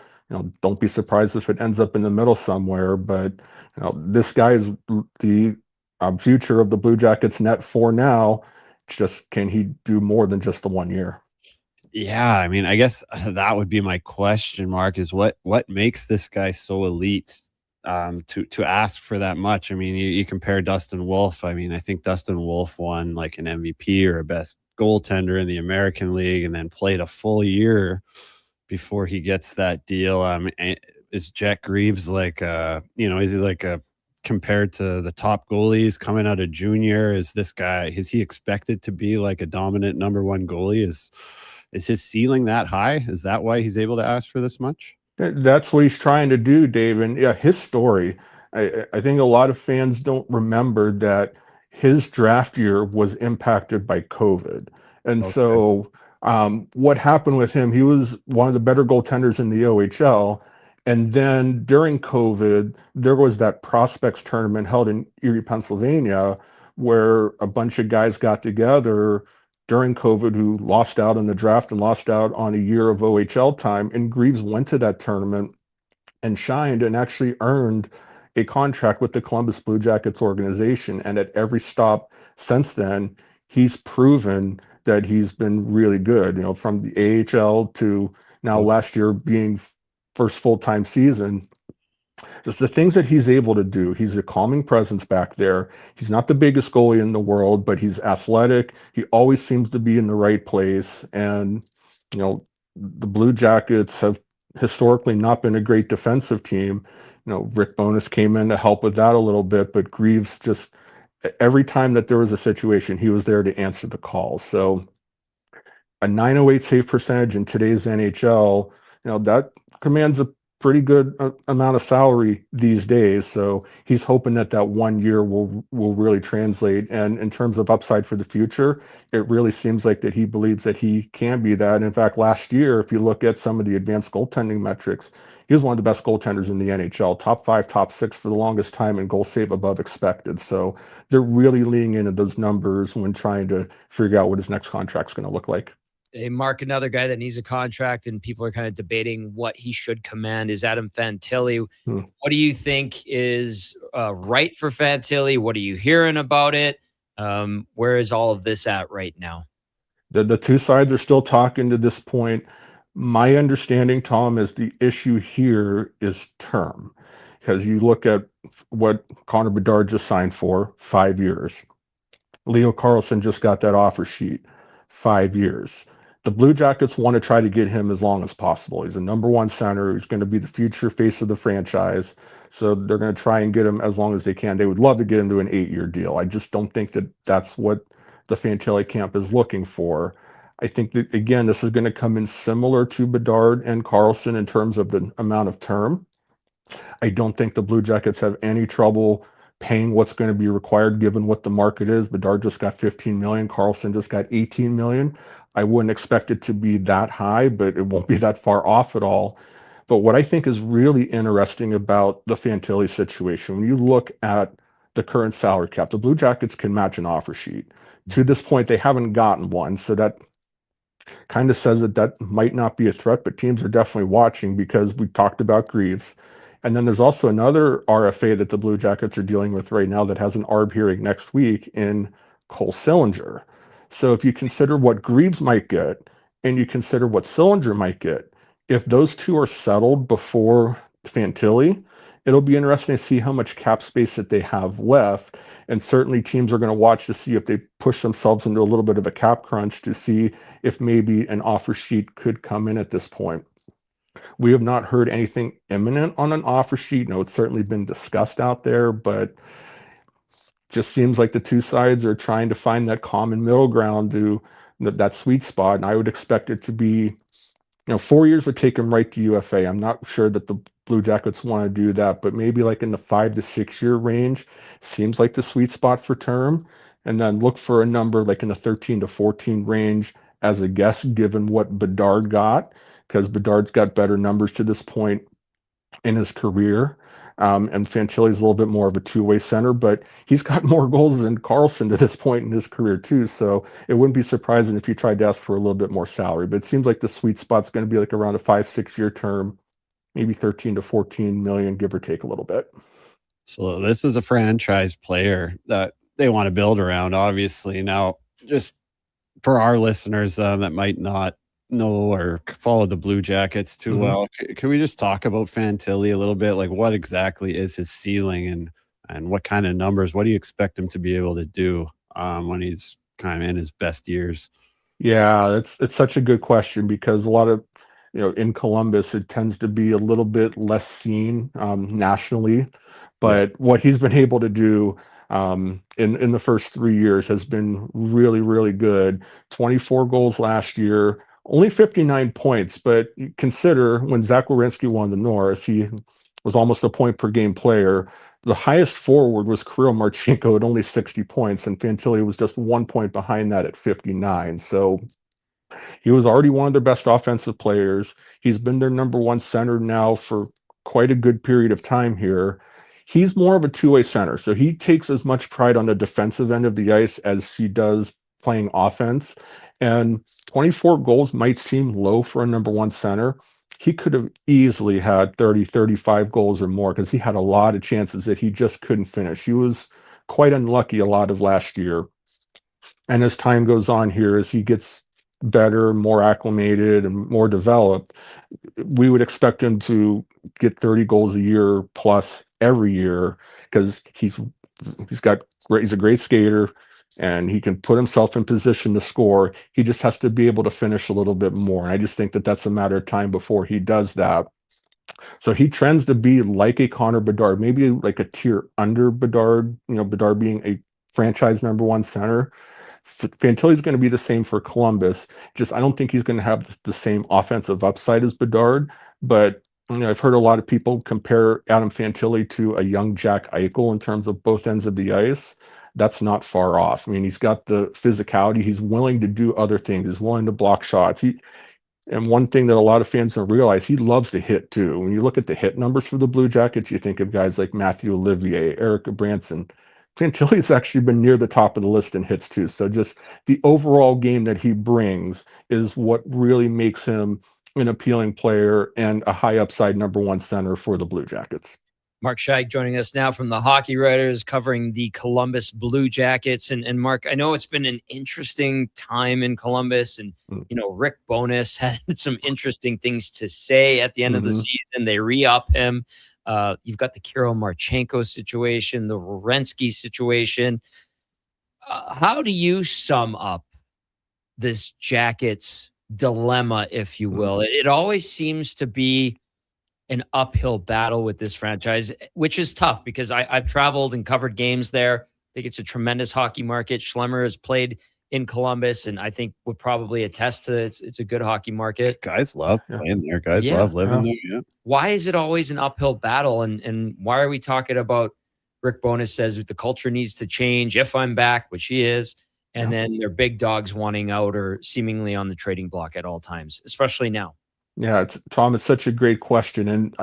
don't be surprised if it ends up in the middle somewhere. But this guy is the future of the Blue Jackets net for now. It's just, can he do more than just the 1 year? Yeah, I mean, I guess that would be my question mark, is what makes this guy so elite to ask for that much. I mean, you compare Dustin Wolf. I mean, I think Dustin Wolf won like an MVP or a best goaltender in the American League and then played a full year before he gets that deal. Is Jet Greaves like is he like a, compared to the top goalies coming out of junior, is he expected to be like a dominant number one goalie? Is his ceiling that high? Is that why he's able to ask for this much? That's what he's trying to do, Dave. And yeah, his story, I think a lot of fans don't remember that his draft year was impacted by COVID. And so what happened with him, he was one of the better goaltenders in the OHL. And then during COVID, there was that prospects tournament held in Erie, Pennsylvania, where a bunch of guys got together during COVID who lost out in the draft and lost out on a year of OHL time. And Greaves went to that tournament and shined and actually earned a contract with the Columbus Blue Jackets organization. And at every stop since then, he's proven that he's been really good, from the AHL to now last year being first full-time season. Just the things that he's able to do. He's a calming presence back there. He's not the biggest goalie in the world, but he's athletic. He always seems to be in the right place. And, the Blue Jackets have historically not been a great defensive team. Rick Bowness came in to help with that a little bit, but Greaves just, every time that there was a situation, he was there to answer the call. So a 908 save percentage in today's NHL, that commands a pretty good amount of salary these days. So he's hoping that 1 year will really translate. And in terms of upside for the future, it really seems like that he believes that he can be that. In fact, last year, if you look at some of the advanced goaltending metrics, he was one of the best goaltenders in the NHL, top 5, top 6 for the longest time, and goal save above expected. So they're really leaning into those numbers when trying to figure out what his next contract's going to look like. Hey, Mark, another guy that needs a contract and people are kind of debating what he should command is Adam Fantilli. What do you think is right for Fantilli? What are you hearing about it? Where is all of this at right now? The two sides are still talking to this point. My understanding, Tom, is the issue here is term. Because you look at what Connor Bedard just signed for, 5 years. Leo Carlsson just got that offer sheet, 5 years. The Blue Jackets want to try to get him as long as possible. He's a number one center. He's going to be the future face of the franchise. So they're going to try and get him as long as they can. They would love to get him to an 8-year deal. I just don't think that that's what the Fantilli camp is looking for. I think that, again, this is going to come in similar to Bedard and Carlson in terms of the amount of term. I don't think the Blue Jackets have any trouble paying what's going to be required given what the market is. Bedard just got $15 million. Carlson just got $18 million. I wouldn't expect it to be that high, but it won't be that far off at all. But what I think is really interesting about the Fantilli situation, when you look at the current salary cap, the Blue Jackets can match an offer sheet. To this point, they haven't gotten one. So that kind of says that might not be a threat, but teams are definitely watching because we talked about Greaves. And then there's also another RFA that the Blue Jackets are dealing with right now that has an ARB hearing next week in Cole Sillinger. So if you consider what Greaves might get and you consider what Sillinger might get, if those two are settled before Fantilli, it'll be interesting to see how much cap space that they have left. And certainly teams are going to watch to see if they push themselves into a little bit of a cap crunch to see if maybe an offer sheet could come in at this point. We have not heard anything imminent on an offer sheet. No, it's certainly been discussed out there, but just seems like the two sides are trying to find that common middle ground to that sweet spot. And I would expect it to be, 4 years would take him right to UFA. I'm not sure that the Blue Jackets want to do that, but maybe like in the 5 to 6 year range seems like the sweet spot for term. And then look for a number like in the 13 to 14 range as a guess, given what Bedard got, because Bedard's got better numbers to this point in his career. And Fantilli's a little bit more of a two-way center, but he's got more goals than Carlson to this point in his career too. So it wouldn't be surprising if he tried to ask for a little bit more salary. But it seems like the sweet spot's going to be like around a 5-6 year term, maybe 13 to 14 million, give or take a little bit. So this is a franchise player that they want to build around, obviously. Now, just for our listeners that might not know or follow the Blue Jackets too well, can we just talk about Fantilli a little bit? Like, what exactly is his ceiling, and what kind of numbers? What do you expect him to be able to do when he's kind of in his best years? Yeah, it's such a good question, because a lot of, in Columbus, it tends to be a little bit less seen nationally. But what he's been able to do in the first 3 years has been really, really good. 24 goals last year, only 59 points. But consider when Zach Werenski won the Norris, he was almost a point per game player. The highest forward was Kirill Marchenko at only 60 points, and Fantilli was just 1 point behind that at 59. So he was already one of their best offensive players. He's been their number one center now for quite a good period of time here. He's more of a two-way center, so he takes as much pride on the defensive end of the ice as he does playing offense. And 24 goals might seem low for a number one center. He could have easily had 30, 35 goals or more, because he had a lot of chances that he just couldn't finish. He was quite unlucky a lot of last year. And as time goes on here, as he gets better, more acclimated, and more developed, we would expect him to get 30 goals a year plus every year, because he's a great skater, and he can put himself in position to score. He just has to be able to finish a little bit more. And I just think that that's a matter of time before he does that. So he trends to be like a Connor Bedard, maybe like a tier under Bedard, Bedard being a franchise number one center. Fantilli's going to be the same for Columbus. Just I don't think he's going to have the same offensive upside as Bedard. But I've heard a lot of people compare Adam Fantilli to a young Jack Eichel in terms of both ends of the ice. That's not far off. I mean, he's got the physicality. He's willing to do other things. He's willing to block shots. And one thing that a lot of fans don't realize, he loves to hit too. When you look at the hit numbers for the Blue Jackets, you think of guys like Matthew Olivier, Eric Branson. Fantilli's actually been near the top of the list in hits too. So just the overall game that he brings is what really makes him an appealing player and a high upside number one center for the Blue Jackets. Mark Scheig joining us now from the Hockey Writers, covering the Columbus Blue Jackets. And Mark, I know it's been an interesting time in Columbus, and Rick Bowness had some interesting things to say at the end of the season. They re-up him. You've got the Kirill Marchenko situation, the Werenski situation. How do you sum up this Jackets dilemma, if you will? It always seems to be an uphill battle with this franchise, which is tough because I've traveled and covered games there. I think it's a tremendous hockey market. Schlemmer has played in Columbus, and I think would probably attest to it's a good hockey market. Guys love playing there. Guys love living there. Yeah. Why is it always an uphill battle? And why are we talking about Rick Bowness says the culture needs to change if I'm back, which he is, and then their big dogs wanting out or seemingly on the trading block at all times, especially now? Yeah, Tom, it's such a great question. And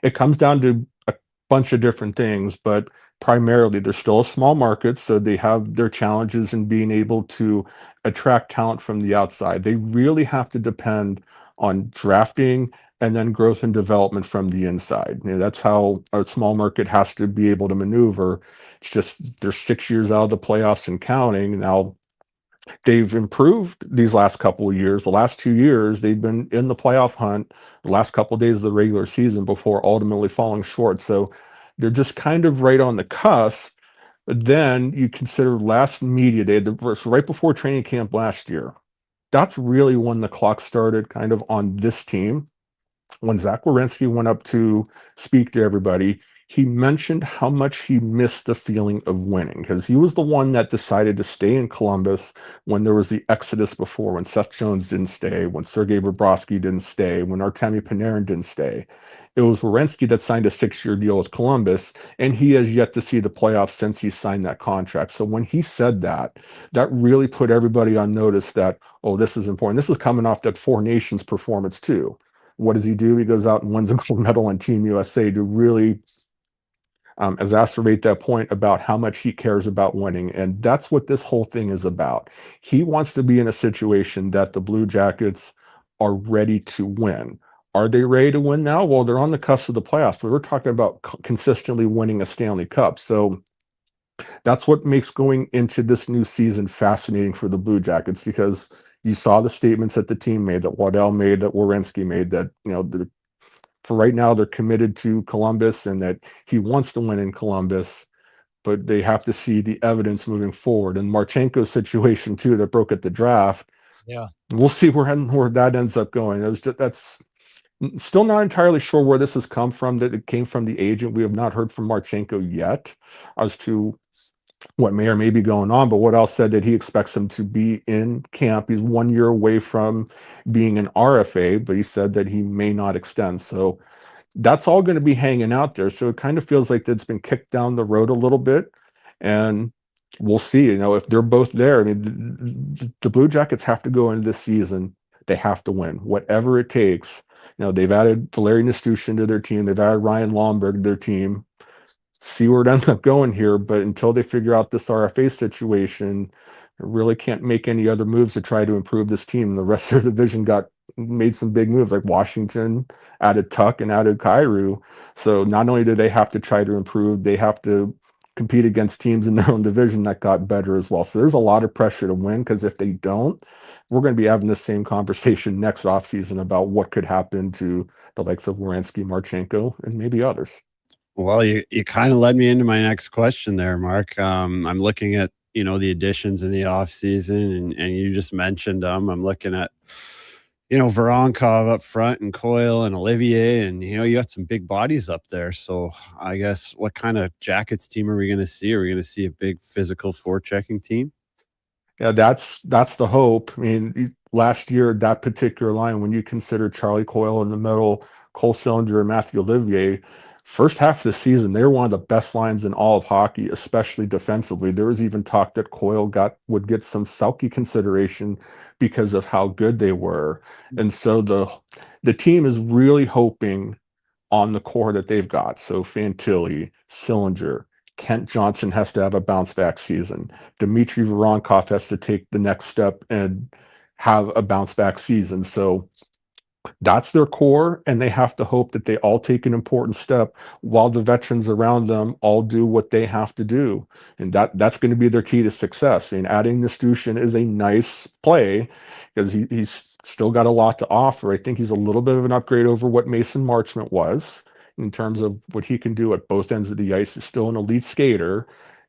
it comes down to a bunch of different things, but primarily they're still a small market, so they have their challenges in being able to attract talent from the outside. They really have to depend on drafting and then growth and development from the inside. That's how a small market has to be able to maneuver. It's just they're 6 years out of the playoffs and counting. Now, they've improved these last couple of years. The last 2 years, they've been in the playoff hunt the last couple of days of the regular season before ultimately falling short. So They're just kind of right on the cusp. But then you consider last media day, so right before training camp last year. That's really when the clock started kind of on this team. When Zach Werenski went up to speak to everybody, he mentioned how much he missed the feeling of winning because he was the one that decided to stay in Columbus when there was the exodus before, when Seth Jones didn't stay, when Sergei Bobrovsky didn't stay, when Artemi Panarin didn't stay. It was Werenski that signed a 6-year deal with Columbus, and he has yet to see the playoffs since he signed that contract. So when he said that, that really put everybody on notice that, oh, this is important. This is coming off that Four Nations performance too. What does he do? He goes out and wins a gold medal on Team USA to really exacerbate that point about how much he cares about winning. And that's what this whole thing is about. He wants to be in a situation that the Blue Jackets are ready to win. Are they ready to win now? Well, they're on the cusp of the playoffs, but we're talking about consistently winning a Stanley Cup. So that's what makes going into this new season fascinating for the Blue Jackets, because you saw the statements that the team made, that Waddell made, that Werenski made, that, you know, for right now they're committed to Columbus and that he wants to win in Columbus, but they have to see the evidence moving forward. And Marchenko's situation too, that broke at the draft. Yeah. We'll see where that ends up going. That's still not entirely sure where this has come from, that it came from the agent. We have not heard from Marchenko yet as to what may or may be going on, but Waddell said that he expects him to be in camp. He's 1 year away from being an RFA, but he said that he may not extend. So that's all going to be hanging out there. So it kind of feels like it's been kicked down the road a little bit, and we'll see. You know, if they're both there, I mean, the Blue Jackets have to go into this season. They have to win, whatever it takes. You know, they've added Valeri Nistushkin to their team. They've added Ryan Lomberg to their team. See where it ends up going here, but until they figure out this RFA situation, they really can't make any other moves to try to improve this team. The rest of the division made some big moves, like Washington added Tuck and added Kyrou. So not only do they have to try to improve, they have to compete against teams in their own division that got better as well. So there's a lot of pressure to win, because if they don't, we're going to be having the same conversation next offseason about what could happen to the likes of Werenski, Marchenko, and maybe others. Well, you kind of led me into my next question there, Mark. I'm looking at, you know, the additions in the offseason, and you just mentioned them. I'm looking at, you know, Voronkov up front and Coyle and Olivier, and, you know, you got some big bodies up there. So I guess what kind of Jackets team are we going to see? Are we going to see a big physical forechecking team? Yeah, that's the hope. I mean, last year, that particular line, when you consider Charlie Coyle in the middle, Cole Sillinger and Matthew Olivier, first half of the season, they were one of the best lines in all of hockey, especially defensively. There was even talk that Coyle would get some Selke consideration because of how good they were. And so the team is really hoping on the core that they've got. So Fantilli, Sillinger, Kent Johnson has to have a bounce back season. Dmitry Voronkov has to take the next step and have a bounce back season. So that's their core, and they have to hope that they all take an important step while the veterans around them all do what they have to do. And that's going to be their key to success. And adding Nistushkin is a nice play, because he's still got a lot to offer. I think he's a little bit of an upgrade over what Mason Marchment was in terms of what he can do at both ends of the ice. He's still an elite skater.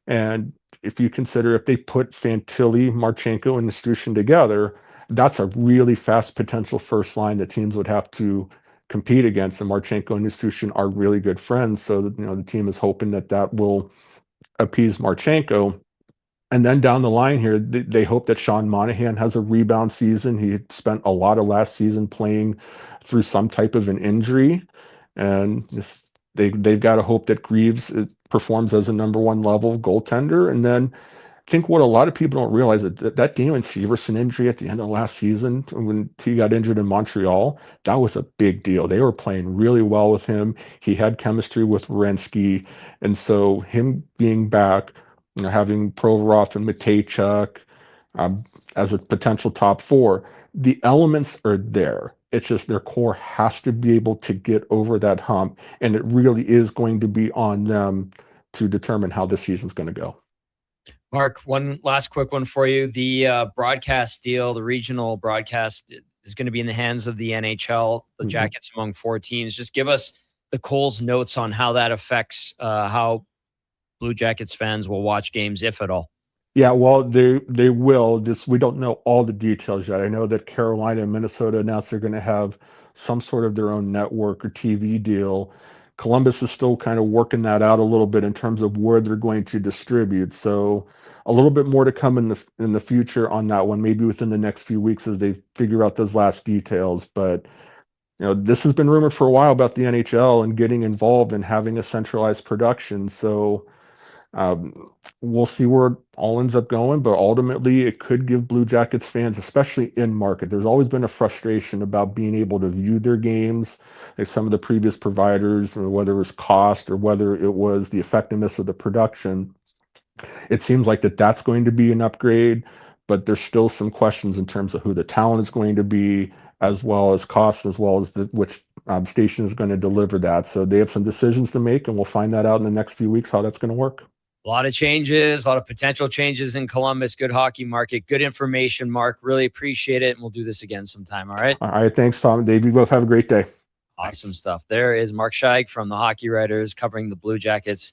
And if you consider if they put Fantilli, Marchenko, and Nistushkin together, that's a really fast potential first line that teams would have to compete against. And Marchenko and Nistushkin are really good friends. So, you know, the team is hoping that will appease Marchenko. And then down the line here, they hope that Sean Monahan has a rebound season. He spent a lot of last season playing through some type of an injury. And they've got to hope that Greaves performs as a number one level goaltender. And then I think what a lot of people don't realize is that Damon Severson injury at the end of last season, when he got injured in Montreal, that was a big deal. They were playing really well with him. He had chemistry with Werenski. And so him being back, you know, having Provorov and Matejchuk as a potential top four, the elements are there. It's just their core has to be able to get over that hump. And it really is going to be on them to determine how this season's going to go. Mark, one last quick one for you. The broadcast deal, the regional broadcast is going to be in the hands of the NHL, the Jackets among 4 teams. Just give us the Cole's notes on how that affects how Blue Jackets fans will watch games, if at all. Yeah, well, they will. We don't know all the details yet. I know that Carolina and Minnesota announced they're going to have some sort of their own network or TV deal. Columbus is still kind of working that out a little bit in terms of where they're going to distribute. So a little bit more to come in the future on that one, maybe within the next few weeks as they figure out those last details. But this has been rumored for a while about the NHL and getting involved and having a centralized production. So we'll see where it all ends up going, but ultimately it could give Blue Jackets fans, especially in market. There's always been a frustration about being able to view their games, like some of the previous providers, whether it was cost or whether it was the effectiveness of the production. It seems like that's going to be an upgrade, but there's still some questions in terms of who the talent is going to be, as well as costs, as well as which station is going to deliver that. So they have some decisions to make, and we'll find that out in the next few weeks how that's going to work. A lot of changes, a lot of potential changes in Columbus. Good hockey market, good information, Mark. Really appreciate it. And we'll do this again sometime. All right. All right. Thanks, Tom and Dave. You both have a great day. Awesome stuff. There is Mark Scheig from the Hockey Writers covering the Blue Jackets.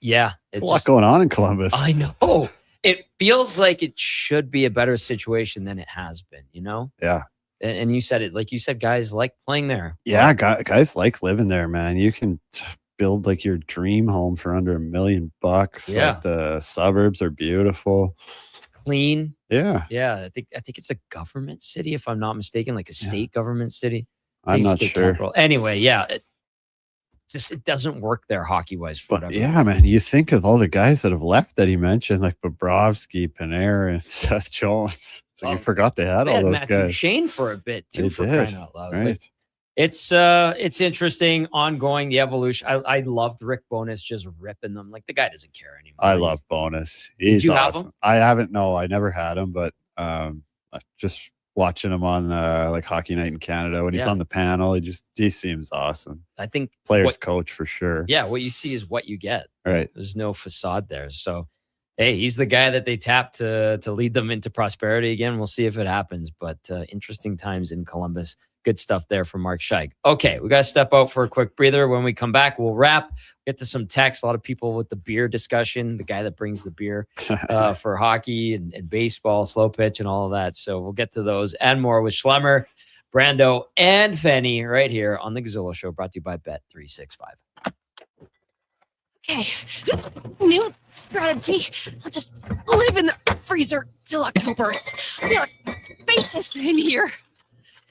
Yeah. It's a lot going on in Columbus. I know. It feels like it should be a better situation than it has been, Yeah. And you said it, like you said, guys like playing there. Yeah. Guys like living there, man. You can build like your dream home for under $1 million. Yeah. Like the suburbs are beautiful. It's clean. Yeah. Yeah. I think it's a government city, if I'm not mistaken, like a state government city. I'm not State sure. capital. Anyway, yeah. It doesn't work there hockey wise for whatever. Yeah, man. You think of all the guys that have left that he mentioned, like Bobrovsky, Panarin, Seth Jones. So you forgot they had all those Matthew guys. Shane for a bit too, They for did, crying out loud. But right. it's interesting, ongoing, the evolution. I loved Rick Bowness just ripping them. Like, the guy doesn't care anymore. I love Bonus. He's you have awesome. him? I haven't. No, I never had him, but just watching him on like Hockey Night in Canada when he's Yeah. on the panel, he seems awesome. I think Players coach for sure. Yeah, what you see is what you get. Right. There's no facade there. So, hey, he's the guy that they tap to lead them into prosperity again. We'll see if it happens. But interesting times in Columbus. Good stuff there from Mark Scheig. Okay, we got to step out for a quick breather. When we come back, we'll wrap. Get to some text. A lot of people with the beer discussion, the guy that brings the beer for hockey and baseball, slow pitch, and all of that. So we'll get to those and more with Schlemmer, Brando, and Fenny right here on the Gazzola Show, brought to you by Bet365. Okay, new strategy. I'll just live in the freezer till October. It's spacious in here.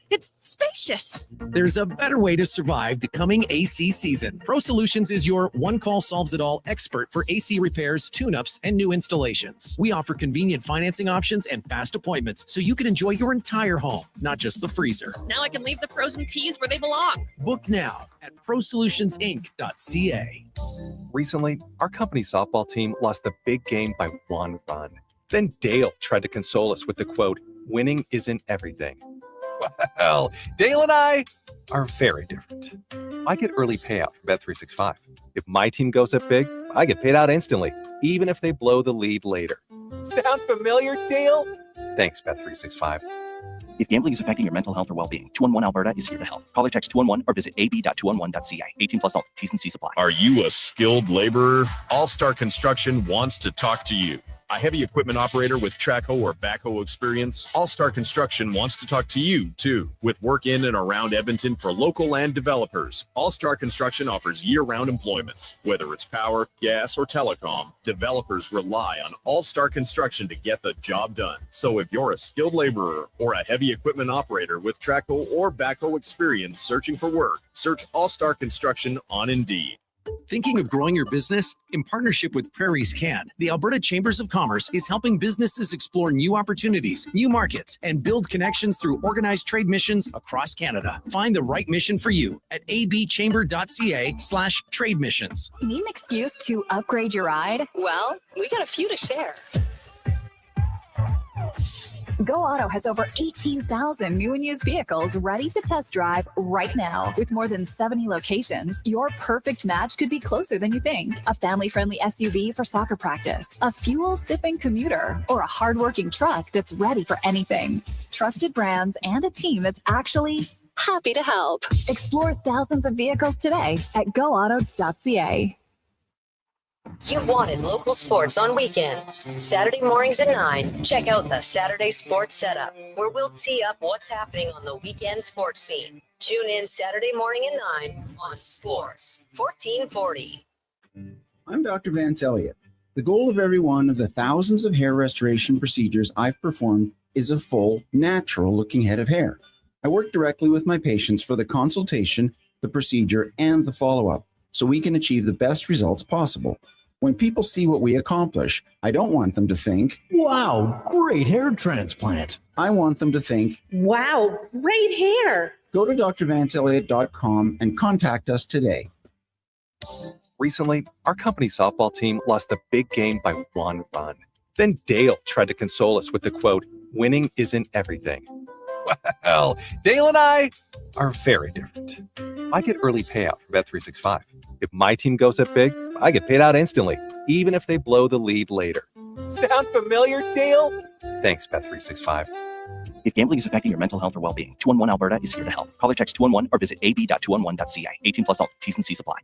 It's spacious. There's a better way to survive the coming AC season. Pro Solutions is your one-call solves-it-all expert for AC repairs, tune-ups, and new installations. We offer convenient financing options and fast appointments so you can enjoy your entire home, not just the freezer. Now I can leave the frozen peas where they belong. Book now at prosolutionsinc.ca. Recently, our company softball team lost the big game by 1 run. Then Dale tried to console us with the quote, "Winning isn't everything." Well, Dale and I are very different. I get early payout from Bet365. If my team goes up big, I get paid out instantly, even if they blow the lead later. Sound familiar, Dale? Thanks, Bet365. If gambling is affecting your mental health or well-being, 211 Alberta is here to help. Call or text 211 or visit ab.211.ca. 18 plus all. T's and C's apply. Are you a skilled laborer? All-Star Construction wants to talk to you. A heavy equipment operator with track hoe or backhoe experience, All-Star Construction wants to talk to you, too. With work in and around Edmonton for local land developers, All-Star Construction offers year-round employment. Whether it's power, gas, or telecom, developers rely on All-Star Construction to get the job done. So if you're a skilled laborer or a heavy equipment operator with track hoe or backhoe experience searching for work, search All-Star Construction on Indeed. Thinking of growing your business? In partnership with Prairie's Can, the Alberta Chambers of Commerce is helping businesses explore new opportunities, new markets, and build connections through organized trade missions across Canada. Find the right mission for you at abchamber.ca/trade missions. Need an excuse to upgrade your ride? Well, we got a few to share. Go Auto has over 18,000 new and used vehicles ready to test drive right now. With more than 70 locations, your perfect match could be closer than you think. A family-friendly SUV for soccer practice, a fuel-sipping commuter, or a hardworking truck that's ready for anything. Trusted brands and a team that's actually happy to help. Explore thousands of vehicles today at goauto.ca. You wanted local sports on weekends. Saturday mornings at 9, check out the Saturday Sports Setup, where we'll tee up what's happening on the weekend sports scene. Tune in Saturday morning at 9 on Sports 1440. I'm Dr. Vance Elliott. The goal of every one of the thousands of hair restoration procedures I've performed is a full, natural-looking head of hair. I work directly with my patients for the consultation, the procedure, and the follow-up, so we can achieve the best results possible. When people see what we accomplish, I don't want them to think, "Wow, great hair transplant." I want them to think, "Wow, great hair." Go to drvanceelliott.com and contact us today. Recently, our company softball team lost the big game by 1 run. Then Dale tried to console us with the quote, "Winning isn't everything." Well, Dale and I are very different. I get early payout from Bet365. If my team goes up big, I get paid out instantly, even if they blow the lead later. Sound familiar, Dale? Thanks, Bet365. If gambling is affecting your mental health or well-being, 211 Alberta is here to help. Call or text 211 or visit ab.211.ca. 18 plus all. T's and C's apply.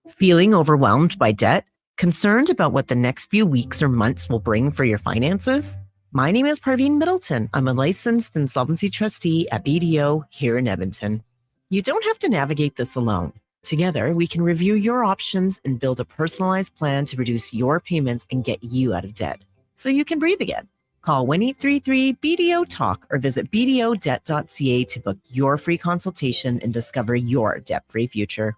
Feeling overwhelmed by debt? Concerned about what the next few weeks or months will bring for your finances? My name is Parveen Middleton. I'm a licensed insolvency trustee at BDO here in Edmonton. You don't have to navigate this alone. Together, we can review your options and build a personalized plan to reduce your payments and get you out of debt, so you can breathe again. Call 1-833-BDO-TALK or visit bdodebt.ca to book your free consultation and discover your debt-free future.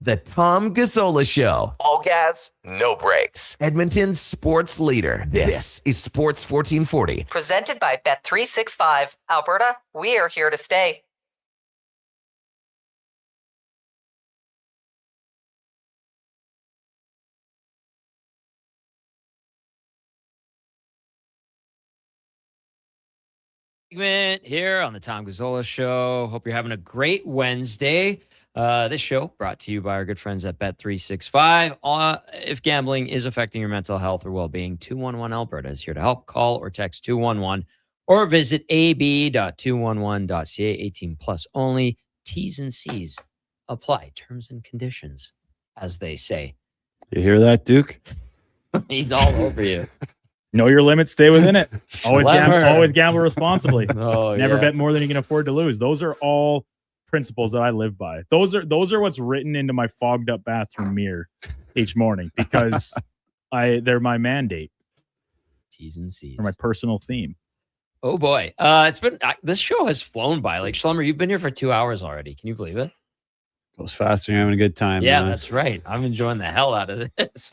The Tom Gazzola Show. All gas, no brakes. Edmonton's sports leader. This is Sports 1440. Presented by Bet365. Alberta, we are here to stay. Segment here on the Tom Gazzola Show. Hope you're having a great Wednesday. This show brought to you by our good friends at Bet365. If gambling is affecting your mental health or well-being, 211 Alberta is here to help. Call or text 211 or visit ab.211.ca. 18 plus only. T's and C's apply. Terms and conditions, as they say. You hear that, Duke? He's all over you. Know your limits, stay within it. Always Clever. gamble responsibly. Oh, Never yeah. bet more than you can afford to lose. Those are all principles that I live by. Those are what's written into my fogged up bathroom mirror each morning because they're my mandate. T's and C's. Or my personal theme. Oh boy. It's been this show has flown by. Like Schlummer, you've been here for 2 hours already. Can you believe it? Goes fast when you're having a good time. Yeah, man. that's right. I'm enjoying the hell out of this.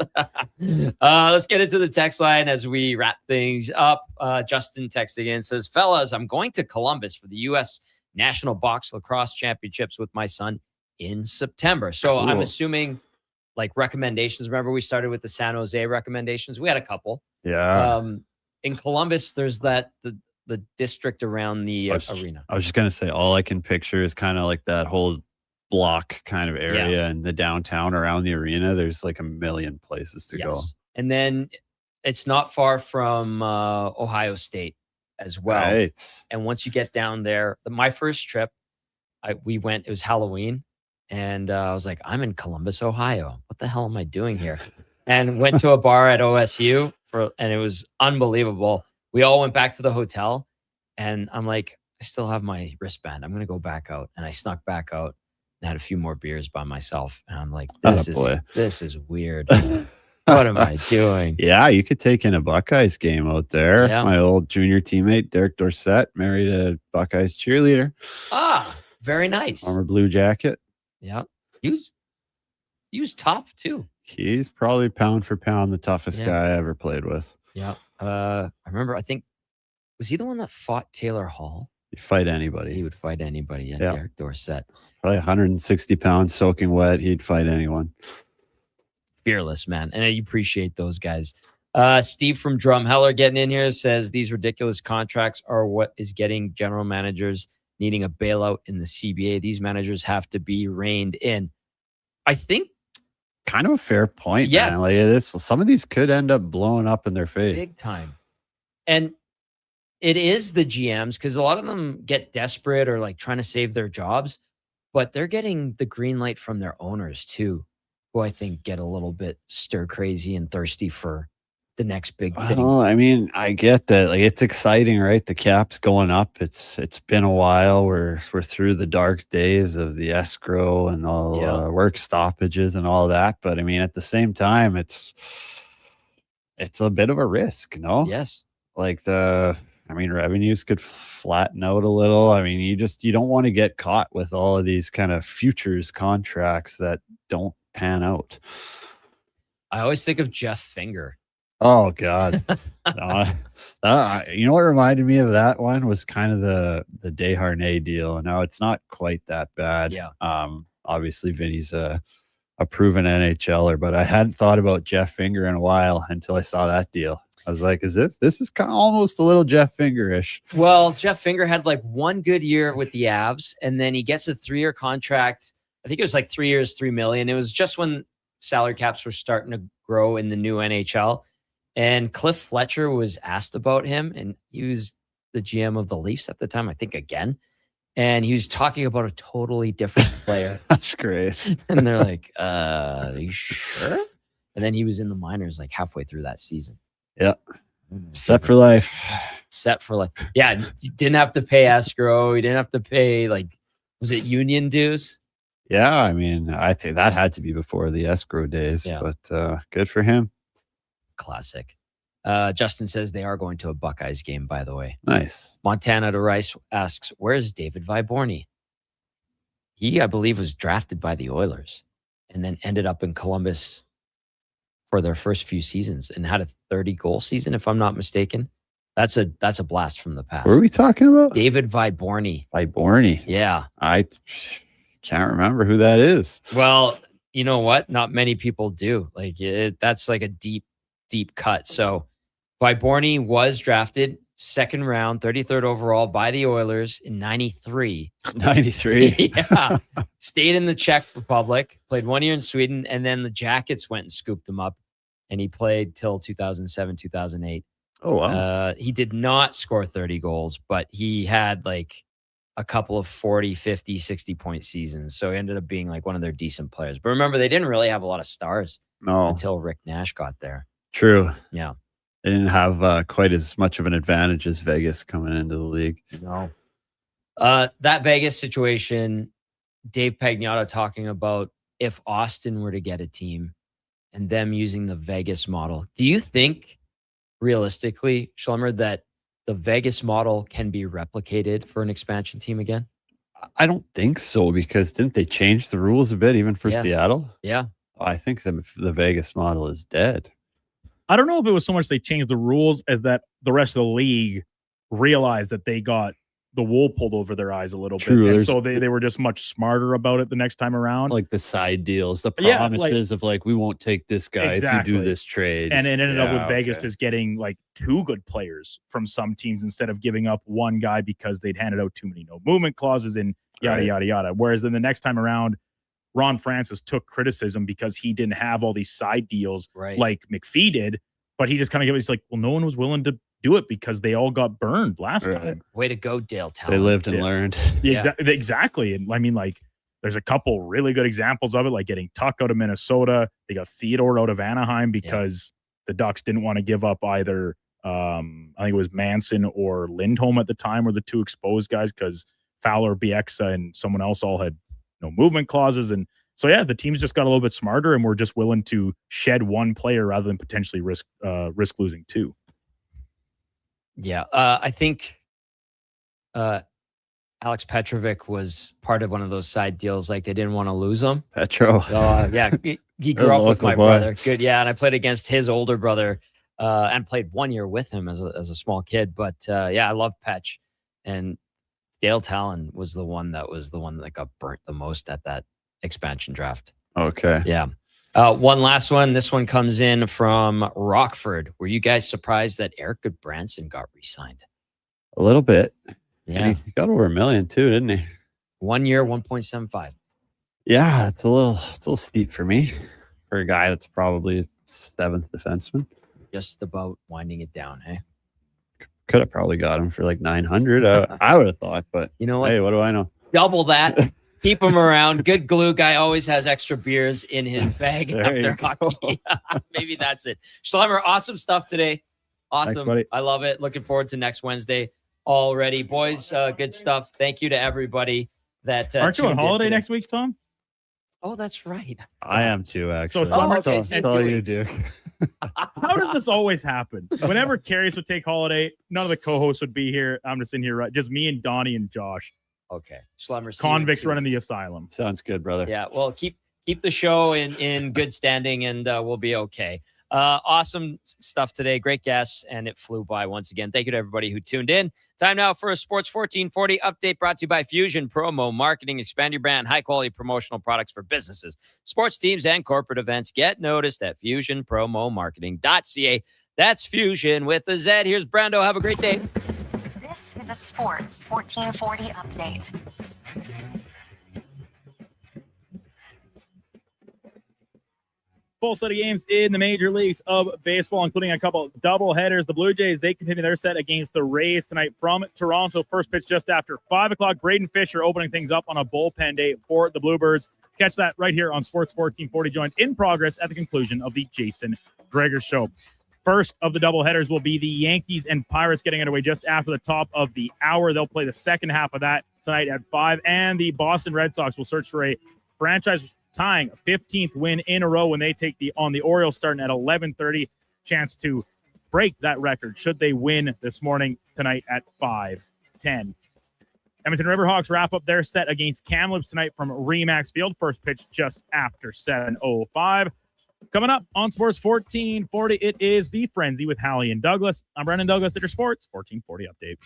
Let's get into the text line as we wrap things up. Justin texted again, says, "Fellas, I'm going to Columbus for the U.S. National Box Lacrosse Championships with my son in September." So Cool. I'm assuming like recommendations. Remember we started with the San Jose recommendations. We had a couple. Yeah. In Columbus, there's the district around the arena. I was just gonna say, all I can picture is kind of like that whole block kind of area and the downtown around the arena. There's like a million places to go. And then it's not far from Ohio State as well. Right. And once you get down there, my first trip, we went, it was Halloween. And I was like, I'm in Columbus, Ohio. What the hell am I doing here? And went to a bar at OSU and it was unbelievable. We all went back to the hotel and I'm like, I still have my wristband. I'm going to go back out. And I snuck back out and had a few more beers by myself. And I'm like, this is weird. What am I doing? Yeah, you could take in a Buckeyes game out there. Yeah. My old junior teammate, Derek Dorsett, married a Buckeyes cheerleader. Ah, very nice. Former Blue Jacket. Yeah. He was tough too. He's probably pound for pound the toughest Yeah. guy I ever played with. Yeah. I remember, I think, was he the one that fought Taylor Hall? He'd fight anybody. He would fight anybody. Yeah. Yeah. Derek Dorsett. Probably 160 pounds soaking wet. He'd fight anyone. fearless, man. And I appreciate those guys. Steve from Drumheller getting in here says these ridiculous contracts are what is getting general managers needing a bailout in the CBA. These managers have to be reined in. I think kind of a fair point, yeah, man. Like some of these could end up blowing up in their face. Big time. And it is the GMs because a lot of them get desperate or like trying to save their jobs, but they're getting the green light from their owners too, who I think get a little bit stir crazy and thirsty for the next big thing. Well, I mean, I get that. Like, it's exciting, right? The cap's going up. It's been a while. We're through the dark days of the escrow and all work stoppages and all that. But I mean, at the same time, it's a bit of a risk, no? Yes. Like revenues could flatten out a little. I mean, you don't want to get caught with all of these kind of futures contracts that don't pan out. I always think of Jeff Finger. Oh God. You know what reminded me of that one was kind of the Desharnais deal. Now it's not quite that bad. Yeah. Obviously Vinny's a proven NHLer, but I hadn't thought about Jeff Finger in a while until I saw that deal. I was like, this is kind of almost a little Jeff Finger-ish. Well, Jeff Finger had like one good year with the Avs, and then he gets a 3-year contract. I think it was like 3 years, $3 million. It was just when salary caps were starting to grow in the new NHL. And Cliff Fletcher was asked about him, and he was the GM of the Leafs at the time, I think again. And he was talking about a totally different player. That's great. And they're like, are you sure? And then he was in the minors like halfway through that season. Yeah. Set for life. Set for life. Yeah. You didn't have to pay escrow. You didn't have to pay, like, was it union dues? Yeah. I mean, I think that had to be before the escrow days, but good for him. Classic. Justin says they are going to a Buckeyes game, by the way. Nice. Montana to Rice asks, where's David Viborny? He, I believe, was drafted by the Oilers and then ended up in Columbus for their first few seasons and had a 30-goal season, if I'm not mistaken. That's a blast from the past. What are we talking about? David Viborny. Viborny. Yeah. I can't remember who that is. Well, you know what? Not many people do. Like that's like a deep cut. So Viborny was drafted 2nd round, 33rd overall by the Oilers in 93. 93. Yeah. Stayed in the Czech Republic, played 1 year in Sweden, and then the Jackets went and scooped him up, and he played till 2007, 2008. Oh, wow. He did not score 30 goals, but he had like a couple of 40, 50, 60-point seasons. So he ended up being like one of their decent players. But remember, they didn't really have a lot of stars until Rick Nash got there. True. Yeah. They didn't have quite as much of an advantage as Vegas coming into the league. No. That Vegas situation, Dave Pagnotta talking about if Austin were to get a team and them using the Vegas model. Do you think, realistically, Schlemmer, that the Vegas model can be replicated for an expansion team again? I don't think so, because didn't they change the rules a bit even for Seattle? Yeah. I think the Vegas model is dead. I don't know if it was so much they changed the rules as that the rest of the league realized that they got the wool pulled over their eyes a little bit. And so they were just much smarter about it the next time around. Like the side deals, the promises of like, we won't take this guy if you do this trade. And it ended up with Vegas just getting like 2 good players from some teams instead of giving up one guy because they'd handed out too many no movement clauses and yada, yada, yada. Whereas then the next time around, Ron Francis took criticism because he didn't have all these side deals like McPhee did, but he just kind of gave it, he's like, well, no one was willing to do it because they all got burned last time. Way to go, Dale Talon. They lived and learned. Exactly. And I mean, like, there's a couple really good examples of it, like getting Tuck out of Minnesota. They got Theodore out of Anaheim because the Ducks didn't want to give up either. I think it was Manson or Lindholm at the time were the 2 exposed guys because Fowler, Bieksa, and someone else all had no movement clauses. And so, the teams just got a little bit smarter and were just willing to shed one player rather than potentially risk losing 2. Yeah. I think Alex Petrovic was part of one of those side deals. Like they didn't want to lose him. Petro. He grew up with my brother. Good. Yeah. And I played against his older brother and played 1 year with him as a small kid. But I love Petch. And Dale Talon was the one that got burnt the most at that expansion draft. Okay. Yeah. One last one. This one comes in from Rockford. Were you guys surprised that Eric Goodbranson got re-signed? A little bit. Yeah. And he got over $1 million too, didn't he? 1 year, 1.75. Yeah, it's a little steep for me. For a guy that's probably 7th defenseman. Just about winding it down, hey? Could have probably got him for like 900. I would have thought, but you know what? Hey, what do I know? Double that. Keep him around. Good glue guy always has extra beers in his bag after hockey. Maybe that's it. Schlemmer, awesome stuff today. Awesome. Thanks, buddy. I love it. Looking forward to next Wednesday already. Boys, good stuff. Thank you to everybody that aren't you on tuned in holiday today. next week, Tom? Oh, that's right. I am too, actually. So Schlemmer, That's all you do. How does this always happen? Whenever Carius would take holiday, none of the co-hosts would be here. I'm just in here, right? Just me and Donnie and Josh. Okay. Schlemmer, Convicts running the asylum. Sounds good, brother. Yeah, well, keep the show in good standing, and we'll be okay. Awesome stuff today. Great guests, and it flew by once again. Thank you to everybody who tuned in. Time now for a Sports 1440 update brought to you by Fusion Promo Marketing. Expand your brand, high-quality promotional products for businesses, sports teams, and corporate events. Get noticed at fusionpromomarketing.ca. That's Fusion with a Z. Here's Brando. Have a great day. This is a Sports 1440 update. Full set of games in the major leagues of baseball, including a couple double headers. The Blue Jays, they continue their set against the Rays tonight from Toronto. First pitch just after 5 o'clock. Braden Fisher opening things up on a bullpen day for the Bluebirds. Catch that right here on Sports 1440, joined in progress at the conclusion of the Jason Dreger Show. First of the double headers will be the Yankees and Pirates getting underway just after the top of the hour. They'll play the second half of that tonight at 5. And the Boston Red Sox will search for a franchise tying 15th win in a row when they take on the Orioles starting at 11:30. Chance to break that record should they win this morning tonight at 5:10. Edmonton Riverhawks wrap up their set against Kamloops tonight from Remax Field. First pitch just after 7:05. Coming up on Sports 1440, it is The Frenzy with Hallie and Douglas. I'm Brendan Douglas at your Sports 1440 update.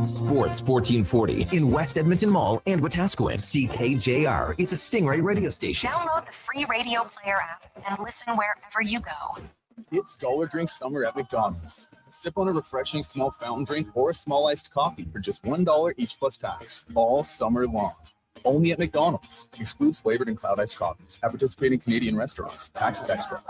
Sports 1440 in West Edmonton Mall and Wetaskiwin. CKJR is a Stingray radio station. Download the free Radio Player app and listen wherever you go. It's Dollar Drink Summer at McDonald's. Sip on a refreshing small fountain drink or a small iced coffee for just $1 each plus tax, all summer long. Only at McDonald's. Excludes flavored and cloud iced coffees. At participating Canadian restaurants. Taxes extra.